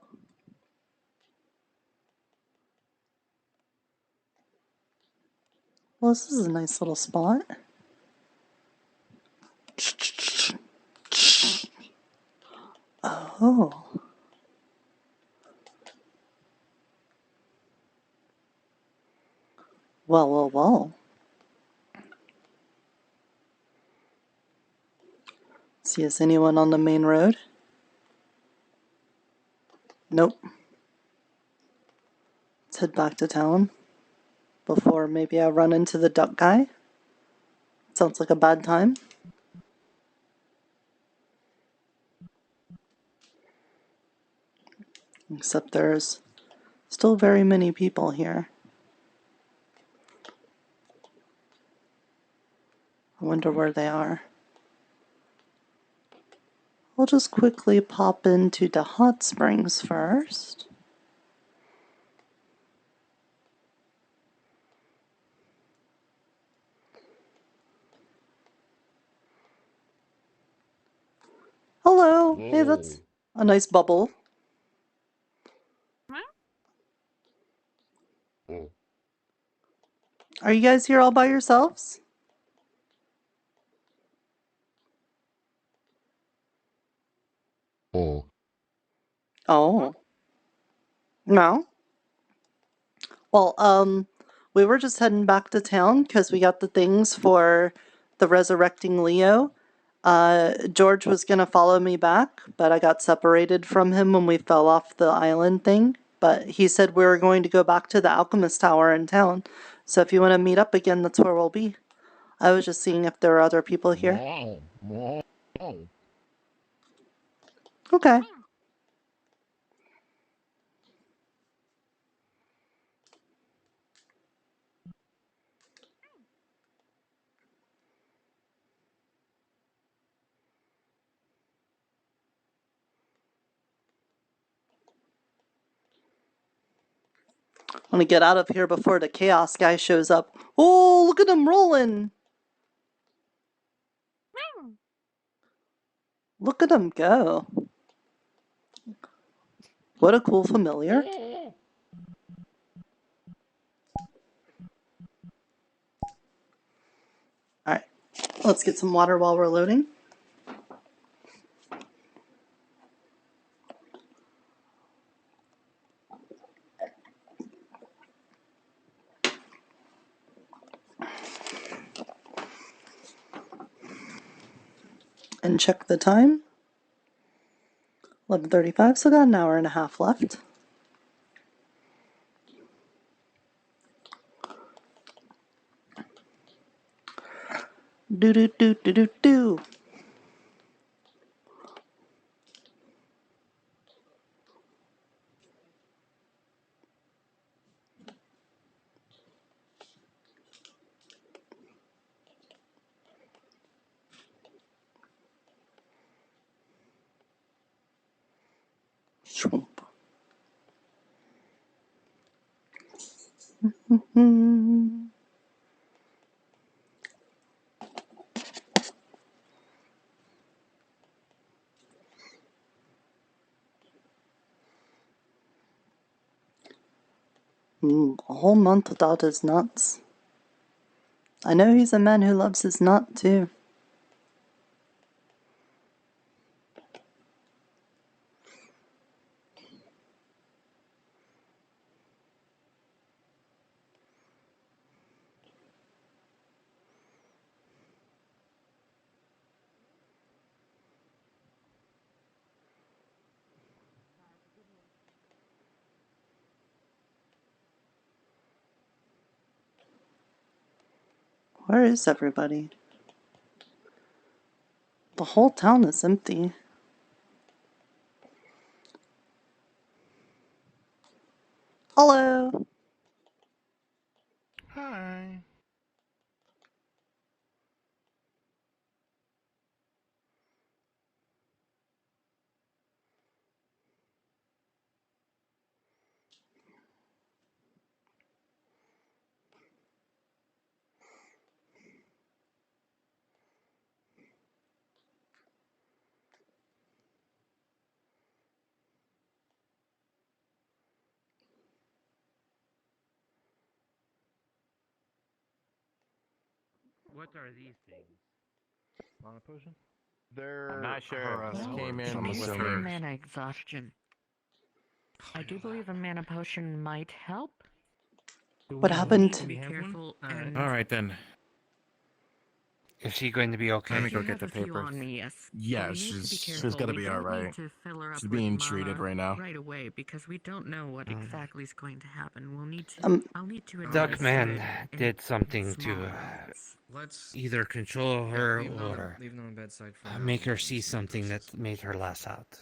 Well, this is a nice little spot. Oh. Well, well, well. See, is anyone on the main road? Nope. Let's head back to town. Before maybe I run into the duck guy. Sounds like a bad time. Except there's still very many people here. I wonder where they are. I'll just quickly pop into the hot springs first. Hello! Hey, that's a nice bubble. Are you guys here all by yourselves? Oh. No? Well, we were just heading back to town because we got the things for the resurrecting Leo. George was gonna follow me back, but I got separated from him when we fell off the island thing. But he said we were going to go back to the Alchemist Tower in town. So if you want to meet up again, that's where we'll be. I was just seeing if there are other people here. Okay. I want to get out of here before the chaos guy shows up. Oh, look at him rolling! Look at him go. What a cool familiar. Alright, let's get some water while we're loading. And check the time. 11:35, so got an hour and a half left. Do do do do do do. Shroomp. A whole month without his nuts. I know he's a man who loves his nut, too. Where is everybody? The whole town is empty. Hello! Hi. What are these things? Mana potion? I'm not sure. Came in I'm with assuming. her. Mana exhaustion. I do believe a mana potion might help. What happened? Be careful. And All right then. Is she going to be okay? Let me go I get have the a few papers. on me, yes. Yeah, But we need to be she's careful. gonna We be don't alright. need to fill her up She's with being mana treated right now. right away because we don't know what exactly is going to happen. We'll need to. I'll need to. Duckman in did something small to amounts. Let's either control her leave or it on bedside for now. make her see something that made her lash out.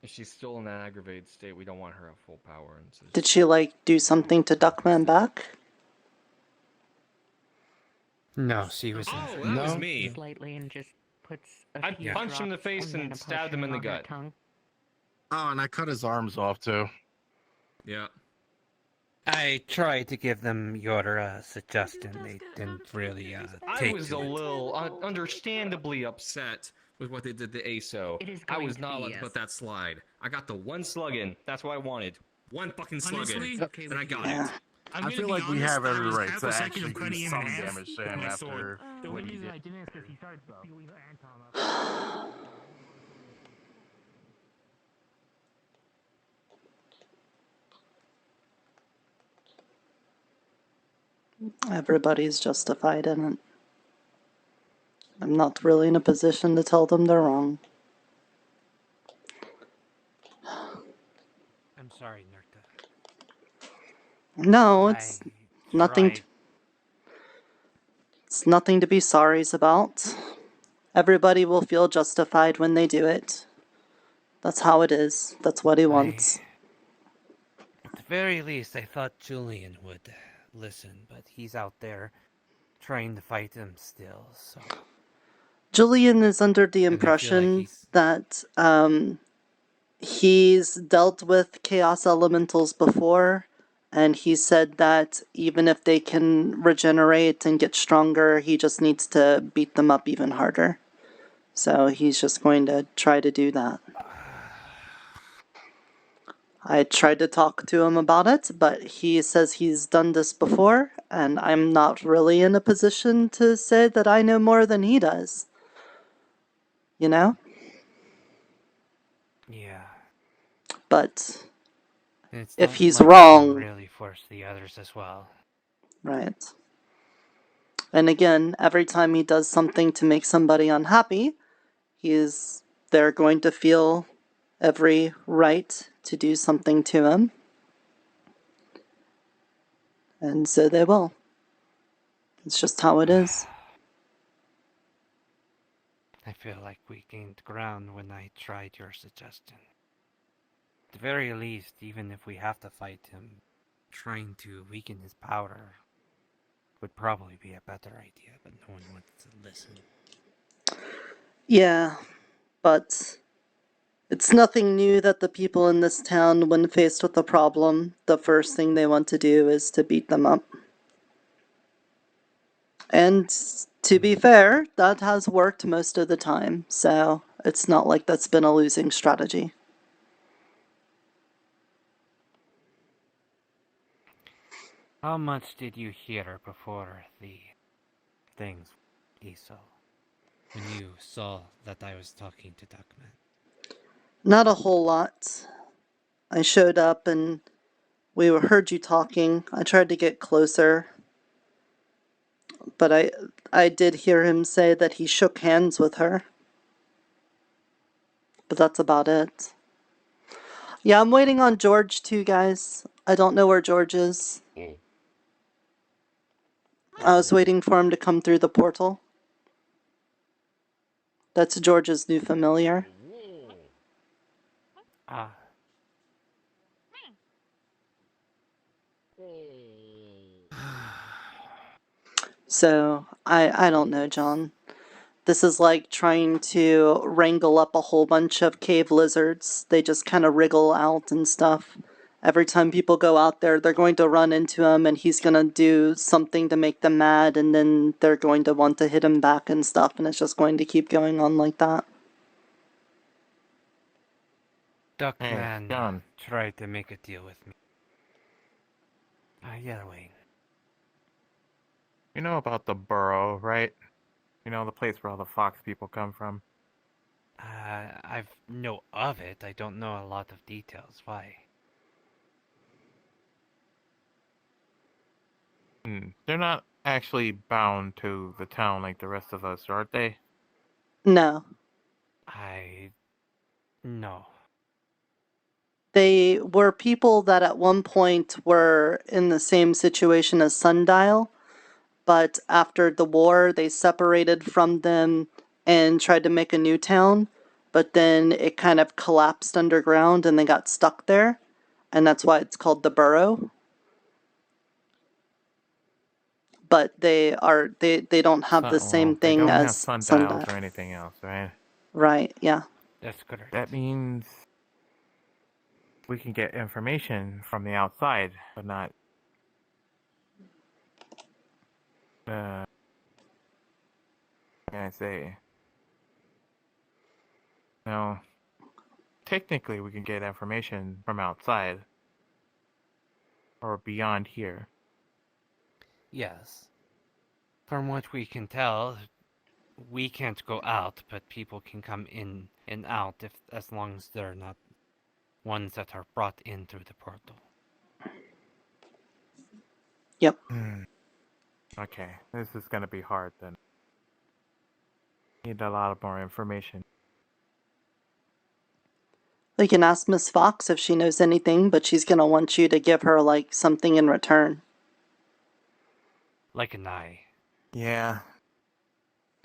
If she's still in an aggravated state, we don't want her at full power. And so Did she, like, do something to Duckman back? No, she was. Oh, that was me. Slightly and just puts. I punched him in the face and stabbed him in the gut. Oh, and I cut his arms off, too. Yeah. I tried to give them your suggestion. They didn't really take I was to a it. little understandably upset with what they did to ASO. I was not allowed to let that slide. I got the one slug in. That's what I wanted. One fucking slug in. And I got it. I feel like we have every right to actually do some damage to him after what he did. Everybody's justified in it. I'm not really in a position to tell them they're wrong. I'm sorry, Nirta. No, it's nothing. It's nothing to be sorries about. Everybody will feel justified when they do it. That's how it is. That's what he wants. At the very least, I thought Julian would listen, but he's out there trying to fight him still, so... Julian is under the impression that he's dealt with chaos elementals before, and he said that even if they can regenerate and get stronger, he just needs to beat them up even harder. So he's just going to try to do that. I tried to talk to him about it, but he says he's done this before, and I'm not really in a position to say that I know more than he does. You know? Yeah. But It's if not he's like wrong... we can really force the others as well. Right. And again, every time he does something to make somebody unhappy, they're going to feel every right to do something to him. And so they will. It's just how it is. I feel like we gained ground when I tried your suggestion. At the very least, even if we have to fight him, trying to weaken his power would probably be a better idea, but no one wants to listen. Yeah, but it's nothing new that the people in this town, when faced with a problem, the first thing they want to do is to beat them up. And to be fair, that has worked most of the time, so it's not like that's been a losing strategy. How much did you hear before the things, Esau? When you saw that I was talking to Duckman? Not a whole lot. I showed up and we heard you talking. I tried to get closer, but I did hear him say that he shook hands with her. But that's about it. Yeah, I'm waiting on George too, guys. I don't know where George is. I was waiting for him to come through the portal. That's George's new familiar. Ah. So, I don't know, John. This is like trying to wrangle up a whole bunch of cave lizards. They just kind of wriggle out and stuff. Every time people go out there, they're going to run into him and he's going to do something to make them mad, and then they're going to want to hit him back and stuff, and it's just going to keep going on like that. Duckman tried to make a deal with me. Yeah, wait. You know about the burrow, right? You know, the place where all the fox people come from? I know of it. I don't know a lot of details. Why? They're not actually bound to the town like the rest of us, aren't they? No. No. They were people that at one point were in the same situation as Sundial, but after the war they separated from them and tried to make a new town, but then it kind of collapsed underground and they got stuck there, and that's why it's called the Burrow. But they don't have the same thing they don't as have sundials Sundial. or anything else, right? Right, yeah. That's correct. That means we can get information from the outside, but not what can I say? No. Technically we can get information from outside. Or beyond here. Yes. From what we can tell, we can't go out, but people can come in and out as long as they're not ones that are brought in through the portal. Yep. Okay, this is gonna be hard then. Need a lot of more information. We can ask Miss Fox if she knows anything, but she's gonna want you to give her, like, something in return. Like an eye. Yeah.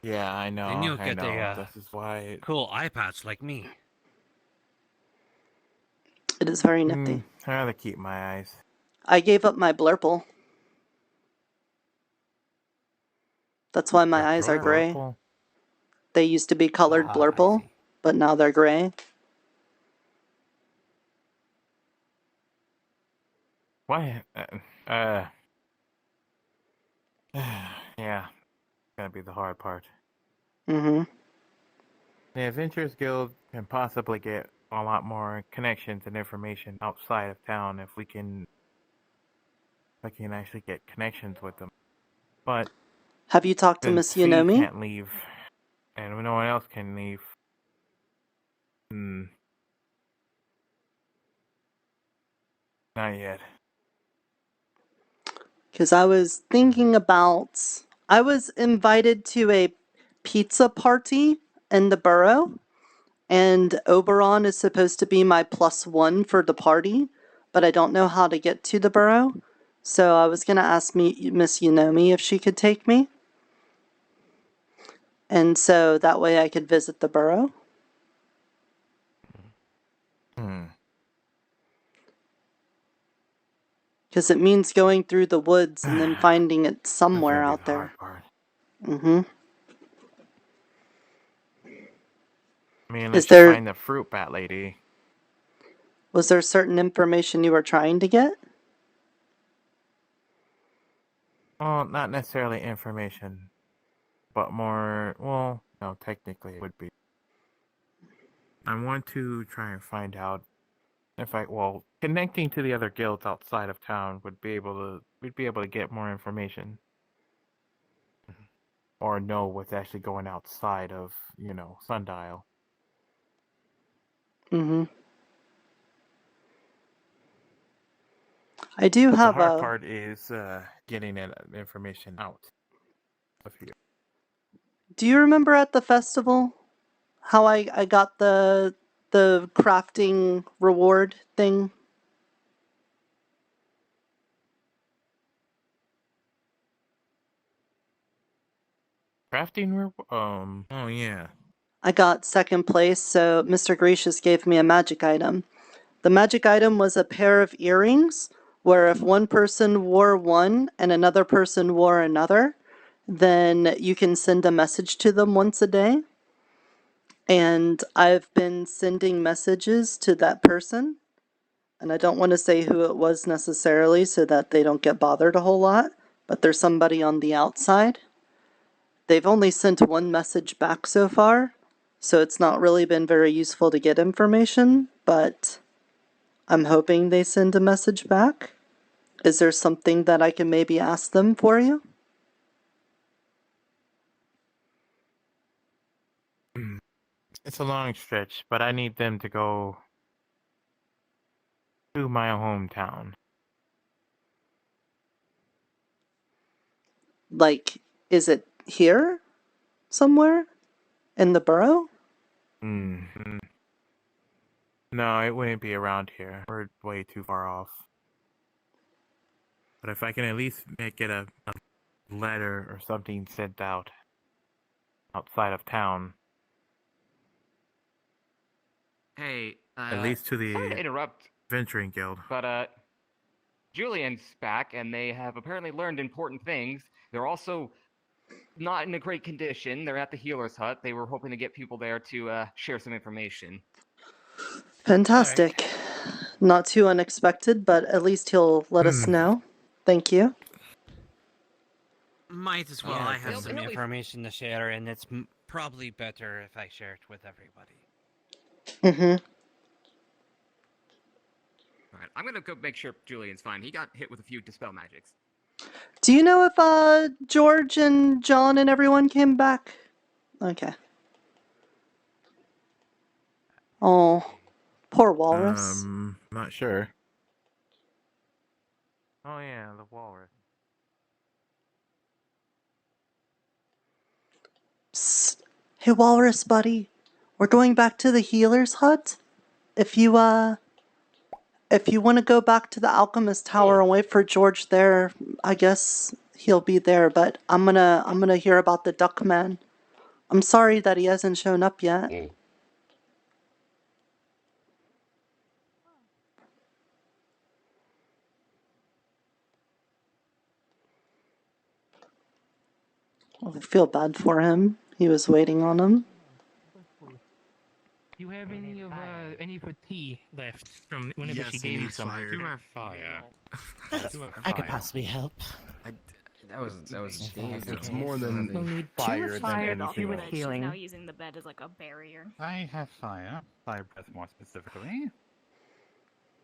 Yeah, I know. And you'll I get know. a This is why cool eye patch like me. It is very nifty. I'd rather keep my eyes. I gave up my blurple. That's why my eyes are gray. Blurple? They used to be colored blurple, but now they're gray. Why? Yeah. Gonna be the hard part. Mm-hmm. The Adventurers Guild can possibly get a lot more connections and information outside of town if we can actually get connections with them. But have you talked to Miss Fee Yunomi? can't leave, and no one else can leave. Not yet. Because I was thinking about... I was invited to a pizza party in the borough, and Oberon is supposed to be my +1 for the party, but I don't know how to get to the borough, so I was going to ask Miss Yunomi if she could take me. And so that way I could visit the borough. Because it means going through the woods and then finding it somewhere out there. Mm-hmm. I mean, let's find the fruit bat lady. Was there certain information you were trying to get? Well, not necessarily information, but more, well, no, technically it would be. I want to try and find out In fact, well, connecting to the other guilds outside of town we'd be able to get more information. Or know what's actually going outside of, Sundial. Mm-hmm. I do have the hard part is getting that information out of here. Do you remember at the festival how I got the crafting reward thing? Crafting oh yeah. I got second place, so Mr. Gracious gave me a magic item. The magic item was a pair of earrings, where if one person wore one and another person wore another, then you can send a message to them once a day. And I've been sending messages to that person, and I don't want to say who it was necessarily so that they don't get bothered a whole lot, but there's somebody on the outside. They've only sent one message back so far, so it's not really been very useful to get information, but I'm hoping they send a message back. Is there something that I can maybe ask them for you? It's a long stretch, but I need them to go to my hometown. Like, is it here? Somewhere? In the borough? Mm-hmm. No, it wouldn't be around here. We're way too far off. But if I can at least get a letter or something sent out outside of town. Hey, at least to the sorry to interrupt, Venturing Guild. but Julian's back, and they have apparently learned important things. They're also not in a great condition. They're at the healer's hut. They were hoping to get people there to share some information. Fantastic. Not too unexpected, but at least he'll let us know. Thank you. Might as well. Yeah, I have it'll some be- information to share, and it's probably better if I share it with everybody. Mm-hmm. Alright, I'm gonna go make sure Julian's fine. He got hit with a few dispel magics. Do you know if George and John and everyone came back? Okay. Oh, poor walrus. Not sure. Oh yeah, the walrus. Psst. Hey, walrus buddy. We're going back to the healer's hut. If you want to go back to the alchemist tower and wait for George there, I guess he'll be there, but I'm gonna hear about the duck man. I'm sorry that he hasn't shown up yet. I feel bad for him. He was waiting on him. Do you have any for tea left from whenever she gave you some? fire. You have fire. I could possibly help. That was It's more than We'll need fire two than fire, anything two with else. healing. Now using the bed as like a barrier. I have fire. Fire breath more specifically.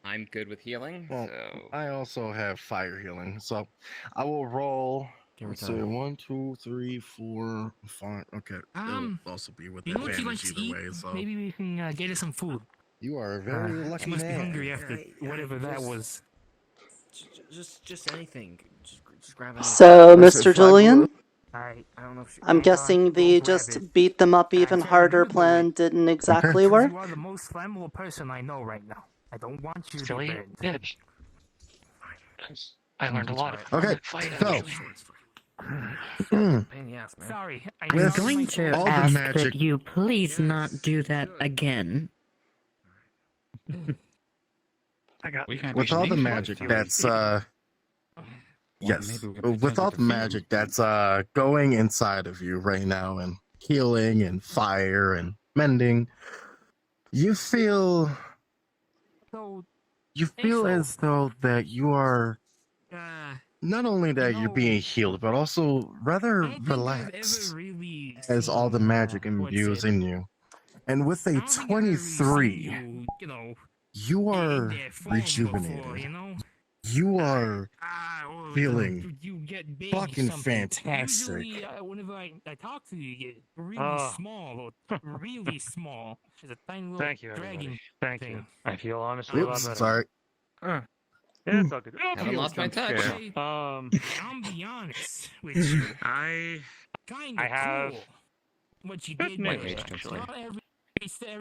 I'm good with healing, Well, so... I also have fire healing, so I will roll. Let's see, 1, 2, 3, 4, 5. Okay, it'll also be with You know what she likes advantage to either eat? way. So Maybe we can get her some food. you are a very lucky She must man. be hungry after whatever that just- was. Just anything. Just grab anything. So, Mr. Julian, I don't know if she... I'm guessing the just beat them up even harder plan didn't exactly work. You are the most flammable person I know right now. I don't want you to Silly burn. bitch. I learned a lot. Okay, Fight so Pain in the ass, man. Sorry. I'm going to all the ask magic- that you please not do that again. I got with all the magic that's yes, with all the magic that's going inside of you right now and healing and fire and mending, you feel as though that you are not only that you're being healed, but also rather relaxed as all the magic imbues in you. And with a 23, You are rejuvenated. Before, you know? You are feeling You get big fucking something. fantastic. Usually, whenever I talk to you, you get really small or really small. There's a tiny little Thank you, everybody. dragging Thank thing. you. I feel honestly a lot Oops, better. sorry. Yeah, it's all good. Haven't lost my touch. I'm be honest with you. I Kinda have cool. What you good did news, there. actually. Not every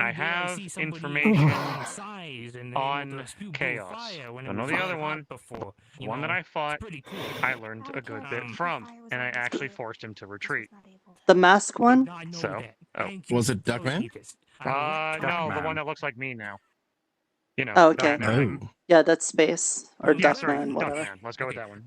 I day have see somebody information your size and able on to spew blue chaos. fire when it Don't know was the red other hot one. before. The You one that know, I fought, it's pretty cool. I learned a good bit from, and I actually forced him to retreat. The mask one? So, Was it Duckman? no, the one that looks like me now. You know, Oh, okay. Duckman. Yeah, that's Space. Or Yeah, sorry, Duckman, whatever. Duckman. Let's go with that one.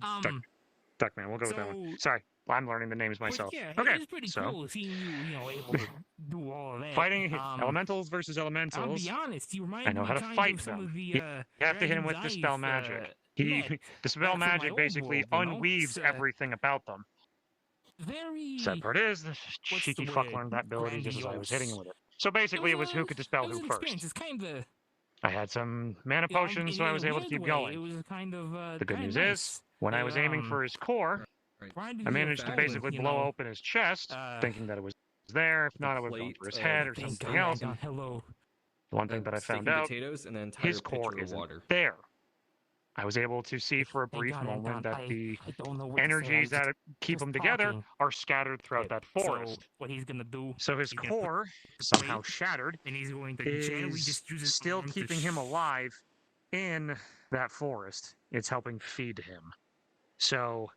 Duckman. We'll go with that one. Sorry, I'm learning the names myself. Yeah, Okay, it's pretty so cool seeing you know, able to do all of that. fighting elementals versus I'll elementals. be honest, you remind I know me how to kind fight of some them. of the, You have to hit him with Dragon's dispel Eyes, magic. net Dispel back from my magic old basically world, you know? unweaves It's, everything about them. Very. Sad part is, this cheeky fuck learned that ability just as I was hitting him with it. So basically, it was who could dispel who first. It's kind of. I had some mana potions, so I was able to keep going. It was kind of. The good news nice. is, when I was aiming for his core, I managed to basically blow open his chest, thinking that it was there. If not, I would have gone for his head or something else. Hello. The one thing that I found out, his core isn't there. I was able to see for a brief moment that the energies that keep them together are scattered throughout that forest. So what he's gonna do? So his core, somehow shattered, and he's going to gently is just use his still arm to keeping him alive in that forest. It's helping feed him. So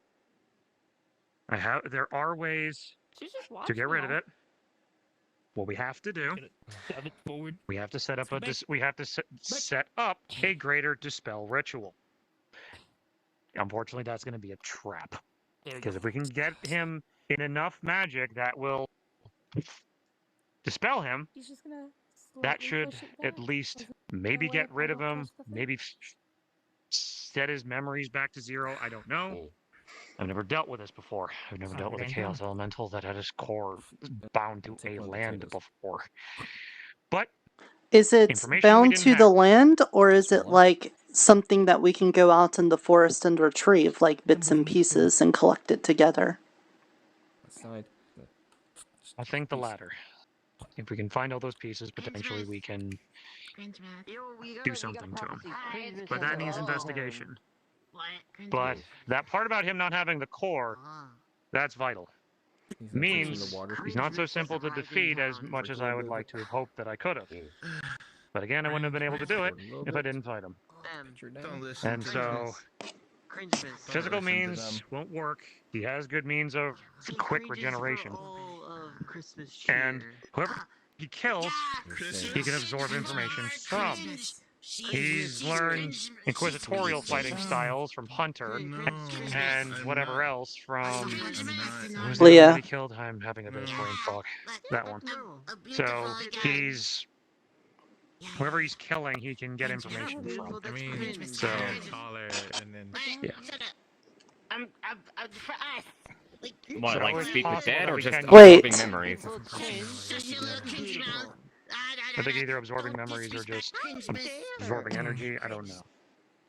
there are ways to get rid of it. What we have to do, we have to set up set up a greater dispel ritual. Unfortunately, that's going to be a trap. Because if we can get him in enough magic that will dispel him, that should at least maybe get rid of him, maybe set his memories back to zero. I don't know. I've never dealt with this before. I've never dealt with a chaos elemental that had his core bound to a land before. But is it bound to the land, or is it like something that we can go out in the forest and retrieve, like bits and pieces, and collect it together? I think the latter. If we can find all those pieces, potentially we can do something to him. But that needs investigation. But that part about him not having the core, that's vital. Means he's not so simple to defeat as much as I would like to have hoped that I could have. But again, I wouldn't have been able to do it if I didn't fight him. And so, physical means won't work. He has good means of quick regeneration. And whoever he kills, he can absorb information from. He's learned inquisitorial fighting styles from Hunter and whatever else from who's the one that he killed? I'm having a bit of brain fog. That one. So he's whoever he's killing, he can get information from. I mean, so taller and then yeah. For us. What, So like it's speak with possible dead that or we just can- absorbing memories? I think either absorbing memories or just absorbing energy. I don't know.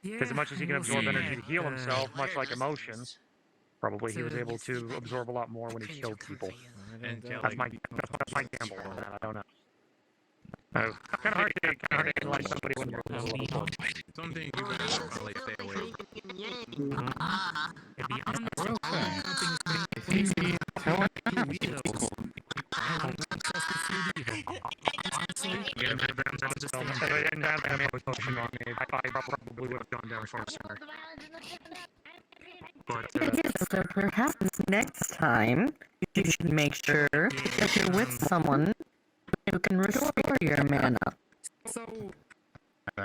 Because as much as he can absorb energy to heal himself, much like emotions, probably he was able to absorb a lot more when he killed people. That's my gamble on that. I don't know. Kind of hard to analyze somebody when you're something you better probably stay away. If I didn't have that emotion on me, I probably would have gone down far sooner. But, So perhaps next time you should make sure that you're with someone who can restore your mana. So,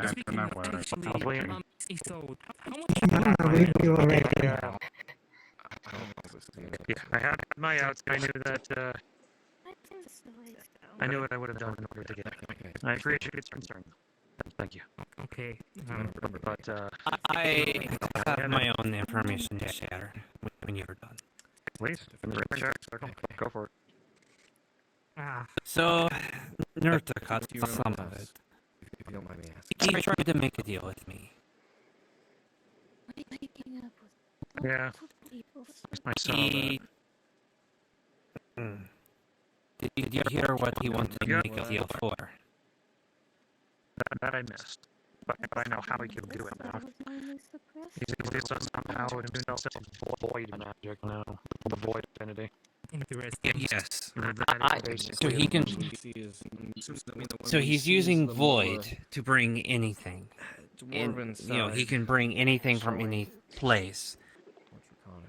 speaking of actually, yeah, I had my outs. I knew that. I knew what I would have done in order to get it. I appreciate your concern. Thank you. Okay. But I have my own information to share when you're done. Please, go for it. So, Nirta cut some of it. you don't mind me asking. He tried to make a deal with me. Yeah. I saw He... Did you hear what he wanted to make a deal for? that I missed. But I know how he can do it now. He's able to somehow himself void magic now. The void affinity. Yes. So Basically, he can... Mm, So he's using void to bring anything. And, you know, he can bring anything from any place.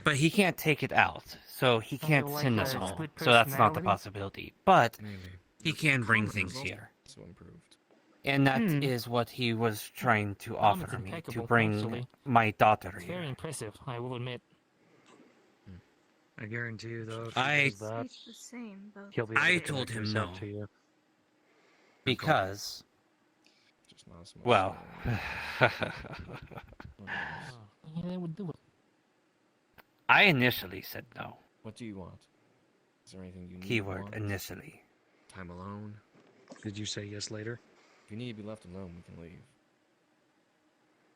But he can't take it out, so he can't send us home. So that's not the possibility. But he can bring things here. So improved. And that is what he was trying to offer me, to bring my daughter It's here. very impressive, I will admit. I guarantee you, though, if I- he does that, It's the same, though. he'll be I able to told connect him himself no. to you. Because... Just not as much. Well... Yeah, that would do it. I initially said no. What do you want? Is there anything you need? Keyword, want? initially. Time alone. Did you say yes later? If you need to be left alone, we can leave.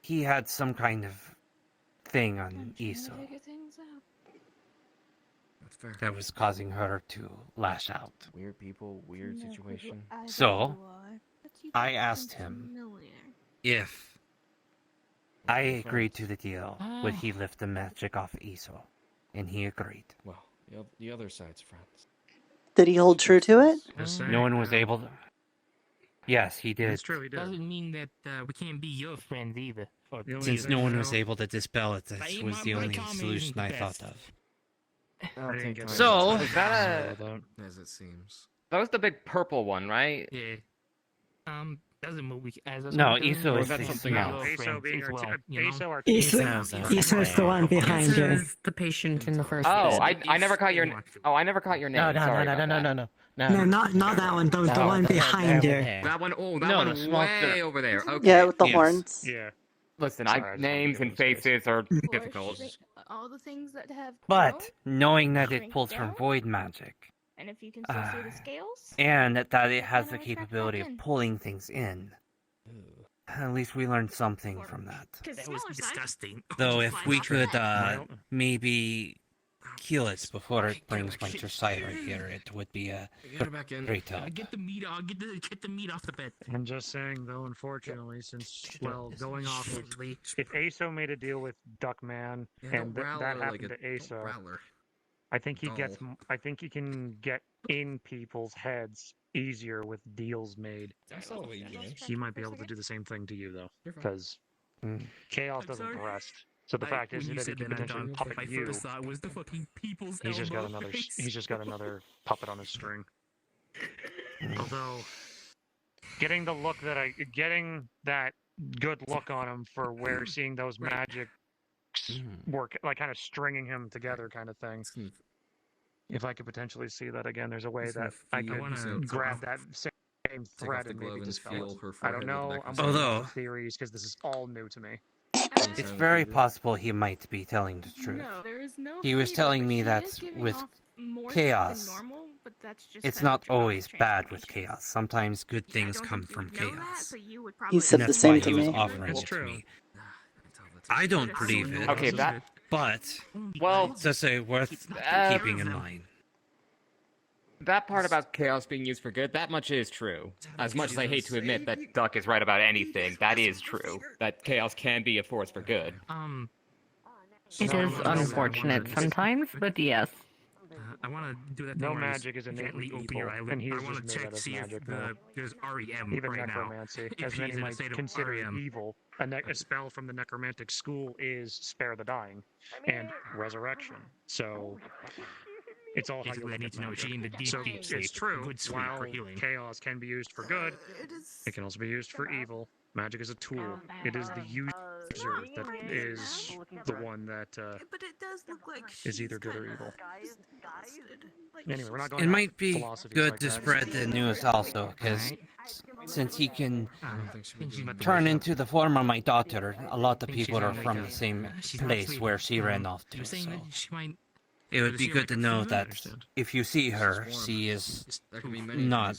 He had some kind of thing on Iso That's fair. that was causing her to lash out. Weird people, weird situation. So, I asked him if I agreed to the deal, would he lift the magic off Iso? And he agreed. Well, the other side's friends. Did he hold true to it? No one was able to... Yes, he did. It's true, he did. Doesn't mean that we can't be your friends either. Or Since no one was able to dispel it, this Hey, was the my only comment solution isn't I the thought best. of. I'll take time. So... Is that a... As it seems. That was the big purple one, right? Yeah. Doesn't move. No, Iso is that the something smell. else? ASO being as well, Isa's the one behind you. the patient in the first Oh, place. I never caught your... Oh, I never caught your name. Sorry about that. No, not that one. The one behind you. That one, oh, that No, one the small way strip. over there. Okay. Yeah, with the Yes. horns. Yeah. Listen, Sorry, names and faces are difficult. All the things that have But, knowing that it shrink pulls from down. void magic, and if you can still see the scales, and that it has then the I track capability back of in. pulling things in, at least we learned something from that. That was disgusting. Though if we could Well- maybe kill it before it brings my Tricera here, it would be a Get her back in. great help. Get the meat. Get the meat off the bed. I'm just saying, though, unfortunately, since, well, going off of... If ASO made a deal with Duckman, Yeah, and don't that rattler happened like to a ASO, rattler. I think he gets... Dull. I think he can get in people's heads easier with deals made. That's not the way you do it. He might be able to do the same thing to you, though, You're fine. because Chaos I'm doesn't sorry. rest. So the fact is When you that he said can that, potentially Anton, puppet my you. first thought was the fucking people's He's just got elbow another. face. He's just got another puppet on his string. Although, getting that good look on him for where seeing those magic work, like kind of stringing him together, kind of thing. If I could potentially see that again, there's a way that I could grab that same thread and maybe dispel it. I don't know. I'm Although- theories because this is all new to me. It's very possible he might be telling the truth. No, there is no He was fear, telling but me she that is giving with off more chaos, than normal, but that's just it's the not nature of always the bad with chaos. Sometimes good things come from know that, chaos. but you would He probably said And the that's same why to he was me. offering It's it to true. me. I don't believe it. Okay, that... But Well, it's just worth keeping in mind. that part about chaos being used for good, that much is true. As much as I hate to admit that Duck is right about anything, that is true. That chaos can be a force for good. It is unfortunate sometimes, but yes. I want to do that. No thing where magic is innately gently open evil, your eyelid. and he's I just want made to out check of see if magic now. there's REM Even right necromancy, now. as If many he's in a might state of consider REM. evil. A spell from the necromantic school is spare the dying and resurrection. So it's all how you Basically, I look need at to know magic. she in the deep, So deep it's sleep. true. Good sleep While for healing. chaos can be used for good, it can also be used for evil. Magic is a tool. It is the user that is the one that But it does look like is either good or evil. Anyway, we're not going It off might be philosophies good like to that. spread the news also, because since he can turn into the form of my daughter, a lot of people are from the same place where she ran off You're to. saying So that she might it would be good to know that if you see her, she is not.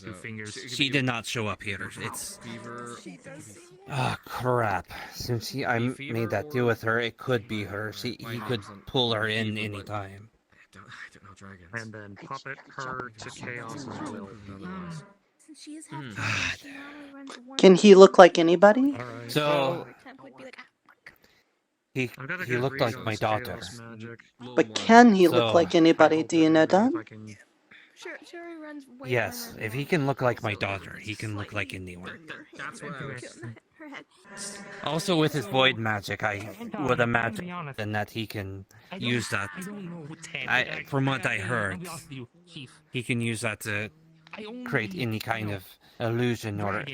She did not show up here. It's. Ah, crap. Since I made that deal with her, it could be her. He could pull her in any time. I don't know dragons. And then puppet her to Chaos's will. Since she is half dragon, she normally runs one. Can he look like anybody? So he looked like my daughter. But can he look So- like anybody? Do you know that? Shuri runs way Yes, if he can look like my daughter, he can look like anyone. That's what I was. her head. Also, with his void magic, I would imagine that he can use that. From what I heard, he can use that to create any kind of illusion or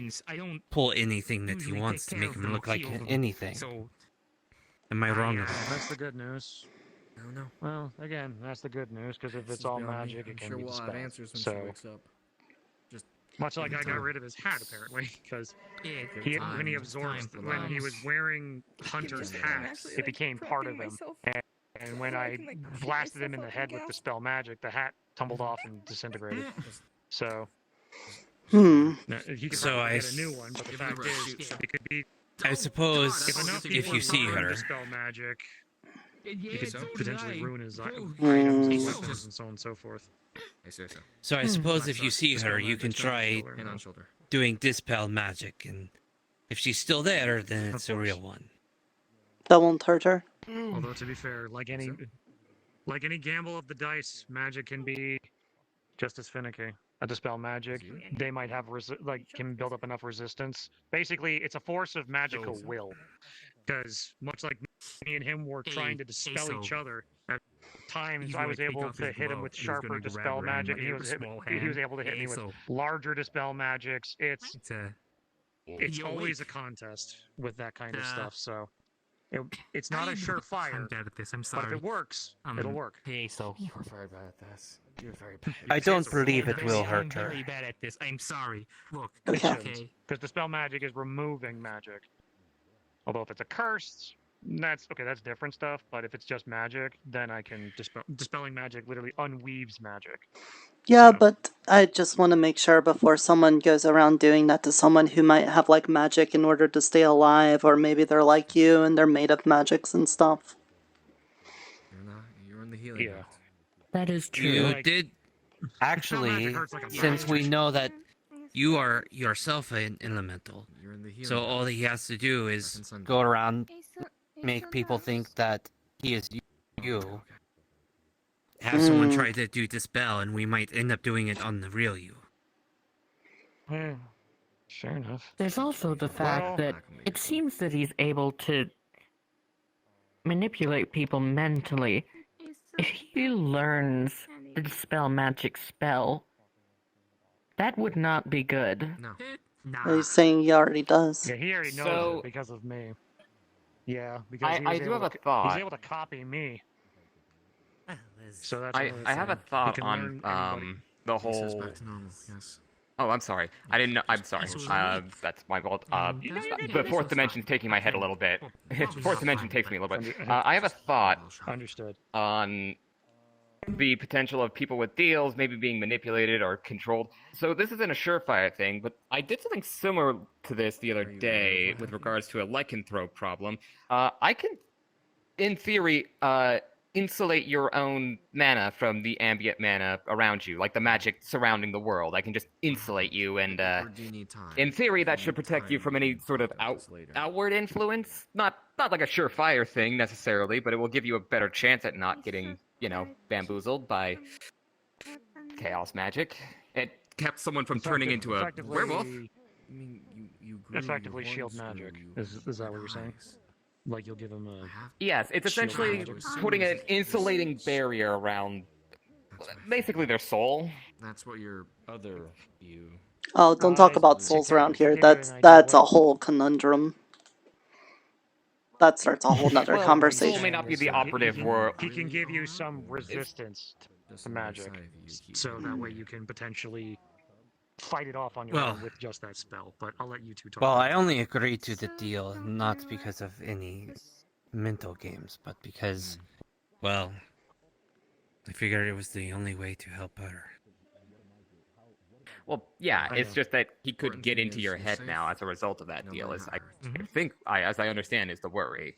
pull anything that he wants to make him look like anything. Am I wrong? That's the good news. I don't know. Well, again, that's the good news, because if it's all magic, it can be we'll have dispelled. answers when she So, wakes up. Just much like give I it got time. rid of his hat, apparently, because Give time. when he Time absorbed, for when he lives. was wearing Hunter's hat, it became part of him. And when I blasted him in the head with the spell magic, the hat tumbled off and disintegrated. So, Hmm. he could So probably I get a new one, but the fact is, it could be. I suppose If enough if people you see learn to her, spell magic, you could potentially ruin his items Hmm. and weapons and so on and so forth. so I suppose if you see her, you can try Hand on shoulder. doing dispel magic, and if she's still there, then it's a real one. That won't hurt her. Although to be fair, like any gamble of the dice, magic can be just as finicky. A dispel magic, they might have can build up enough resistance. Basically, it's a force of magical will. Because much like me and him were trying to dispel each other, at times I was able to hit him with sharper dispel magic, and he was able to hit me with larger dispel magics. It's always a contest with that kind of stuff. So it's not a surefire. I'm bad at this. I'm But sorry. if it works, it'll work. Hey, so You're very bad at this. You're very bad. I don't believe it will I'm hurt her. very bad at this. I'm sorry. Look. Okay. Because dispel magic is removing magic. Although if it's a curse, that's different stuff. But if it's just magic, then I can dispelling magic literally unweaves magic. Yeah, but I just want to make sure before someone goes around doing that to someone who might have like magic in order to stay alive, or maybe they're like you and they're made of magics and stuff. You're in the healing. Yeah. That is true. You did actually, since we know that you are yourself an elemental, so all he has to do is go around, make people think that he is you. Have someone try to do dispel, and we might end up doing it on the real you. Yeah, fair enough. There's also the fact that it seems that he's able to manipulate people mentally. If he learns the dispel magic spell, that would not be good. No. He's saying he already does. Yeah, he already knows So- it because of me. Yeah, because I do have a thought. He's able to copy me. So that's I have a thought on the This is whole. back to normal. Yes. Oh, I'm sorry. I didn't know. I'm sorry. That's my fault. The fourth dimension's taking my head a little bit. Fourth dimension takes me a little bit. I have a thought Understood. on the potential of people with deals maybe being manipulated or controlled. So this isn't a surefire thing, but I did something similar to this the other day with regards to a lycanthrope problem. I can, in theory, insulate your own mana from the ambient mana around you, like the magic surrounding the world. I can just insulate you, and in theory, that should protect you from any sort of outward influence. Not like a surefire thing necessarily, but it will give you a better chance at not getting, bamboozled by chaos magic. It kept someone from turning into a werewolf. I mean, you grew Effectively your shield horns magic. through you. Is that what you're saying? Like you'll give him a... Yes, it's shield essentially magic. putting an insulating barrier around basically their soul. That's what your other you. Oh, don't talk about souls around here. That's a whole conundrum. That starts a whole nother Well, conversation. soul may not be the operative word. He can give you some resistance to magic, so that way you can potentially fight it off on your own with just that spell. But I'll let you two talk. Well, I only agreed to the deal not because of any mental games, but because, well, I figured it was the only way to help her. Well, yeah, it's just that he could get into your head now as a result of that deal. Is I think, as I understand, is the worry.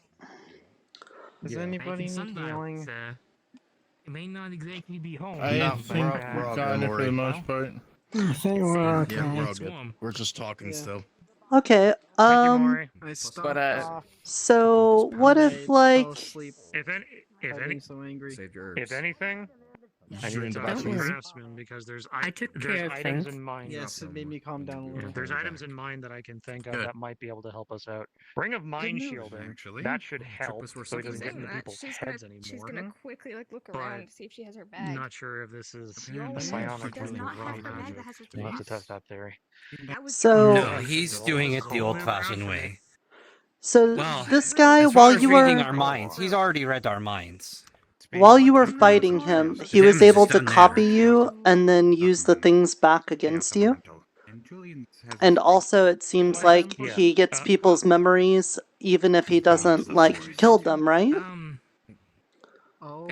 Does anybody need healing? It may not exactly be home. I but, think we've gotten it for the most part. I think we're okay. Yeah, we're all good. We're just talking still. Okay. Maury. But So what if like If anything, I You're need in to the talk to bathroom. Craftsman because there's I took there's care of items things. in mind. Yes, it made me calm down a little. There's bit. items in mind that I can think of Good. that might be able to help us out. Ring of Mind news, Shielding. actually. That should help, so he doesn't get Saying into that, people's she's heads gonna, anymore. she's gonna quickly look But around to see if she has her bag. Not sure if this is You a always psionic she does ring not of have raw her bag magic. that has her We'll have to tools. test that theory. So No, he's doing it the old-fashioned way. So Well, this guy, as far while as you reading were our minds, he's already read our minds. fighting him, he was able to copy you and then use the things back against you. And also, it seems like he gets people's memories even if he doesn't like kill them, right?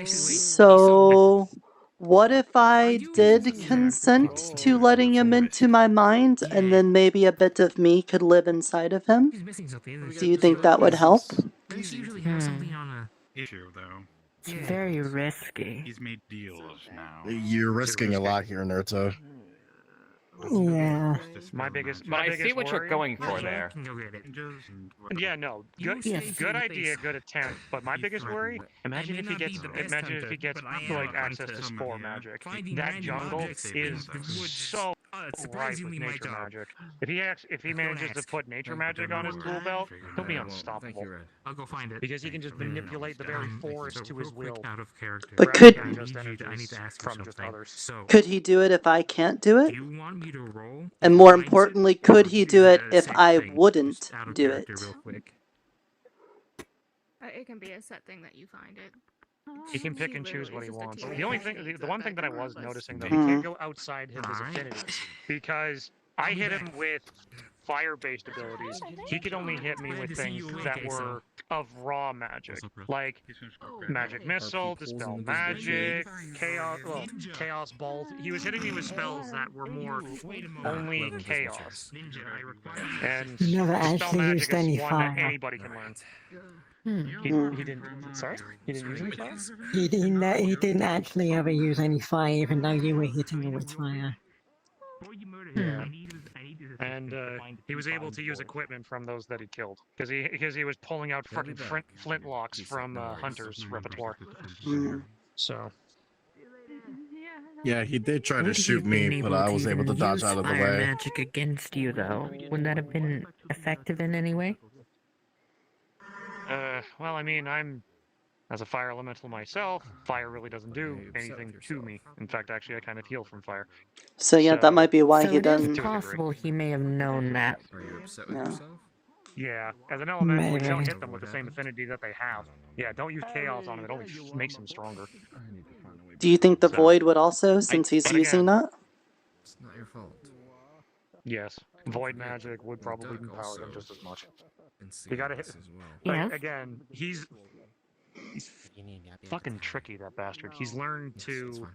So, what if I did consent to letting him into my mind, and then maybe a bit of me could live inside of him? Do you think that would help? Usually have something on a issue though. It's very risky. He's made deals now. You're risking a lot here, Nirta. Yeah. My biggest, But my I biggest see what you're worry- going for there. Yeah, no, good, Yes. good idea, good attempt. But my biggest worry: imagine may if he not be gets, the best imagine if hunter, he gets but I am like a access hunter. to spore magic. Finding That random jungle objects is in the woods, so rife with surprisingly my nature job. magic. If he manages to put nature magic on his tool belt, he'll be unstoppable. I'll go find it. Because he can just manipulate the very forest to his will. Out of character. But rather could- than just I energies need to ask you from just something. others. So, Could he do it if I can't do it? you want me to roll? And more importantly, could he do it if I wouldn't do it? Real quick. It can be a set thing that you find it. He can pick and choose what he wants. The only thing, the one thing that I was noticing though, he Mhm. can't go outside his affinities because I hit him with fire-based abilities. He could only hit me with things that were of raw magic, like magic missile, dispel magic, chaos balls. He was hitting me with spells that were more only chaos. And He never dispel actually magic used is any one fire. that anybody can learn. He didn't. Sorry, he didn't use any fire. He didn't actually ever use any fire, even though you were hitting him with fire. Yeah. And he was able to use equipment from those that he killed because he was pulling out fucking flintlocks from Hunter's repertoire. So. Yeah, he did try to Would he shoot have been me, but able I was able to even dodge use out of the fire way. magic against you, though? Wouldn't that have been effective in any way? Well, I mean, as a fire elemental myself, fire really doesn't do anything to me. In fact, actually, I kind of heal from fire. So yeah, that might be why so he it is doesn't. possible he may have known that. Are you upset with Yeah. yourself? Yeah, as an elemental, you don't Maybe. hit them with the same affinity that they have. Yeah, don't use chaos on them; it only makes them stronger. Do you think the So- void would also, since he's but using again- that? It's not your fault. Yes, void magic would probably Duck empower them also just as much. instigated You gotta hit. this as well. But again, he's fucking tricky. That bastard. He's learned to.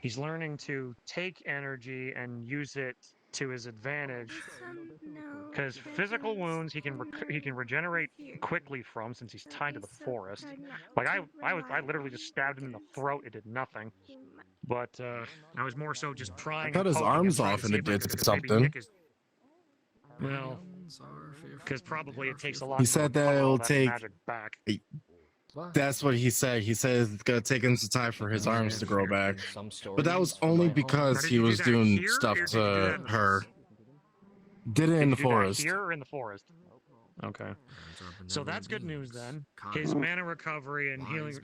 He's learning to take energy and use it to his advantage. Because physical wounds he can regenerate quickly from, since he's tied to the forest. Like I literally just stabbed him in the throat. It did nothing. But I was more so just prying. I cut and his poking and arms trying off to and see it if I did could maybe something. nick his- Well, because probably it takes a lot. He to said that recover all it'll that take. magic back. That's what he said. He said it's gonna take him some time for his arms to grow back. But that was only because he was doing stuff to her. Did it in the Did you do that forest. here or in the forest? Okay. So that's good news then. His mana recovery and healing.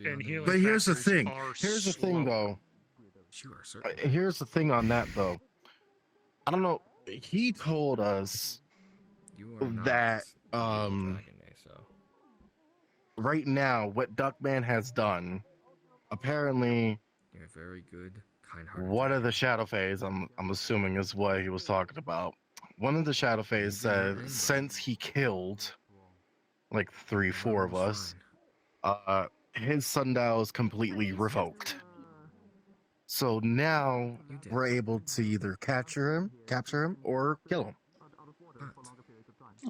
But here's the factors thing. are Here's the thing, slow. though. Here's the thing on that, though. I don't know. He told us that right now, what Duckman has done, apparently, You're very good, kind-hearted. one of the Shadow Phase, I'm assuming, is what he was talking about. One of the Shadow Phase said since he killed like 3-4 of us, his sundial is completely revoked. So now we're able to either capture him, or kill him.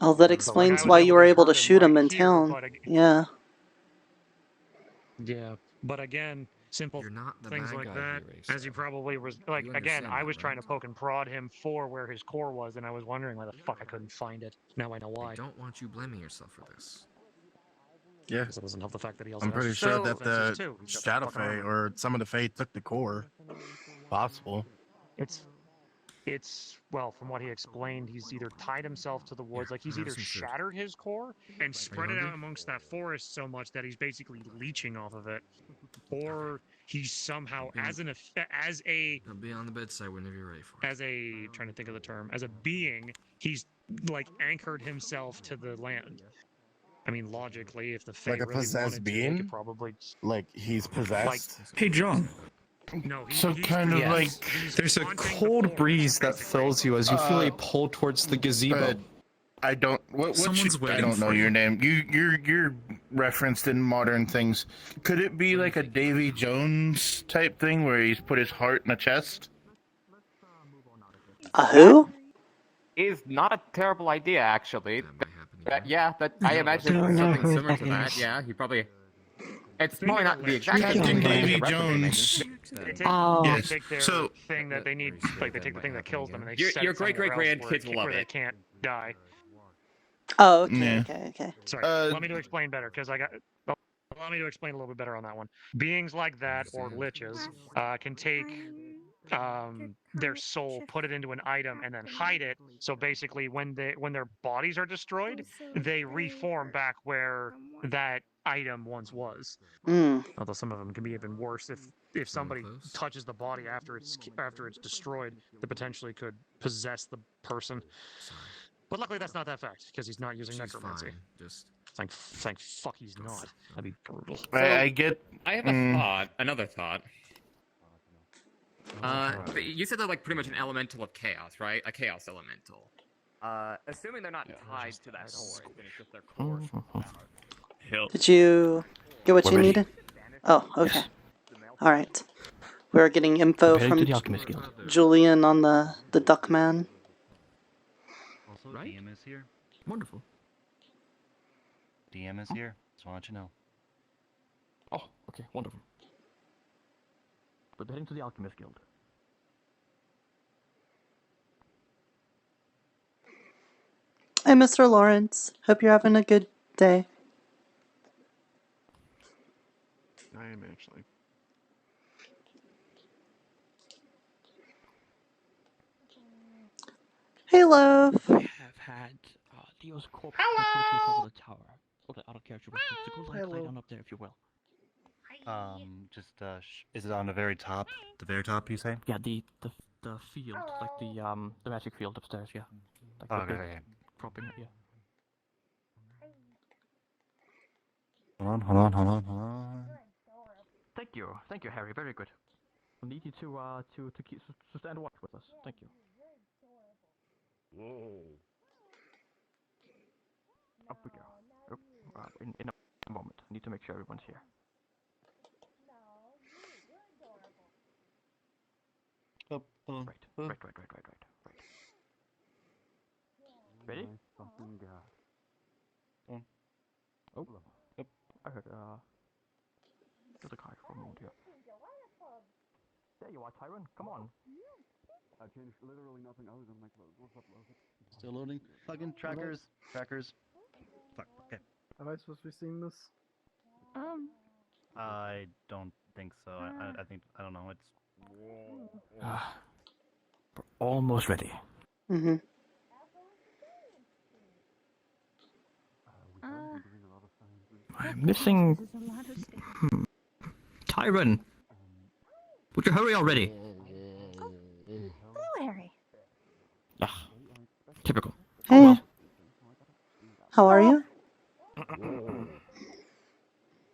Oh, that explains why you were able to shoot him in town. Yeah. Yeah, but again, simple things like that, as you probably was like. Again, I was trying to poke and prod him for where his core was, and I was wondering why the fuck I couldn't find it. Now I know why. I don't want you blaming yourself for this. Yeah. Because it doesn't help the fact that he also I'm has pretty sure special that defenses, the too. He's got Shadow fucking Fae armor. or some of the Fae took the core. Possible. It's well, from what he explained, he's either tied himself to the woods, like he's have either some food. shattered his core and spread it hungry? out amongst that forest so much that he's basically leeching off of it, or he's somehow I'll be on the bedside whenever you're ready for it. trying to think of the term, as a being, he's like anchored himself to the land. I mean, logically, if the Fae Like a really possessed wanted to, they being? could probably. Like he's possessed. Hey, John. No, So kind of like There's a cold breeze that fills you as you feel a pull towards the gazebo. I don't. What's Someone's I waiting don't know for your you. name. You're referenced in modern things. Could it be like a Davy Jones type thing where he's put his heart in a chest? A who? Is not a terrible idea, actually. I imagine Don't know something who similar that to that. is. Yeah, he probably. It's probably not the exact same Captain thing, but Davy it's a replica, maybe. Jones. They take their thing that they need, like they take the thing that kills them, and they set Your it somewhere great-great-grandkids else will where love they it. can't die. Oh, okay, Yeah. okay. Sorry, let me to explain better, because allow me to explain a little bit better on that one. Beings like that, or liches, can take their soul, put it into an item, and then hide it. So basically, when their bodies are destroyed, they reform back where that item once was. Although some of them can be even worse if somebody touches the body after it's destroyed, they potentially could possess the person. But luckily, that's not that fact because he's not using necromancy. Just thank fuck he's not. That'd be brutal. I get. I have a thought. Another thought. You said they're like pretty much an elemental of chaos, right? A chaos elemental. Assuming they're not tied to that forest, and it's just their core. Did you get what We're you ready. needed? Oh, okay. All right. We're getting info Heading from to the Alchemist Guild. Julian on the Duckman. Also, DM is here. Wonderful. DM is here. Just want you to know. Oh, okay, wonderful. We're heading to the Alchemist Guild. Hey, Mr. Lawrence. Hope you're having a good day. I am actually. Hey, love. I have had Leo's corpse to the top of the tower. Okay, out of character. So go lie down up there if you will. Is it on the very top? The very top, you say? Yeah, the field, like the magic field upstairs. Yeah. Like the Okay, big okay. propping. Yeah. Hold on. Thank you, Harry. Very good. We need you to stand watch with us. Thank you. Whoa. Up we go. In a moment. I need to make sure everyone's here. Right. Ready? Oh, yep. I heard there's a guy for a moment here. There you are, Tyron. Come on. I changed literally nothing other than my clothes. What's up, love? Still loading. Fucking trackers. Fuck. Okay. Am I supposed to be seeing this? I don't think so. I don't know. It's. We're almost ready. Mm-hmm. I'm missing. Tyron! Would you hurry already? Hello, Harry. Ah, typical. Hey. How are you?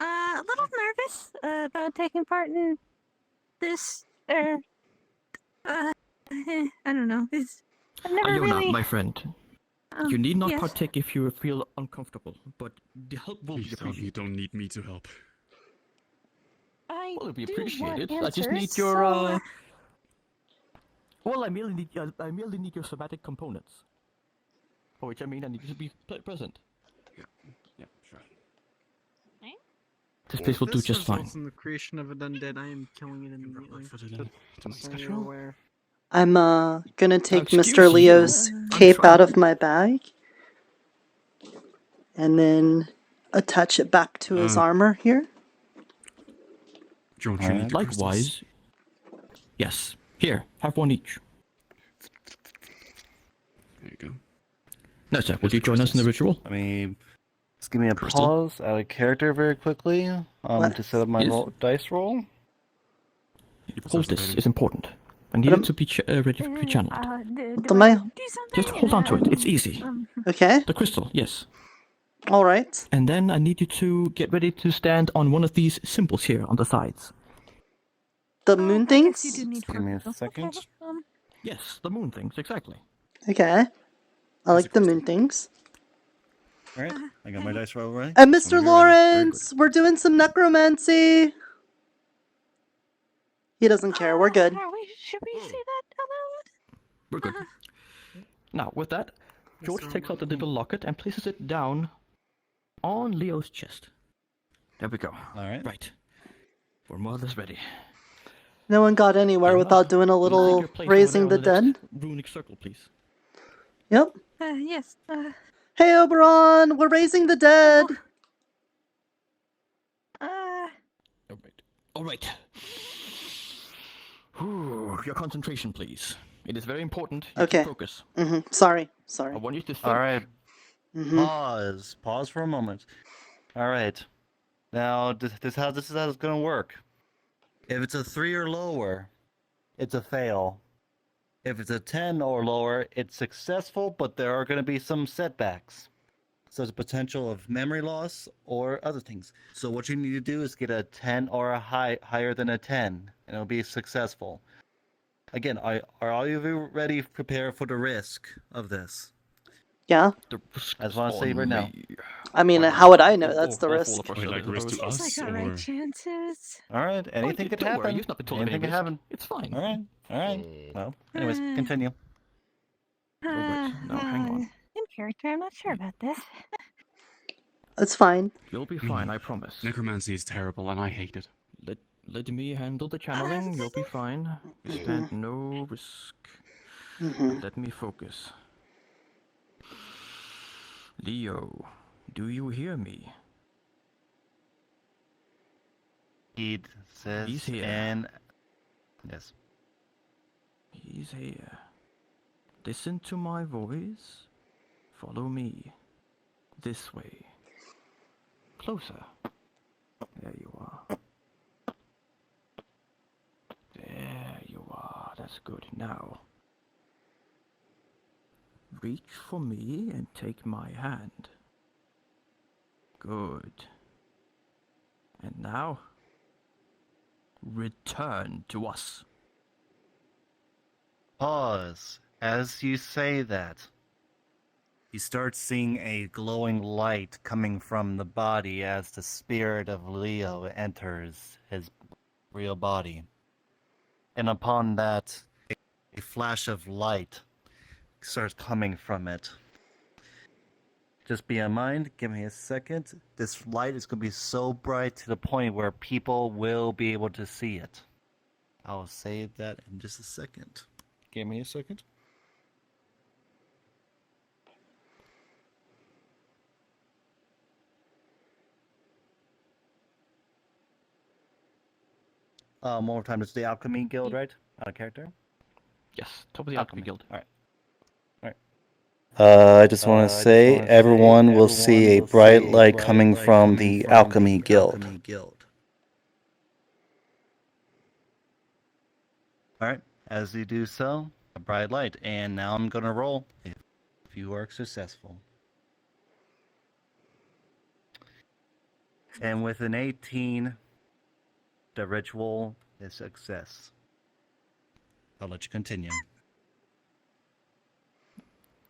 A little nervous about taking part in this. I don't know. I've never Iona, really. my friend. You need not yes. partake if you feel uncomfortable, but the help will be Please tell me you appreciated. don't need me to help. Well, it'd be do appreciated. want I just need answers, your so, Well, I merely need your somatic components. For which I mean I need you to be present. Yeah, sure. This place will do This just fine. results in the creation of an undead. I am killing it immediately. Just so you're aware. I'm gonna take excuse Mr. you, Leo's I'm cape trying- out of my bag and then attach it back to his armor here. George, you need the crystals. Likewise. Yes. Here, have one each. There you go. No, sir. Would you join us in the ritual? Let me just give me a Crystal? pause out of character very quickly to set up my Yes. dice roll. Hold this. It's important. I need it to be ready to be channeled. Do I... Just hold on to it. It's easy. Okay. The crystal, yes. All right. And then I need you to get ready to stand on one of these symbols here on the sides. The moon things? Give me a second. Yes, the moon things, exactly. Okay. I like the moon things. All right, I got my dice roll ready. And Whenever Mr. you're ready. Lawrence, we're doing some necromancy. He doesn't care. We're good. Should we say that out loud? We're good. Now, with that, George takes out the little locket and places it down on Leo's chest. There we go. All right. Right. We're more or less ready. No one got anywhere without doing a little raising the dead. Runic circle, please. Yep. Yes. Hey, Oberon, we're raising the dead. All right. Your concentration, please. It is very important. You Okay. have to focus. Sorry. I want you to think. All right. Mhm. Pause. Pause for a moment. All right. Now, this is how it's going to work. If it's a 3 or lower, it's a fail. If it's a 10 or lower, it's successful, but there are going to be some setbacks. So there's a potential of memory loss or other things. So what you need to do is get a 10 or a higher than a 10, and it'll be successful. Again, are all of you ready to prepare for the risk of this? Yeah. I just want to say right now. I mean, how would I know? That's the risk. Like risk to us, Seems like or... alright chances. All right, anything could don't worry, happen. you've not been told of Anything any could risk. happen. It's fine. All right. Well, anyways, continue. Now, hang on. In character, I'm not sure about this. It's fine. You'll be fine, I promise. Necromancy is terrible, and I hate it. Let me handle the channeling. You'll be fine. You stand no risk. Let me focus. Leo, do you hear me? He says, He's here. and yes. He's here. Listen to my voice. Follow me. This way. Closer. There you are. There you are. That's good. Now, reach for me and take my hand. Good. And now, return to us. Pause. As you say that, you start seeing a glowing light coming from the body as the spirit of Leo enters his real body. And upon that, a flash of light starts coming from it. Just be in mind, give me a second. This light is going to be so bright to the point where people will be able to see it. I'll save that in just a second. Give me a second. One more time, it's the Alchemy Guild, right? Out of character? Yes, top of the Alchemy Guild. Alright. I just want to say, everyone will see a bright light coming from the Alchemy Guild. Alright, as you do so, a bright light, and now I'm gonna roll if you are successful. And with an 18, the ritual is success. I'll let you continue.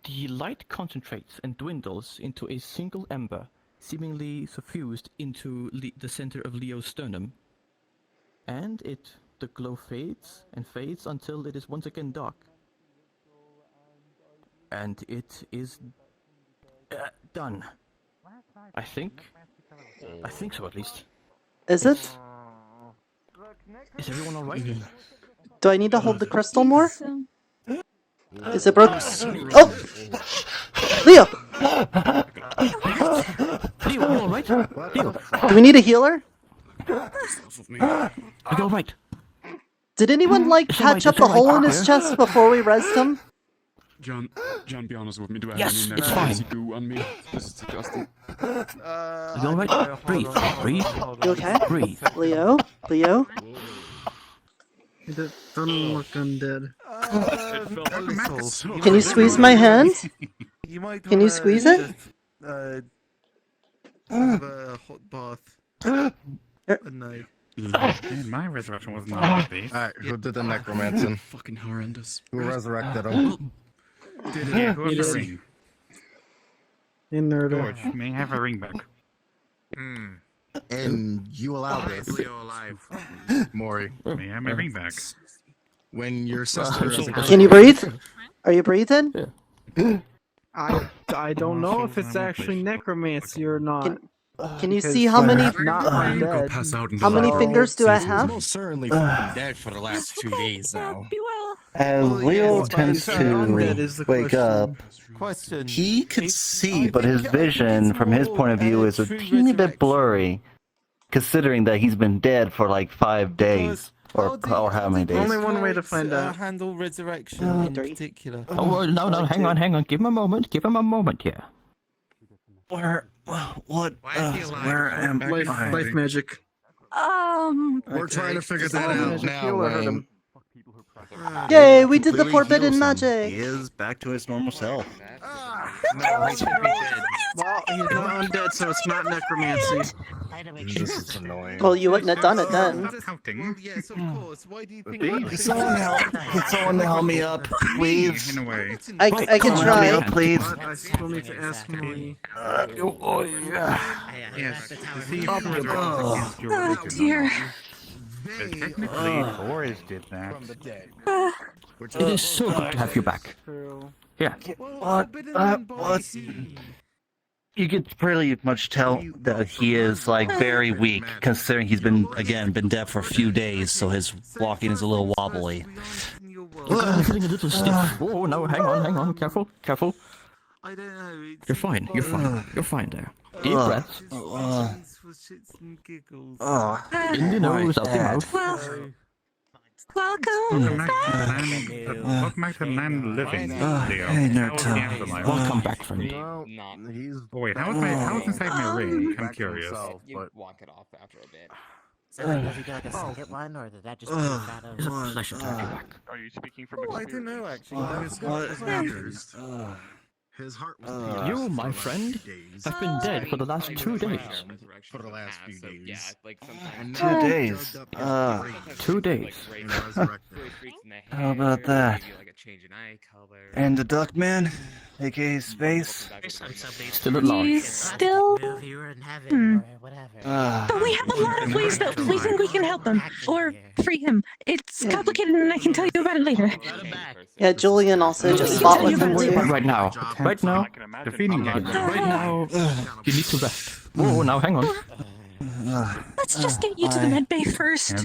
The light concentrates and dwindles into a single ember, seemingly suffused into the center of Leo's sternum. and the glow fades and fades until it is once again dark. And it is done. I think so at least. Is it? Is everyone alright? Do I need to hold the crystal more? Is it broken? Oh! Leo! Leo, are you alright? Leo. Do we need a healer? Are you alright? Did anyone, like, patch up the hole in his chest before we resed him? John, be honest with me. Do I Yes, have any it's fine. necromancy goo on me? This is disgusting. Are you alright? Breathe. You okay? Breathe. Leo? It doesn't look undead. Can you squeeze my hand? might Can you wanna squeeze it? just, have a hot bath at night. My resurrection was not like this. Alright, who did the necromancy? Fucking horrendous. Who resurrected him? Did it? Who has the ring? In Nirta. George, may I have a ring back? And you allow this. Leo alive. Maury. May I have my ring back? When your sister is Can you breathe? Are you breathing? I don't know if it's actually necromancy or not. Can you see how many how many fingers do I have? Most certainly fucking dead for the last 2 days now. As Leo tends to wake up, he could see, but his vision, from his point of view, is a teeny bit blurry, considering that he's been dead for like 5 days, or how many days. Only one way to find out. Handle resurrection in particular. Oh, no, hang on. Give him a moment here. Where am I? Life magic. We're trying to figure that out now, Wayne. Yay, we did the forbidden magic! He is back to his normal self. No, he should be dead. Well, he's not undead, so it's not necromancy. This is annoying. Well, you wouldn't have done it then. Well, yes, of course. Why do you think? Can someone help me up, please? In a way. I can try. Help me up, please. I still need to ask Molly. Yes. To see if Up you you resurrect go. against your Oh religion dear. or not. But technically, Boris did that. It is so good to have you back. Here. What? You could pretty much tell that he is like very weak, considering he's been dead for a few days, so his walking is a little wobbly. I'm feeling a little stiff. Oh no, hang on. Careful. I don't know. You're fine there. Deep breaths. In the nose, out the mouth. Welcome Welcome back to land living, Leo. Hey, How was the Nirta. afterlife? Welcome back, friend. Wait, how was inside my ring? I'm curious. You walk it off after a bit. So, does he get like a second one, or did that just come out of? It's a pleasure to have you back. Are you speaking from I don't know actually. His heart was You, my friend, have been dead for the last 2 days. For the last few days. Yeah, like sometimes. 2 days. 2 days. How about that? Like a change in eye color. And the Duckman, aka Space. Still at large. He's still. If you were in heaven or whatever. But we have a lot of ways that we think we can help him or free him. It's complicated, and I can tell you about it later. Yeah, Julian also just fought with him too. Right now, Defeating that. right now, you need to rest. Oh, now hang on. Let's just get you to the med bay first.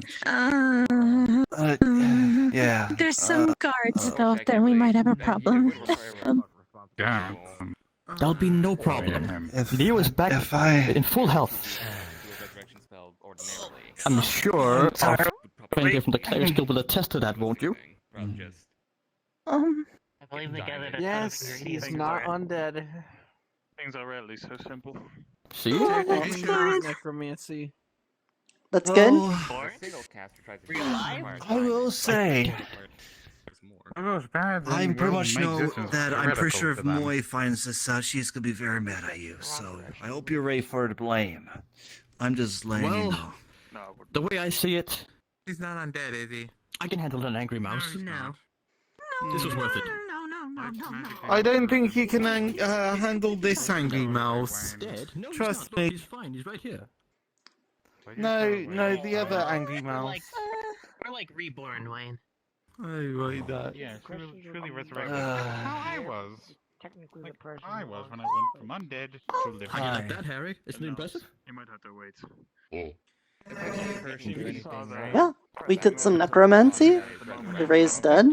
Yeah. There's some guards though. There we might have a problem. Yeah. There'll be no problem. Leo is back in full health. I'm sure our friend here from the Clerics Guild will attest to that, won't you? I believe they gathered. Yes, he's not undead. Things are rarely so simple. See? Necromancy. That's good. I will say, I pretty much know that I'm pretty sure if Moy finds this out, she's gonna be very mad at you. So I hope you're ready for her to blame. I'm just letting you know. The way I see it, He's not undead, is he? I can handle an angry mouse. No. This was worth it. I don't think he can handle this angry mouse. Dead? No, Trust he's not. me. He's fine. He's right here. No, the other angry mouse. We're like reborn, Wayne. Oh, right, that. Yeah, truly resurrected. Uh, How I was. Technically, Like the person I who was was. when I went from undead to living. How do you like that, Harry? Isn't it impressive? You might have to wait. Yeah, we did some necromancy. We raised dead.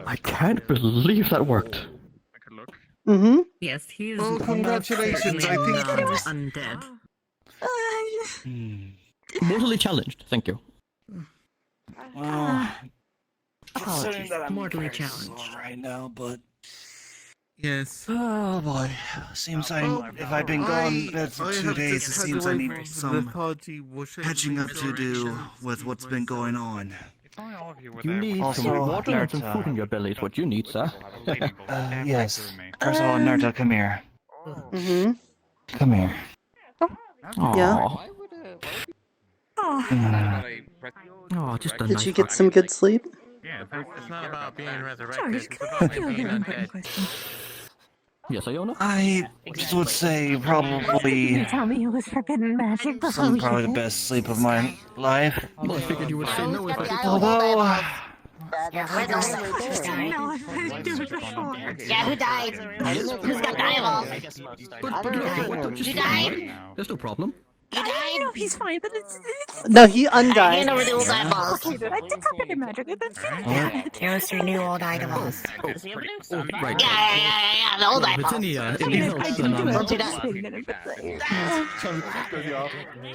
I can't believe that worked. Mm-hmm. Yes, he is. Well, congratulations. I think he was undead. Mortally challenged, thank you. Apologies, mortally challenged. right now, but yes. oh boy, seems if I've been gone to bed for 2 days, it seems I need some catching up to do with what's been going on. You need Also, some water and some Nirta. food in your belly is what you need, sir. Yes. First of all, Nirta, come here. Mm-hmm. Come here. Yeah. Oh, just a Did nice you get some good sleep? Yeah, it's not about being George, resurrected. can I ask you a very important question? Yes, Iona? I would say Can you probably tell me it was forbidden magic before we probably the did best sleep of my life. Well, I figured you would say no if I did. Although, No, I've had to do it before. Yeah, who died? Who's got eyeballs? You died? There's no problem. You died? No, he's fine, but it's No, he I undied. hand over the old eyeballs. okay, dude. I did forbidden magic. That's fine. Here's your new old eyeballs. Right. Yeah, the old Well, if it's eyeballs. any help, then Don't do that.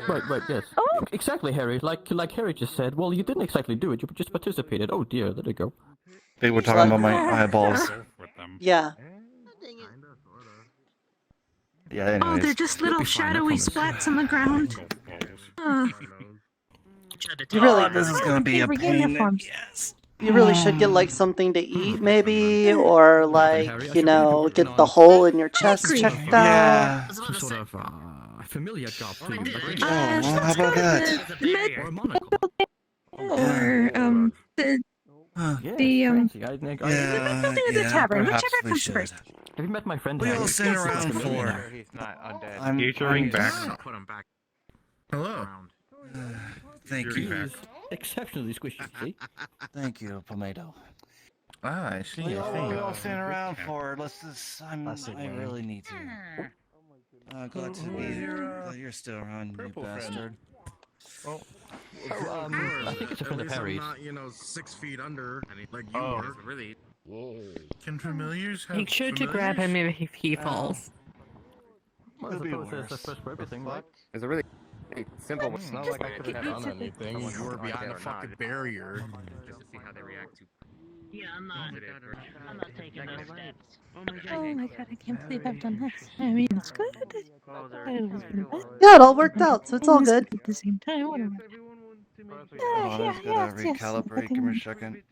Right, yes. Exactly, Harry. Like Harry just said. Well, you didn't exactly do it. You just participated. Oh dear, there you go. they were talking about my eyeballs. Yeah. Yeah, Oh, anyways. they're just little shadowy splats on the ground. You really, This is gonna be a Favorite pain. uniforms. you really should get like something to eat, maybe, or like get the hole in your chest checked out. Yeah. Some sort of familiar job too. Well, how about that? Or a monocle. Or the tavern, perhaps whichever we comes should. first. Have you met my friend? What are you all Harry? sitting around for? He's not undead. I'm back. Put him back. Hello. Thank You're you. back. Exceptionally squishy, see? Thank you, Pomato. Ah, I see. What are you all sitting around for? Let's just. I really need to. Glad to be here. Glad you're still around, you bastard. I think it's a friend of Harry's. Not 6 feet under like you Oh, are. really? Can familiars have Make sure to grab him if he falls. Well, I suppose there's a first for everything, right? It's a really simple. It's not like I could have done anything. You were behind a fucking barrier. Just to see how they react to. Yeah, I'm not taking those steps. Oh my god, I can't believe I've done this. I mean, it's good. Yeah, it all worked out, so it's all good. At the same time, whatever. Hold on, I've gotta recalibrate. Give me a second.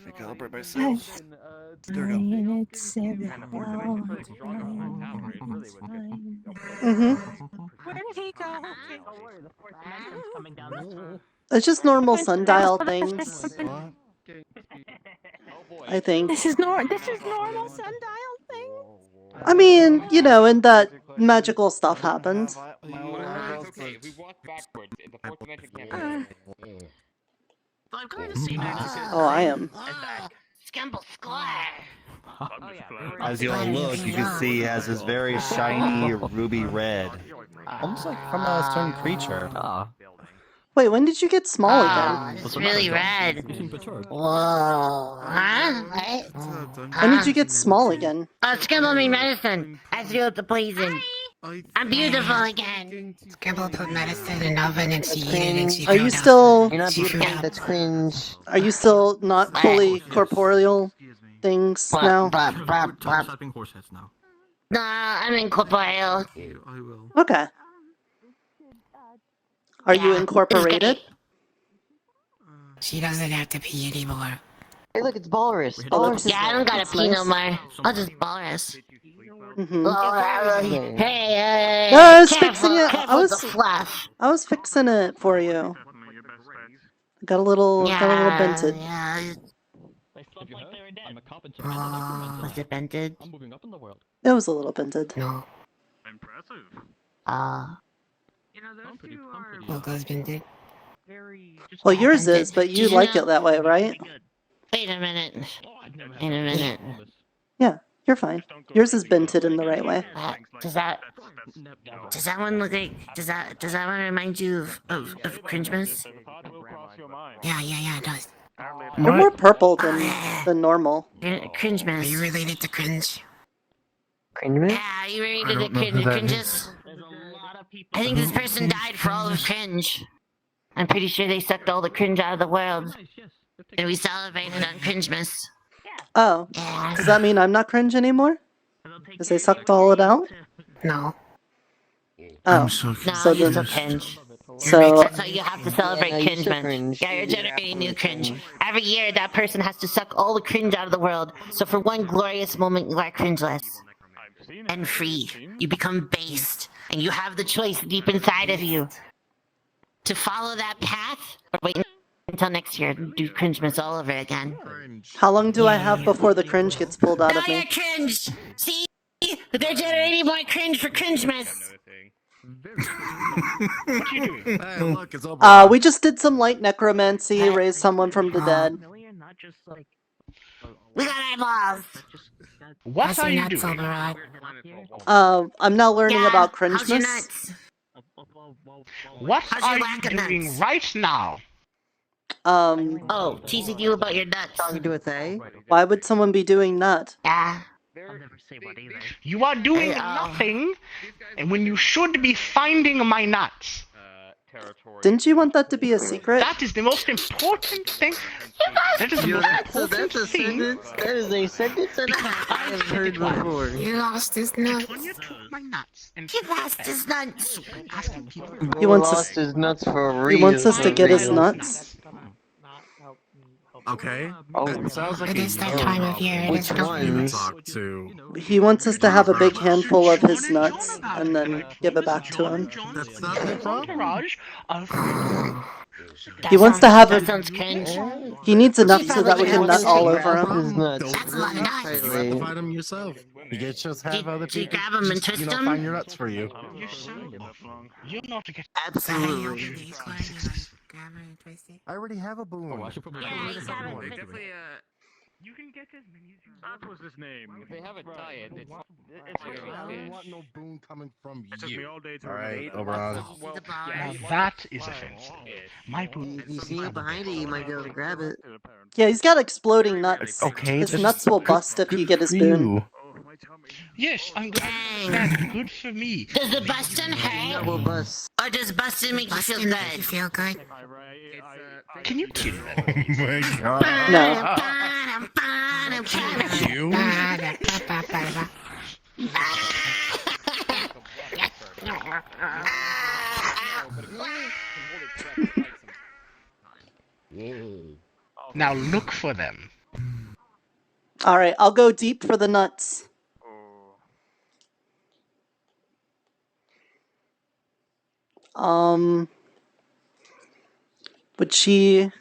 Recalibrate myself. There we go. Mm-hmm. Where did he go? It's just normal sundial things. I think. This is normal sundial thing. I mean, and that magical stuff happened. Okay, we walk backwards. The fourth dimension can't. I'm glad to see that. Oh, I am. Scumble square. As you all look, you can see he has this very shiny ruby red. Almost like from a certain creature. Wait, when did you get small again? It's really red. Whoa. Huh? What? When did you get small again? Scumble me medicine. I threw out the poison. I'm beautiful again. Scumble put medicine in oven and she ate it and she Are you still? That's cringe. Are you still not fully corporeal things now? Slapping horse heads now. Nah, I'm incorporeal. Okay. Are you incorporated? She doesn't have to pee anymore. Hey, look, it's Walrus. Yeah, I don't gotta pee no more. I'll just Walrus. Mm-hmm. Hey, No, I was careful, fixing it. careful with the fluff. I was fixing it for you. Got a little bented. Yeah. Was it bented? I'm moving up in the world. It was a little bented. No. Impressive. Well, husbanded. Well, yours is, but you Did you like know- it that way, right? Wait a minute. Wait a minute. Yeah, you're fine. Yours is bented in the right way. Does that one look like? Does that one remind you of Cringemas? Yeah, it does. You're more purple than normal. Cringemas. Are you related to Cringe? Cringemas? Yeah, are you related to Cringes? I think this person died for all of Cringe. I'm pretty sure they sucked all the cringe out of the world. And we celebrated on Cringemas. Oh, does that mean I'm not cringe anymore? Because they sucked all it out? No. Oh, No, so you're then, still cringe. so That's how you have to celebrate cringe month. Yeah, you're generating new cringe. Every year, that person has to suck all the cringe out of the world. So for one glorious moment, you are cringeless and free. You become based, and you have the choice deep inside of you to follow that path or wait until next year and do cringemas all over again. how long do I have before the cringe gets pulled out Now of you're me? cringe. See, they're generating more cringe for cringemas. Hey, look, it's over. We just did some light necromancy, raised someone from the dead. We got eyeballs. What are you doing? I'm now learning about How's your cringemas. nuts? What How's are your you lack of doing nuts? right now? Oh, teasing you about your nuts. Why would someone be doing that? Yeah. You are doing nothing, and when you should be finding my nuts. Didn't you want that to be a secret? That is the most important thing. That is the most important thing. That is a sentence that I have heard before. He lost his nuts. Tonya took my nuts and He lost his nuts. He wants lost us. his nuts for a He wants us to reason. get his nuts. Okay. Oh, That sounds like It a is that time of year. It Which is you ones? talk to. He wants us to have a big handful of his nuts and then give it back to him. That's not the problem. entourage of He wants to have That a. sounds cringe. He needs enough so that we can nut all over him. His nuts. That's a lot of nuts. You have to find them yourself. You get just have other Do you people. grab 'em and twist 'em? Find your nuts for you. You're not a Absolutely. I already have a boom. You can get as many as you That was his name. If they have a diet, it's I don't want no boon coming from It took me you. all day to All right, remember. Oberon. Now that is offensive. My If you see it behind you, you might be able to grab it. Yeah, he's got exploding nuts. Okay, His that's nuts will bust if you get his for boon. you. Yes, I'm glad. That's good for me. Does the bustin' hurt? Double bust. Or does bustin' make you feel good? Can you kill that? Oh my god. No. You? Now look for them. All right, I'll go deep for the nuts. Would she? If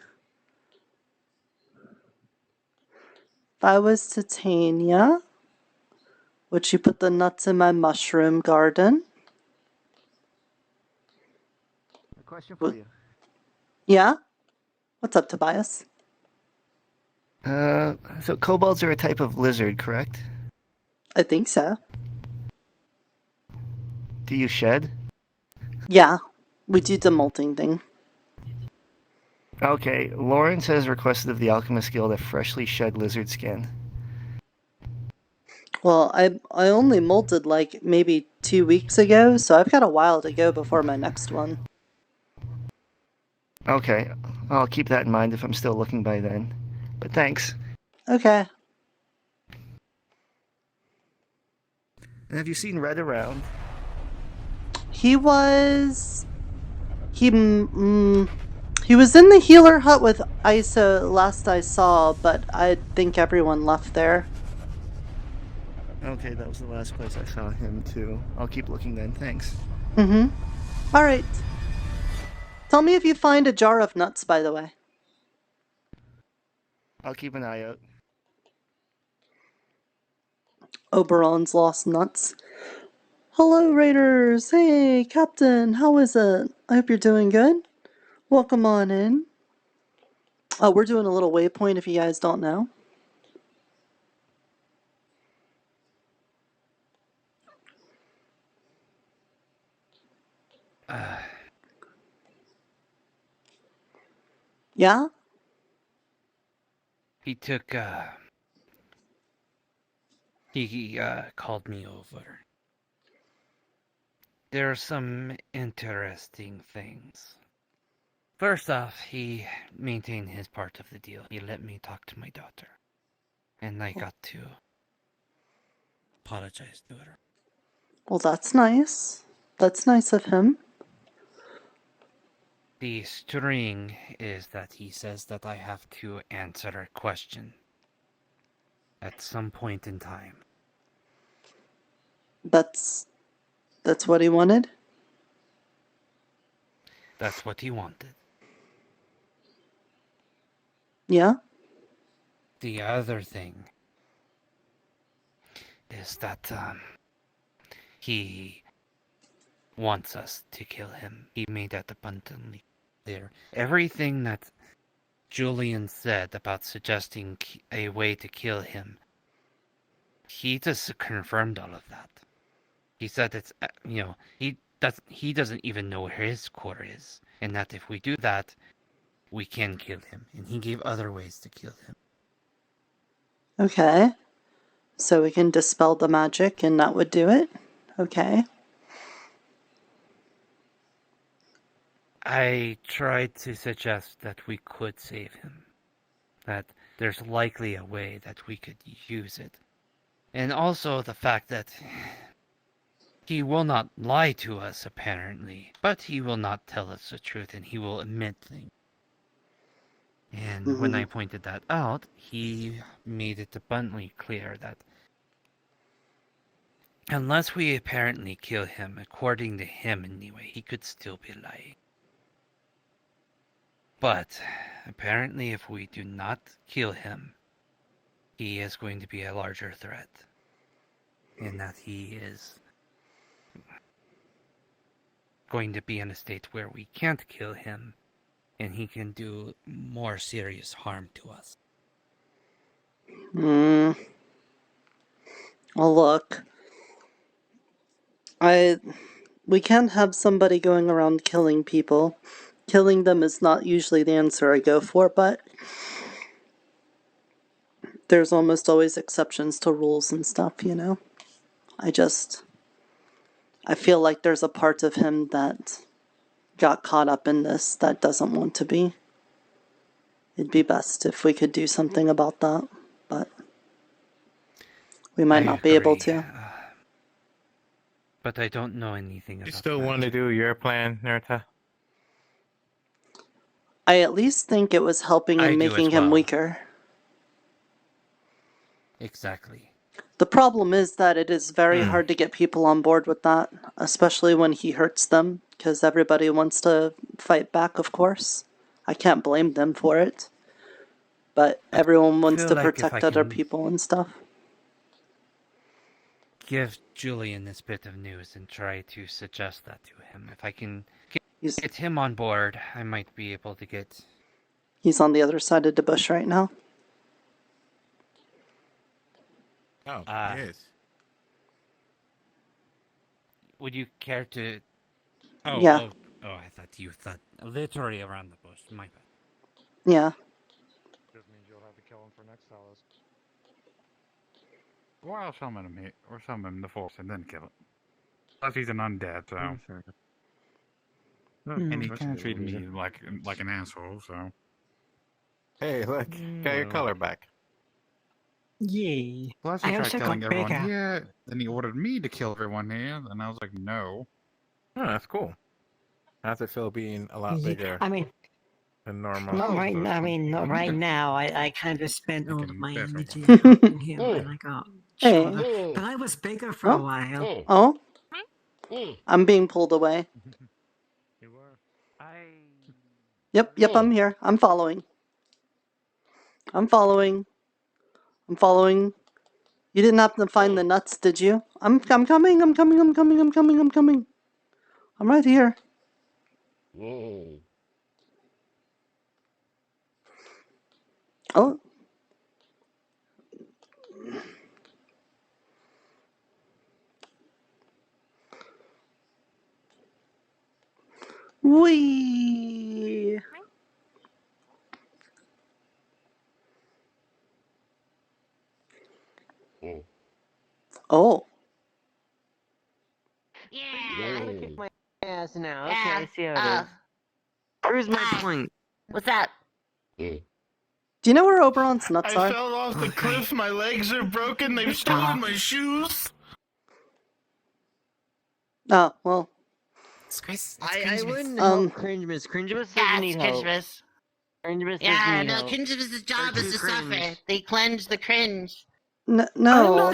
I was Titania, would she put the nuts in my mushroom garden? A question for you. Yeah? What's up, Tobias? So kobolds are a type of lizard, correct? I think so. Do you shed? Yeah, we do the molting thing. Okay, Lawrence has requested of the Alchemist Guild a freshly shed lizard skin. Well, I only molted like maybe 2 weeks ago, so I've got a while to go before my next one. Okay, I'll keep that in mind if I'm still looking by then. But thanks. Okay. And have you seen Red around? He was... He was in the healer hut with Isa last I saw, but I think everyone left there. Okay, that was the last place I saw him too. I'll keep looking then, thanks. Mm-hmm. Alright. Tell me if you find a jar of nuts, by the way. I'll keep an eye out. Oberon's lost nuts. Hello, Raiders! Hey, Captain, how is it? I hope you're doing good. Welcome on in. We're doing a little Waypoint if you guys don't know. Yeah? He took, he called me over. There are some interesting things. First off, he maintained his part of the deal. He let me talk to my daughter. And I got to apologize to her. Well, that's nice. That's nice of him. The string is that he says that I have to answer a question at some point in time. That's what he wanted? That's what he wanted. Yeah? The other thing is that, he wants us to kill him. He made that abundantly clear. Everything that Julian said about suggesting a way to kill him, he just confirmed all of that. He said it's, he doesn't even know where his core is, and that if we do that, we can kill him. And he gave other ways to kill him. Okay. So we can dispel the magic and that would do it? Okay. I tried to suggest that we could save him. That there's likely a way that we could use it. And also the fact that he will not lie to us, apparently, but he will not tell us the truth and he will admit things. And when I pointed that out, he made it abundantly clear that unless we apparently kill him, according to him anyway, he could still be lying. But apparently if we do not kill him, he is going to be a larger threat. And that he is going to be in a state where we can't kill him, and he can do more serious harm to us. Well, look. We can't have somebody going around killing people. Killing them is not usually the answer I go for, but there's almost always exceptions to rules and stuff, you know? I feel like there's a part of him that got caught up in this that doesn't want to be. It'd be best if we could do something about that, but we might not be able to. But I don't know anything about You still want to do your plan, Nirta? I at least think it was helping in making him weaker. Exactly. The problem is that it is very hard to get people on board with that, especially when he hurts them, because everybody wants to fight back, of course. I can't blame them for it. But everyone wants to protect other people and stuff. Give Julian this bit of news and try to suggest that to him. If I can get him on board, I might be able to get... He's on the other side of the bush right now. Oh, yes. Would you care to... Yeah. Oh, I thought you thought literally around the bush. My bad. Yeah. Just means you'll have to kill him for next hours. Or I'll summon him here, or summon him in the force and then kill him. Plus he's an undead, so. And he kind of treated me like an asshole, so. Hey, look, got your color back. Yay. Plus he tried telling everyone here, then he ordered me to kill everyone here, and I was like, no. Oh, that's cool. How's it feel being a lot bigger I mean, than normal? not right. I mean, not right now. I kind of spent all of my energy Oh. helping him, and I got Hey. shorter. But I was bigger for a while. Oh? I'm being pulled away. Yep, I'm here. I'm following. You didn't happen to find the nuts, did you? I'm coming. I'm coming. I'm right here. Oh. Wee. Oh. Look at my ass now. Okay, I see how it is. Proves my point. What's up? Do you know where Oberon's nuts I are? fell off the cliff. My legs are broken. They've stolen my shoes. Oh, well. It's Chris. I wouldn't help Cringemas. Cringemas doesn't need help. Cringemas. Cringemas Yeah, doesn't need no, help. Cringemas' job They're is to too suffer. cringe. They cleanse the cringe. No,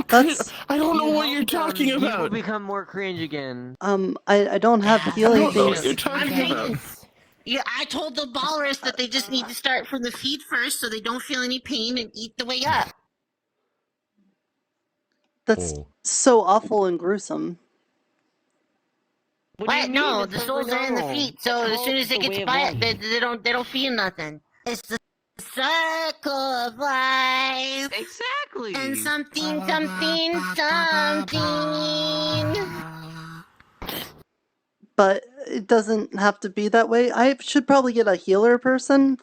that's... I don't know You what you're help them, talking You will about. become more cringe again. I don't have healing things. I'm saying, yeah, I told the ballers that they just need to start from the feet first so they don't feel any pain and eat the way up. That's so awful and gruesome. What? No, the souls are in the feet, so as soon as it gets bite, they don't feel nothing. It's the circle of life. Exactly. And something. But it doesn't have to be that way. I should probably get a healer person.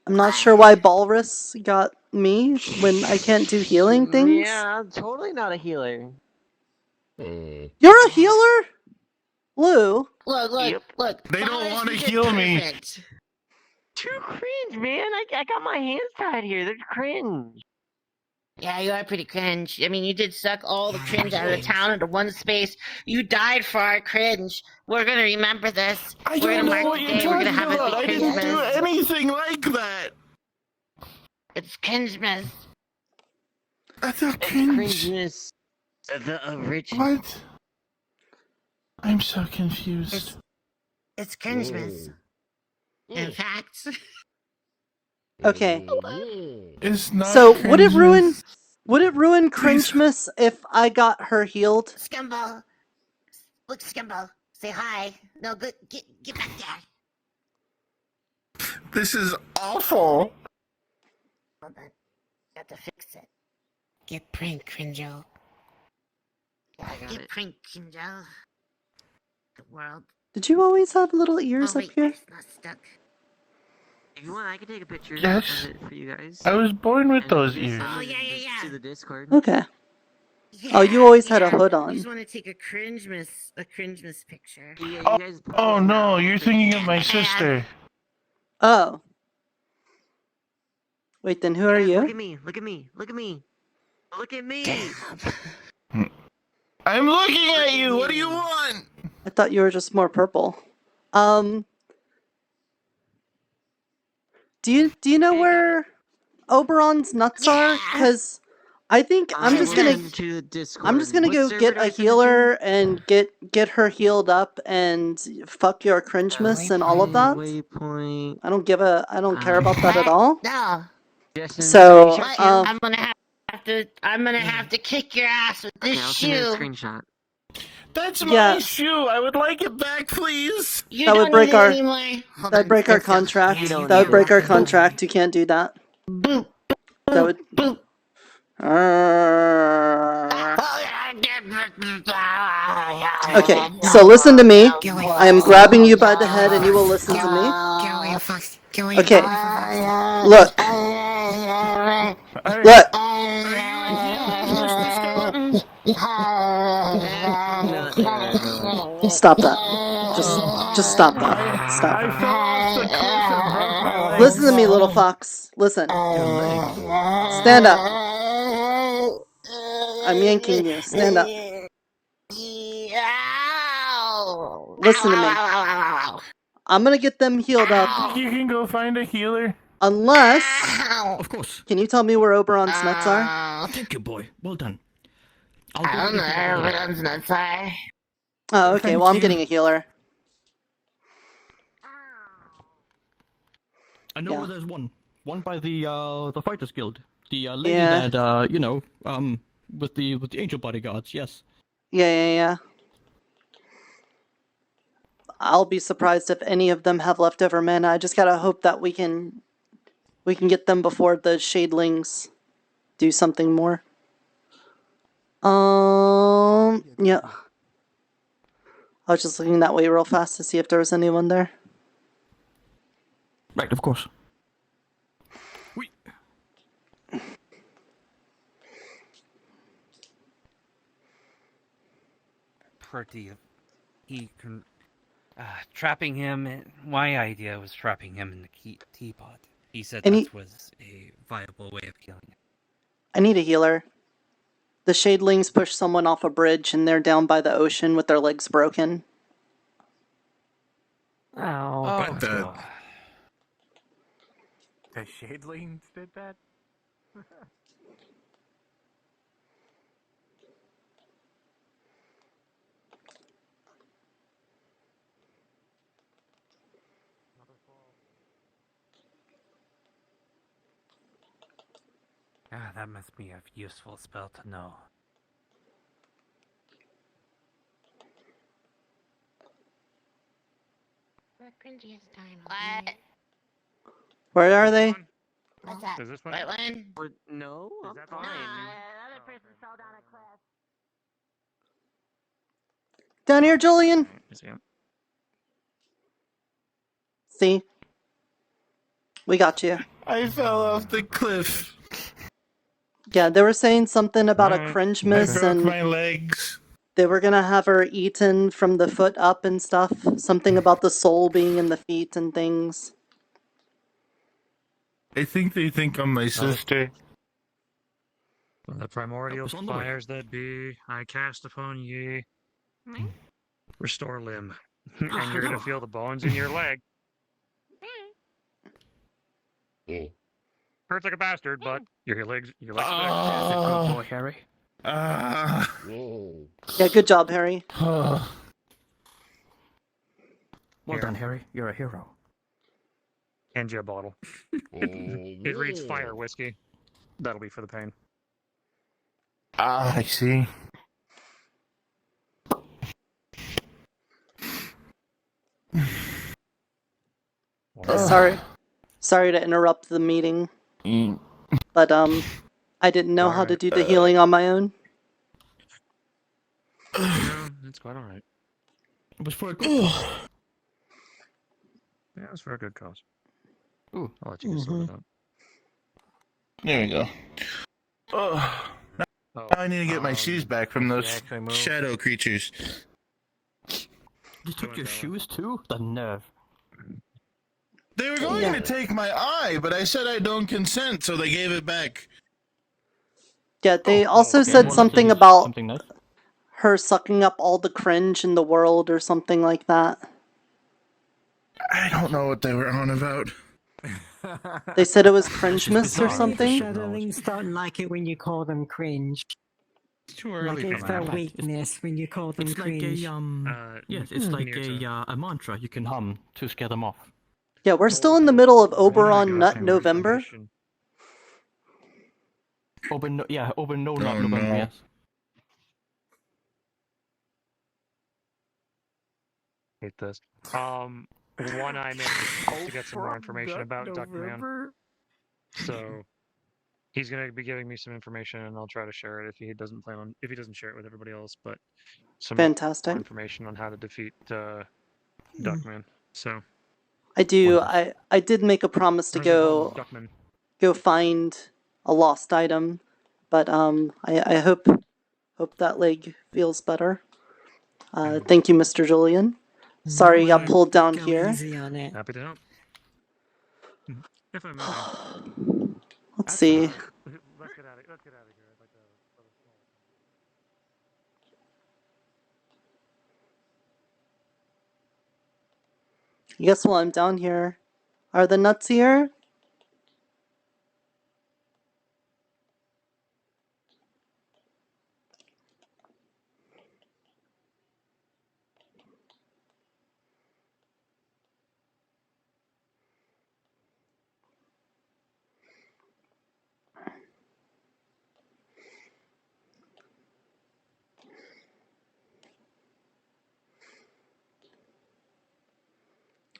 I'm not sure why Balrus got me when I can't do healing things. Yeah, I'm totally not a healer. You're a healer? Lou? Look. They don't Ballers, want to we did heal me. perfect. Too cringe, man. I got my hands tied here. They're cringe. Yeah, you are pretty cringe. I mean, you did suck all the cringe out of the town into one space. You died for our cringe. We're gonna remember this. I We're don't gonna know mark what the you're day. We're gonna talking have about. it I be didn't do Cringemas. anything like that. It's Cringemas. That's not cringe. Cringeness. The original. What? I'm so confused. It's Cringemas. In fact. Okay. It's not. So would it cringemas. ruin Cringemas if I got her healed? Scumbo. Look, Scumbo. Say hi. No, good. Get back there. This is awful. Hold on. Got to fix it. Get pranked, Crinjo. Get pranked, Crinjo. The world. Did you always have little ears Oh, up wait, here? it's not stuck. If you want, I can take a picture Yes. of it for you guys. I was born with And those just ears. send Oh, it yeah. To the Discord. Okay. Oh, you always had a hood We on. just want to take a Cringemas picture. Yeah, you Oh, guys oh no, you're thinking of my sister. Oh. Wait, then who are Look you? at me. Look at me. Look at me. Look at me. I'm looking at you. What do you want? I thought you were just more purple. Do you know where Oberon's nuts are? Because I think I'm just gonna go get a healer and get her healed up and fuck your Cringemas and all of that. Waypoint. I don't care about that at all. No. So But I'm gonna have to kick your ass with this I'll send you a shoe. screenshot. That's my Yeah. shoe. I would like it back, please. You that don't would break need it our anymore. Hold that'd on, break our stand still. contract. You don't That would need break it. our contract. You can't do that. Boop. That would. Okay, so listen to me. I am grabbing you by the head, and you will listen to me. Okay. Look. Stop that. Just stop that. Stop. I fell off the cliff and broke my leg. Listen to me, little fox. Listen. Stand up. I'm yanking you. Stand up. Listen to me. I'm gonna get them healed up. You can go find a healer. Unless. Of course. Can you tell me where Oberon's nuts are? Thank you, boy. Well done. I don't know where Oberon's nuts are. Oh, okay. Well, I'm getting a healer. I know where there's one. One by the Fighters Guild. The lady Yeah. that with the angel bodyguards. Yes. Yeah. I'll be surprised if any of them have leftover mana. I just gotta hope that we can get them before the shadelings do something more. Yeah. I was just looking that way real fast to see if there was anyone there. Right, of course. Pretty. He can. Trapping him. My idea was trapping him in the teapot. He said that was a viable way of killing him. I need a healer. The shadelings push someone off a bridge and they're down by the ocean with their legs broken. What the shadelings did that? That must be a useful spell to know. What? Where are they? What's that? Is this one? What one? No, I'm that fine. Another person fell down a cliff. Down here, Julian. See? We got you. I fell off the cliff. Yeah, they were saying something about a I cringe miss broke and my legs. they were gonna have her eaten from the foot up and stuff. Something about the soul being in the feet and things. I think they think I'm my sister. The primordial fires that be, I cast upon ye. Restore limb. And you're gonna feel the bones in your leg. Hurts like a bastard, but your legs fixed. Good boy, Harry. Yeah, good job, Harry. Well done, Harry. You're a hero. Hand you a bottle. It reads fire whiskey. That'll be for the pain. I see. Sorry to interrupt the meeting. But I didn't know how to do the healing on my own. No, it's quite alright. It was for a good cause. Yeah, it was for a good cause. Ooh. I'll let you get sorted out. There we go. Now I need to get my shoes back from those shadow creatures. You took your shoes too? The nerve. They were going to take my eye, but I said I don't consent, so they gave it back. Yeah, they also said something about her sucking up all the cringe in the world or something like that. I don't know what they were on about. They said it was cringe miss or something. Shadowlings don't like it when you call them cringe. It's too Like it's their weakness when you call them It's like cringe. yes, it's like a mantra you can hum to scare them off. Yeah, we're still in the middle of Oberon Nut November. Open no not November, yes. Hate this. One I managed to get some more information about Duckman. So he's gonna be giving me some information, and I'll try to share it if he doesn't share it with everybody else. But some Fantastic. more information on how to defeat Duckman. So I did make a promise to go find a lost item, but I hope that leg feels better. Thank you, Mr. Julian. Sorry you got pulled down here. Happy to help. If I may. Let's see. Let's get out of here. I'd like to I guess while I'm down here, are the nuts here?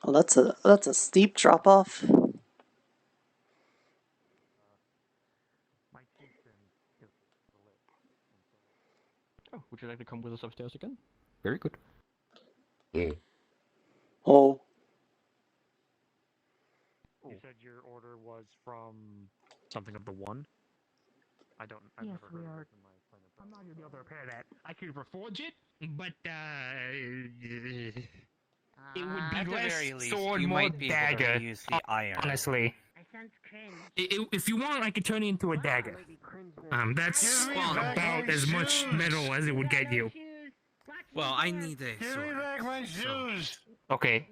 Well, that's a steep drop off. Oh, would you like to come with us upstairs again? Very good. Oh. You said your order was from something of the one? I've Yes, never we heard of are. it in my plan of I'm not gonna be able to repair that. I could reforge it, but it would be At the less very least, sword, you more might be able to dagger. use the iron. Honestly, if you want, I could turn it into a dagger. That's about as much metal as it would get you. Well, I need a Give me back my shoes. Okay.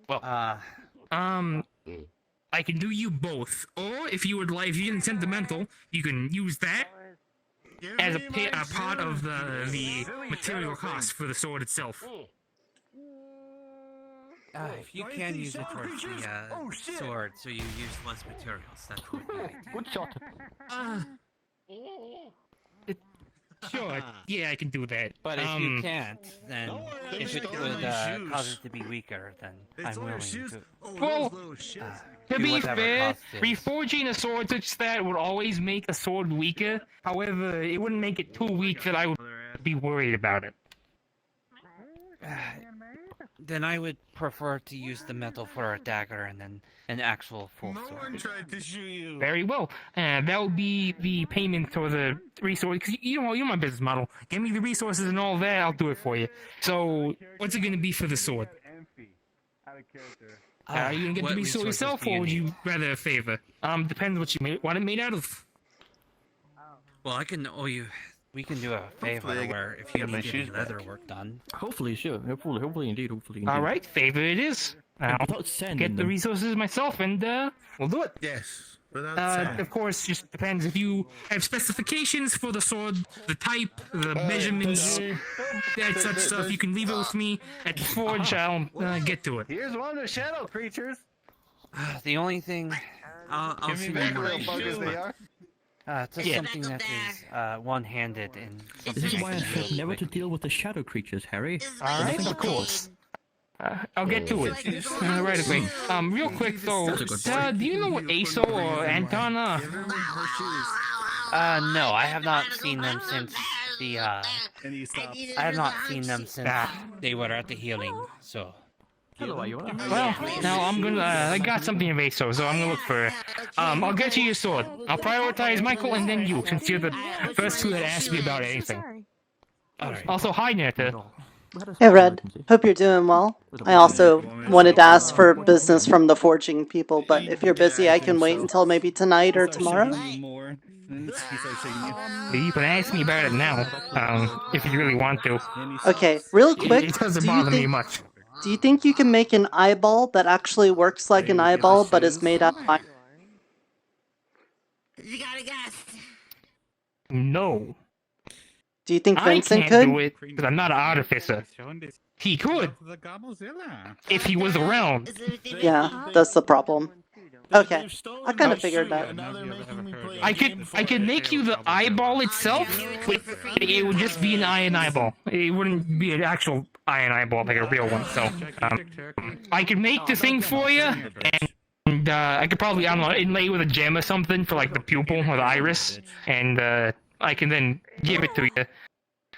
Well, I can do you both, or if you would like, if you're getting sentimental, you can use that as a part of the material cost for the sword itself. If you can use it towards the sword, so you use less materials, that would be ideal. Good shot. Sure, yeah, I can do that. But if you can't, then if it would cause it to be weaker, then I'm willing to. Well, to be whatever fair, cost is. reforging a sword such that would always make a sword weaker. However, it wouldn't make it too weak that I would be worried about it. Then I would prefer to use the metal for a dagger and then an actual full No sword. one tried to shoot you. Very well. That would be the payment for the resource. Cause you know my business model. Give me the resources and all that, I'll do it for you. So, what's it gonna be for the sword? Are you gonna get What the resource resources yourself, do you or would need? you rather a favor? Depends what it made out of. Well, I can owe you. We can do a favor Hopefully I where if you get my need shoes any leather back. work done. Hopefully, sure. Hopefully indeed. All right, favor it is. I'll without sending get the them. resources myself, and we'll do it. Yes, without sending. Of course, just depends if you have specifications for the sword, the type, the measurements, that such stuff. You can leave it with me at the forge. I'll get to it. Here's one of the shadow creatures. The only thing, I'll Give me see back more little buggers they are. Just something that is one-handed and something This is I why I can said wield never to quickly. deal with the shadow creatures, Harry. All right, of course. I'll get to it right away. Real quick though, do you know what Aso or Anton are? No, I have not seen them since the. I have not seen them since they were at the healing. So. Hello, are you? Well, now I'm gonna. I got something of Aso, so I'm gonna look for it. I'll get you your sword. I'll prioritize Michael and then you, since you're the first two that asked me about anything. Also, hi, Nirta. Hey, Red. Hope you're doing well. I also wanted to ask for business from the forging people, but if you're busy, I can wait until maybe tonight or tomorrow. You can ask me about it now, if you really want to. Okay, real quick. It doesn't bother me much. Do you think you can make an eyeball that actually works like an eyeball, but is made out of iron? No. Do you think Vincent I can't could? do it because I'm not an artificer. He could, if he was around. Yeah, that's the problem. Okay, I kind of figured that. I could make you the eyeball itself, but it would just be an iron eyeball. It wouldn't be an actual iron eyeball like a real one. So, I could make the thing for you, and I could probably, I don't know, inlay with a gem or something for like the pupil or the iris, and I can then give it to you.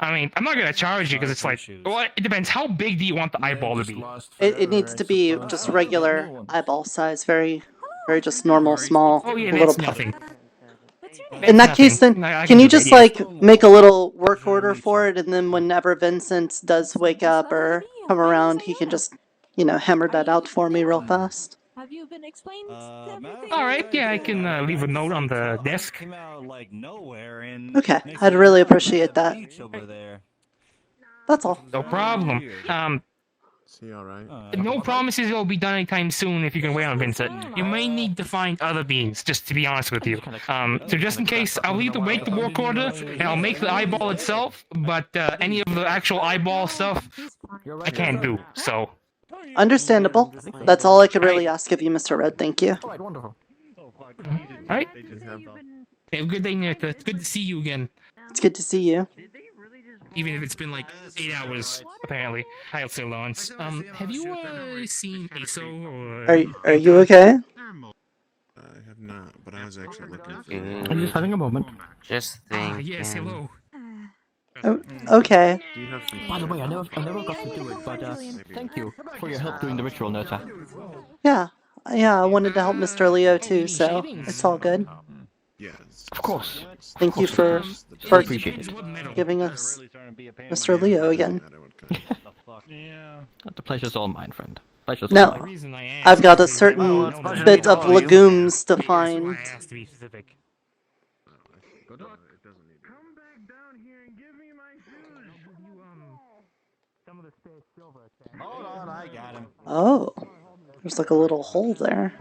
I mean, I'm not gonna charge you because it's like, well, it depends. How big do you want the eyeball to be? It needs to be just regular eyeball size, very just normal, small, Oh yeah, little that's puff. nothing. In that case, then, can you just like make a little work order for it, and then whenever Vincent does wake up or come around, he can just, hammer that out for me real fast. Have you been explained everything? All right, yeah, I can leave a note on the desk. Okay, I'd really appreciate that. That's all. No problem. No promises it'll be done anytime soon if you can wait on Vincent. You may need to find other beans, just to be honest with you. So just in case, I'll leave the work order, and I'll make the eyeball itself, but any of the actual eyeball stuff, I can't do, so... Understandable. That's all I could really ask of you, Mr. Red. Thank you. Alright, wonderful. Alright. Have a good day, Nirta. It's good to see you again. It's good to see you. even if it's been like 8 hours. Apparently, hi Lance. Have you seen ASO or? Are you okay? I have not, but I was actually looking for. I'm just having a moment. Just Ah, yes, hello. Oh, okay. By the way, I never got to do it, but thank you for your help doing the ritual, Nirta. Yeah, I wanted to help Mr. Leo too, so it's all good. Yes. Of course. Thank you for giving us Mr. Leo again. The pleasure's all mine, friend. Pleasure's all No, mine. I've got a certain bit of legumes to find. To be specific. Hold on, I got him. Oh, there's like a little hole there.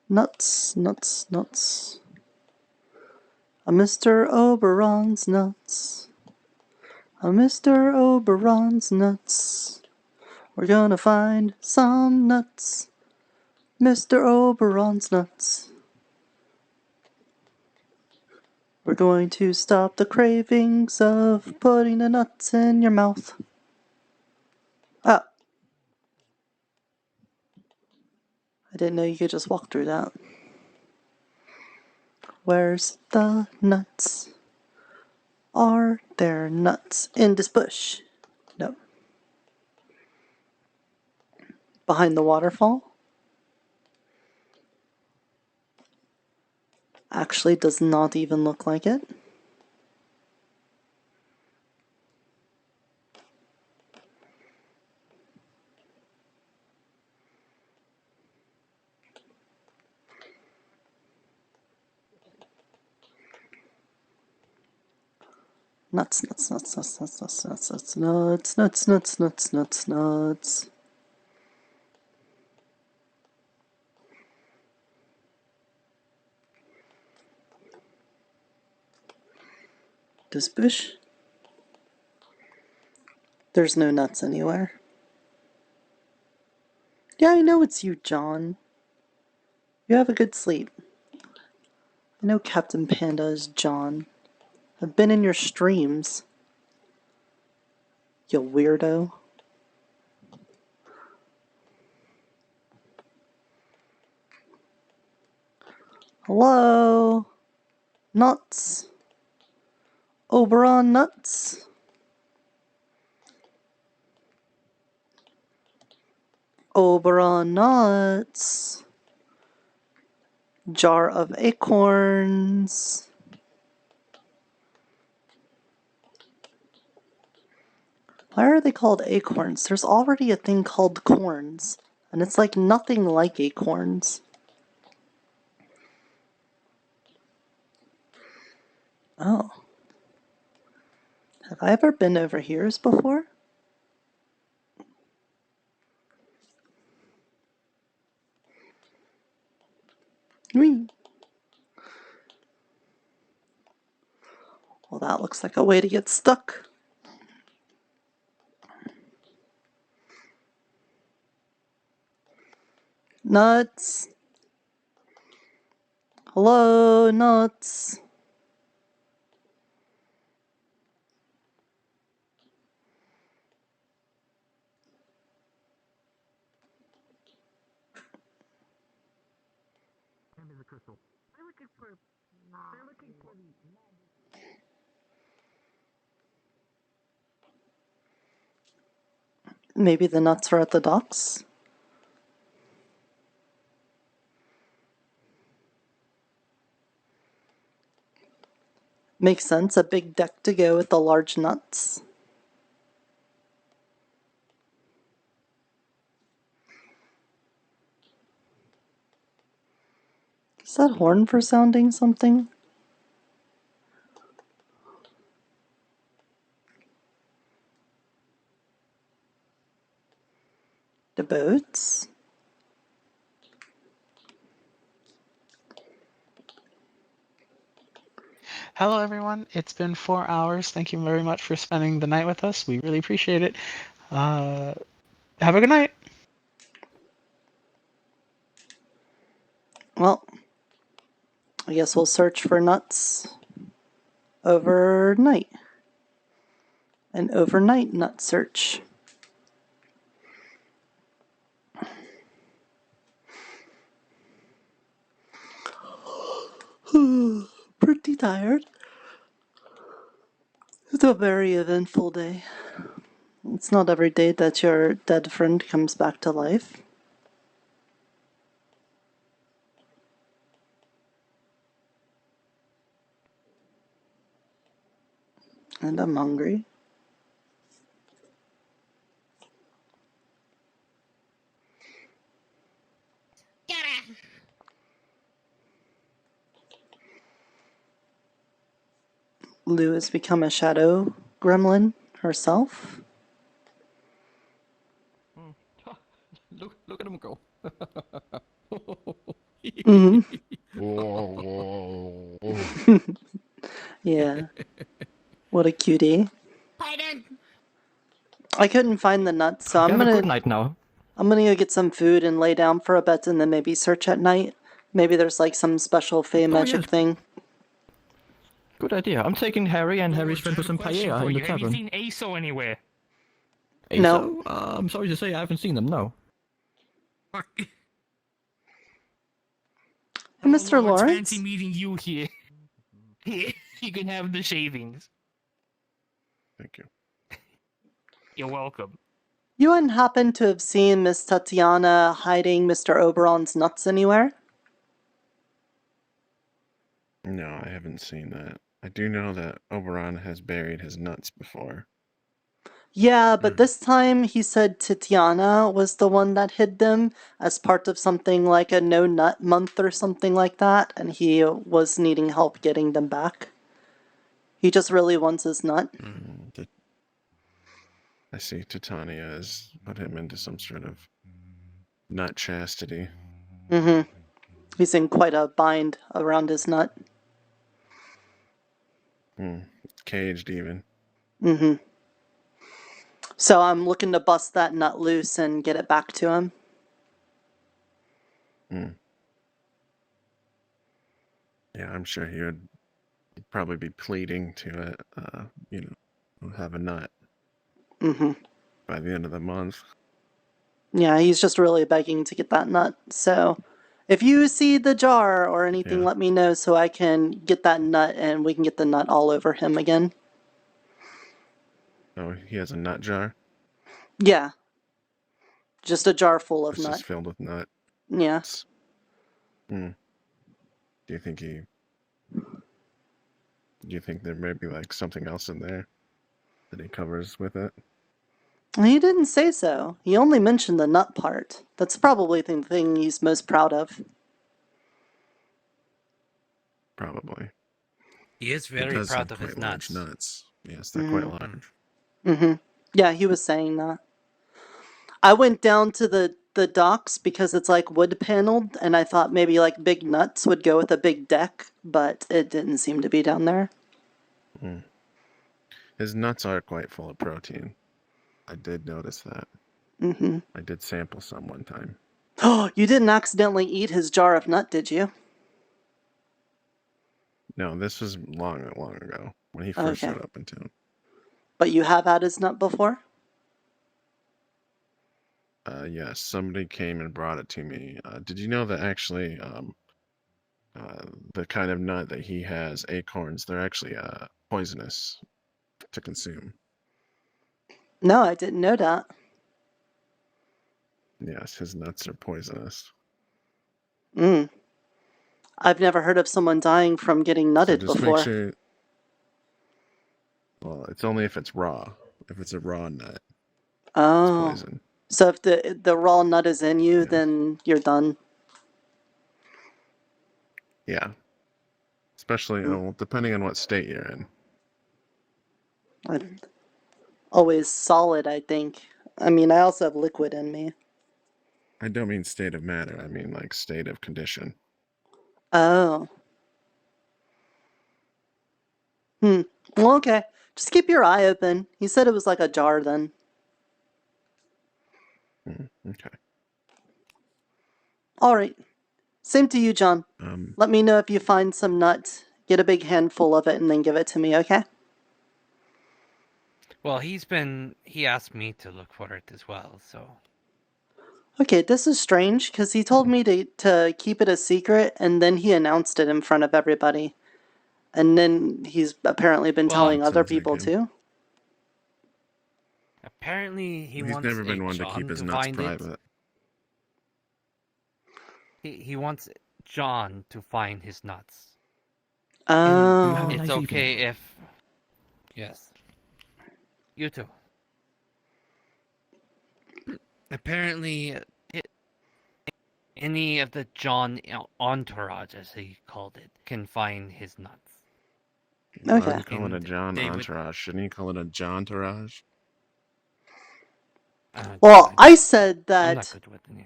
Nuts, nuts, nuts. A Mr. Oberon's nuts. A Mr. Oberon's nuts. We're gonna find some nuts. Mr. Oberon's nuts. We're going to stop the cravings of putting the nuts in your mouth. Oh. I didn't know you could just walk through that. Where's the nuts? Are there nuts in this bush? No. Behind the waterfall? Actually does not even look like it. Nuts, nuts, nuts, nuts, nuts, nuts, nuts, nuts, nuts, nuts, nuts, nuts, nuts, nuts. This bush? There's no nuts anywhere. Yeah, I know it's you, John. You have a good sleep. I know Captain Panda is John. I've been in your streams. You weirdo. Hello? Nuts? Oberon nuts? Oberon nuts? Jar of acorns? Why are they called acorns? There's already a thing called corns, and it's like nothing like acorns. Oh. Have I ever been over here before? Whee. Well, that looks like a way to get stuck. Nuts. Hello, nuts. Maybe the nuts are at the docks? Makes sense, a big deck to go with the large nuts. Is that horn for sounding something? The boats? Hello, everyone. It's been 4 hours. Thank you very much for spending the night with us. We really appreciate it. Have a good night. Well, I guess we'll search for nuts overnight. An overnight nut search. Pretty tired. It's a very eventful day. It's not every day that your dead friend comes back to life. And I'm hungry. Lou has become a shadow gremlin herself. Look at him go. Yeah. What a cutie. I couldn't find the nuts, so You have a good night now. I'm gonna go get some food and lay down for a bit and then maybe search at night. Maybe there's like some special Fey magic thing. Good idea. I'm taking Harry and Harry's friend to some paella in the Have you tavern. seen ASO anywhere? No. I'm sorry to say I haven't seen them, no. Mr. It's Lawrence? fancy meeting you here. Here, you can have the shavings. Thank you. You're welcome. You wouldn't happen to have seen Miss Tatiana hiding Mr. Oberon's nuts anywhere? No, I haven't seen that. I do know that Oberon has buried his nuts before. Yeah, but this time he said Tatiana was the one that hid them as part of something like a no nut month or something like that, and he was needing help getting them back. He just really wants his nut. I see Titania has put him into some sort of nut chastity. Mm-hmm. He's in quite a bind around his nut. Caged even. Mm-hmm. So I'm looking to bust that nut loose and get it back to him. Yeah, I'm sure he would probably be pleading to, have a nut Mm-hmm. by the end of the month. Yeah, he's just really begging to get that nut. So if you see the jar or anything, let me know so I can get that nut and we can get the nut all over him again. Oh, he has a nut jar? Yeah. Just a jar full of It's nut. just filled with nut. Yeah. Do you think there may be like something else in there that he covers with it? He didn't say so. He only mentioned the nut part. That's probably the thing he's most proud of. Probably. He is very proud of his nuts. Nuts. Yes, they're quite large. Mm-hmm. Yeah, he was saying that. I went down to the docks because it's like wood paneled, and I thought maybe like big nuts would go with a big deck, but it didn't seem to be down there. His nuts are quite full of protein. I did notice that. Mm-hmm. I did sample some one time. Oh, you didn't accidentally eat his jar of nut, did you? No, this was long ago when he first showed up in town. But you have had his nut before? Yes, somebody came and brought it to me. Did you know that actually, the kind of nut that he has, acorns, they're actually poisonous to consume. No, I didn't know that. Yes, his nuts are poisonous. I've never heard of someone dying from getting nutted So just before. make sure. Well, it's only if it's raw. If it's a raw nut, Oh. it's poison. So if the raw nut is in you, then you're done. Yeah. Especially, depending on what state you're in. Always solid, I think. I mean, I also have liquid in me. I don't mean state of matter. I mean like state of condition. Oh. Well, okay. Just keep your eye open. He said it was like a jar then. Okay. All right. Same to you, John. Let me know if you find some nut. Get a big handful of it and then give it to me, okay? Well, he asked me to look for it as well, so. Okay, this is strange, because he told me to keep it a secret, and then he announced it in front of everybody. And then he's apparently been telling other people, too. Apparently, he He's wants never been one to John keep his to nuts find private. He wants John to find his nuts. Oh. It's okay if... Yes. You too. Apparently, any of the John entourage, as he called it, can find his nuts. Why would you call it a John entourage? Shouldn't you call it a John entourage? Well, I said I'm not that good with it.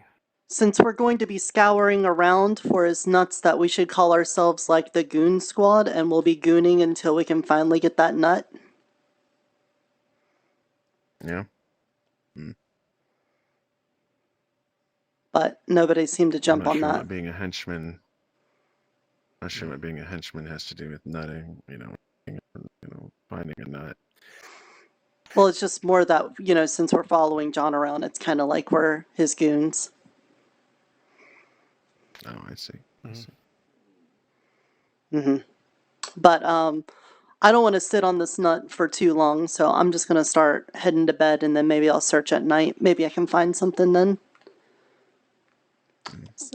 since we're going to be scouring around for his nuts, that we should call ourselves like the Goon Squad, and we'll be gooning until we can finally get that nut. Yeah. But nobody seemed to jump I'm not on sure that. what being a henchman. Not sure what being a henchman has to do with nutting. Finding a nut. Well, it's just more that, since we're following John around, it's kind of like we're his goons. Oh, I see. Mm-hmm. But I don't want to sit on this nut for too long, so I'm just going to start heading to bed, and then maybe I'll search at night. Maybe I can find something then.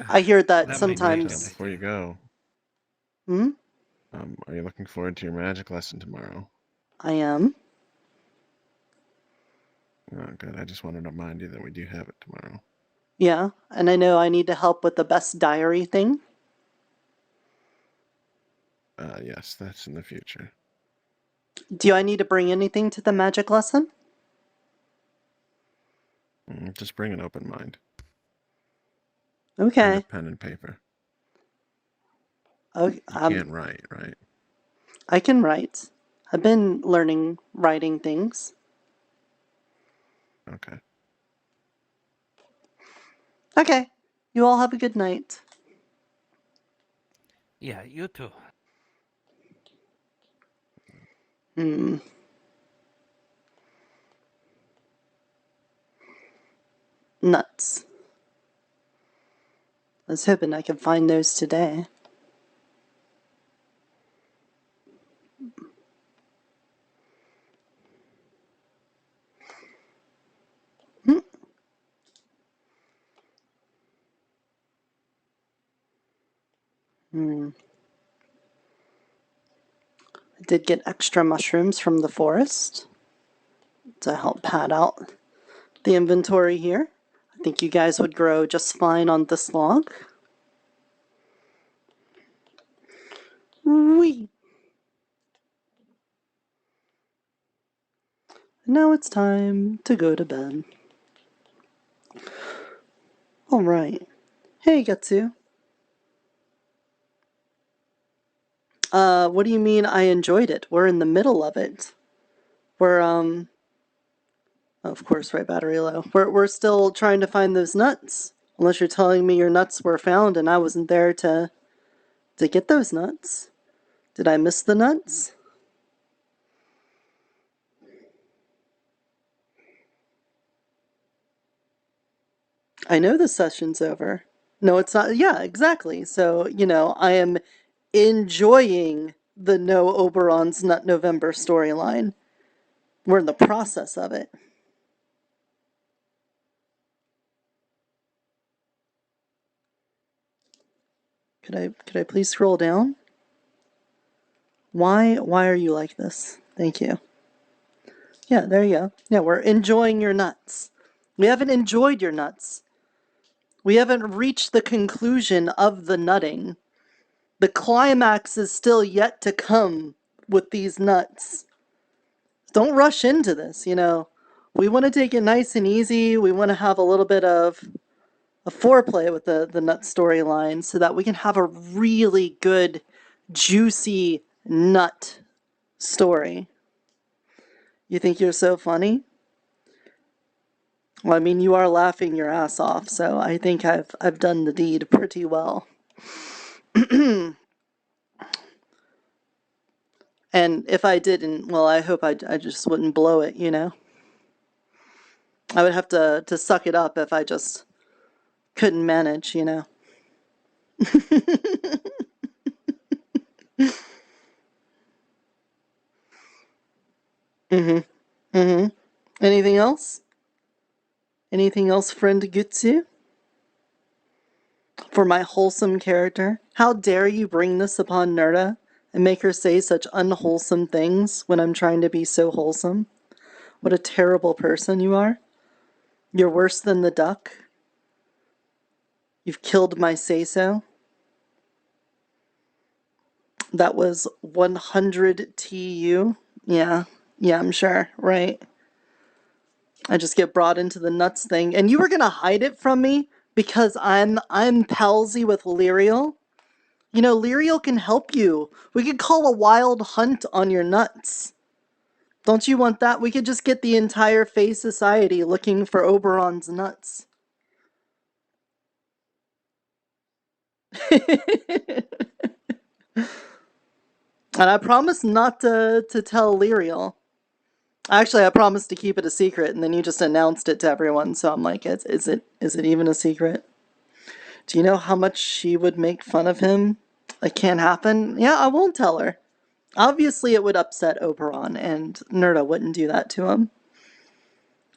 I hear that sometimes... Before you go, Hmm? are you looking forward to your magic lesson tomorrow? I am. Oh, good. I just wanted to remind you that we do have it tomorrow. Yeah, and I know I need to help with the best diary thing. Yes, that's in the future. Do I need to bring anything to the magic lesson? Just bring an open mind. Okay. And a pen and paper. Okay. You can't write, right? I can write. I've been learning writing things. Okay. Okay. You all have a good night. Yeah, you too. Nuts. I was hoping I could find those today. I did get extra mushrooms from the forest to help pad out the inventory here. I think you guys would grow just fine on this log. Whee! Now it's time to go to bed. Alright. Hey, Getsu. What do you mean I enjoyed it? We're in the middle of it. We're, of course, right, battery low. We're still trying to find those nuts. Unless you're telling me your nuts were found and I wasn't there to get those nuts. Did I miss the nuts? I know the session's over. No, it's not. Yeah, exactly. So, I am enjoying the No Oberon's Nut November storyline. We're in the process of it. Could I please scroll down? Why are you like this? Thank you. Yeah, there you go. Yeah, we're enjoying your nuts. We haven't enjoyed your nuts. We haven't reached the conclusion of the nutting. The climax is still yet to come with these nuts. Don't rush into this, We want to take it nice and easy. We want to have a little bit of a foreplay with the nut storyline so that we can have a really good, juicy nut story. You think you're so funny? Well, I mean, you are laughing your ass off, so I think I've done the deed pretty well. And if I didn't, well, I hope I just wouldn't blow it, you know? I would have to suck it up if I just couldn't manage, you know? Mm-hmm. Mm-hmm. Anything else? Anything else, friend Gutsu? For my wholesome character? How dare you bring this upon Nirta and make her say such unwholesome things when I'm trying to be so wholesome? What a terrible person you are. You're worse than the duck. You've killed my say-so. That was 100 TU. Yeah, I'm sure, right? I just get brought into the nuts thing. And you were gonna hide it from me because I'm palsy with Lyriel? You know, Lyriel can help you. We could call a wild hunt on your nuts. Don't you want that? We could just get the entire Fae Society looking for Oberon's nuts. And I promise not to tell Lyriel. Actually, I promised to keep it a secret, and then you just announced it to everyone, so I'm like, is it even a secret? Do you know how much she would make fun of him? It can't happen? Yeah, I won't tell her. Obviously, it would upset Oberon, and Nirta wouldn't do that to him.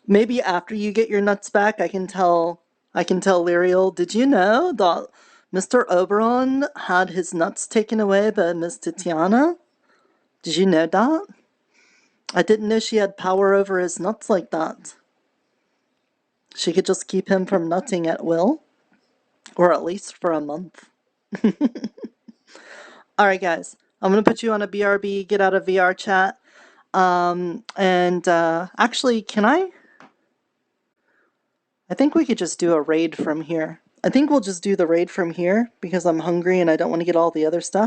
Maybe after you get your nuts back, I can tell Lyriel, did you know that Mr. Oberon had his nuts taken away by Miss Titiana? Did you know that? I didn't know she had power over his nuts like that. She could just keep him from nutting at will. Or at least for a month. Alright guys, I'm going to put you on a BRB, get out of VR chat. Actually, can I think we could just do a raid from here. I think we'll just do the raid from here because I'm hungry and I don't want to get all the other stuff.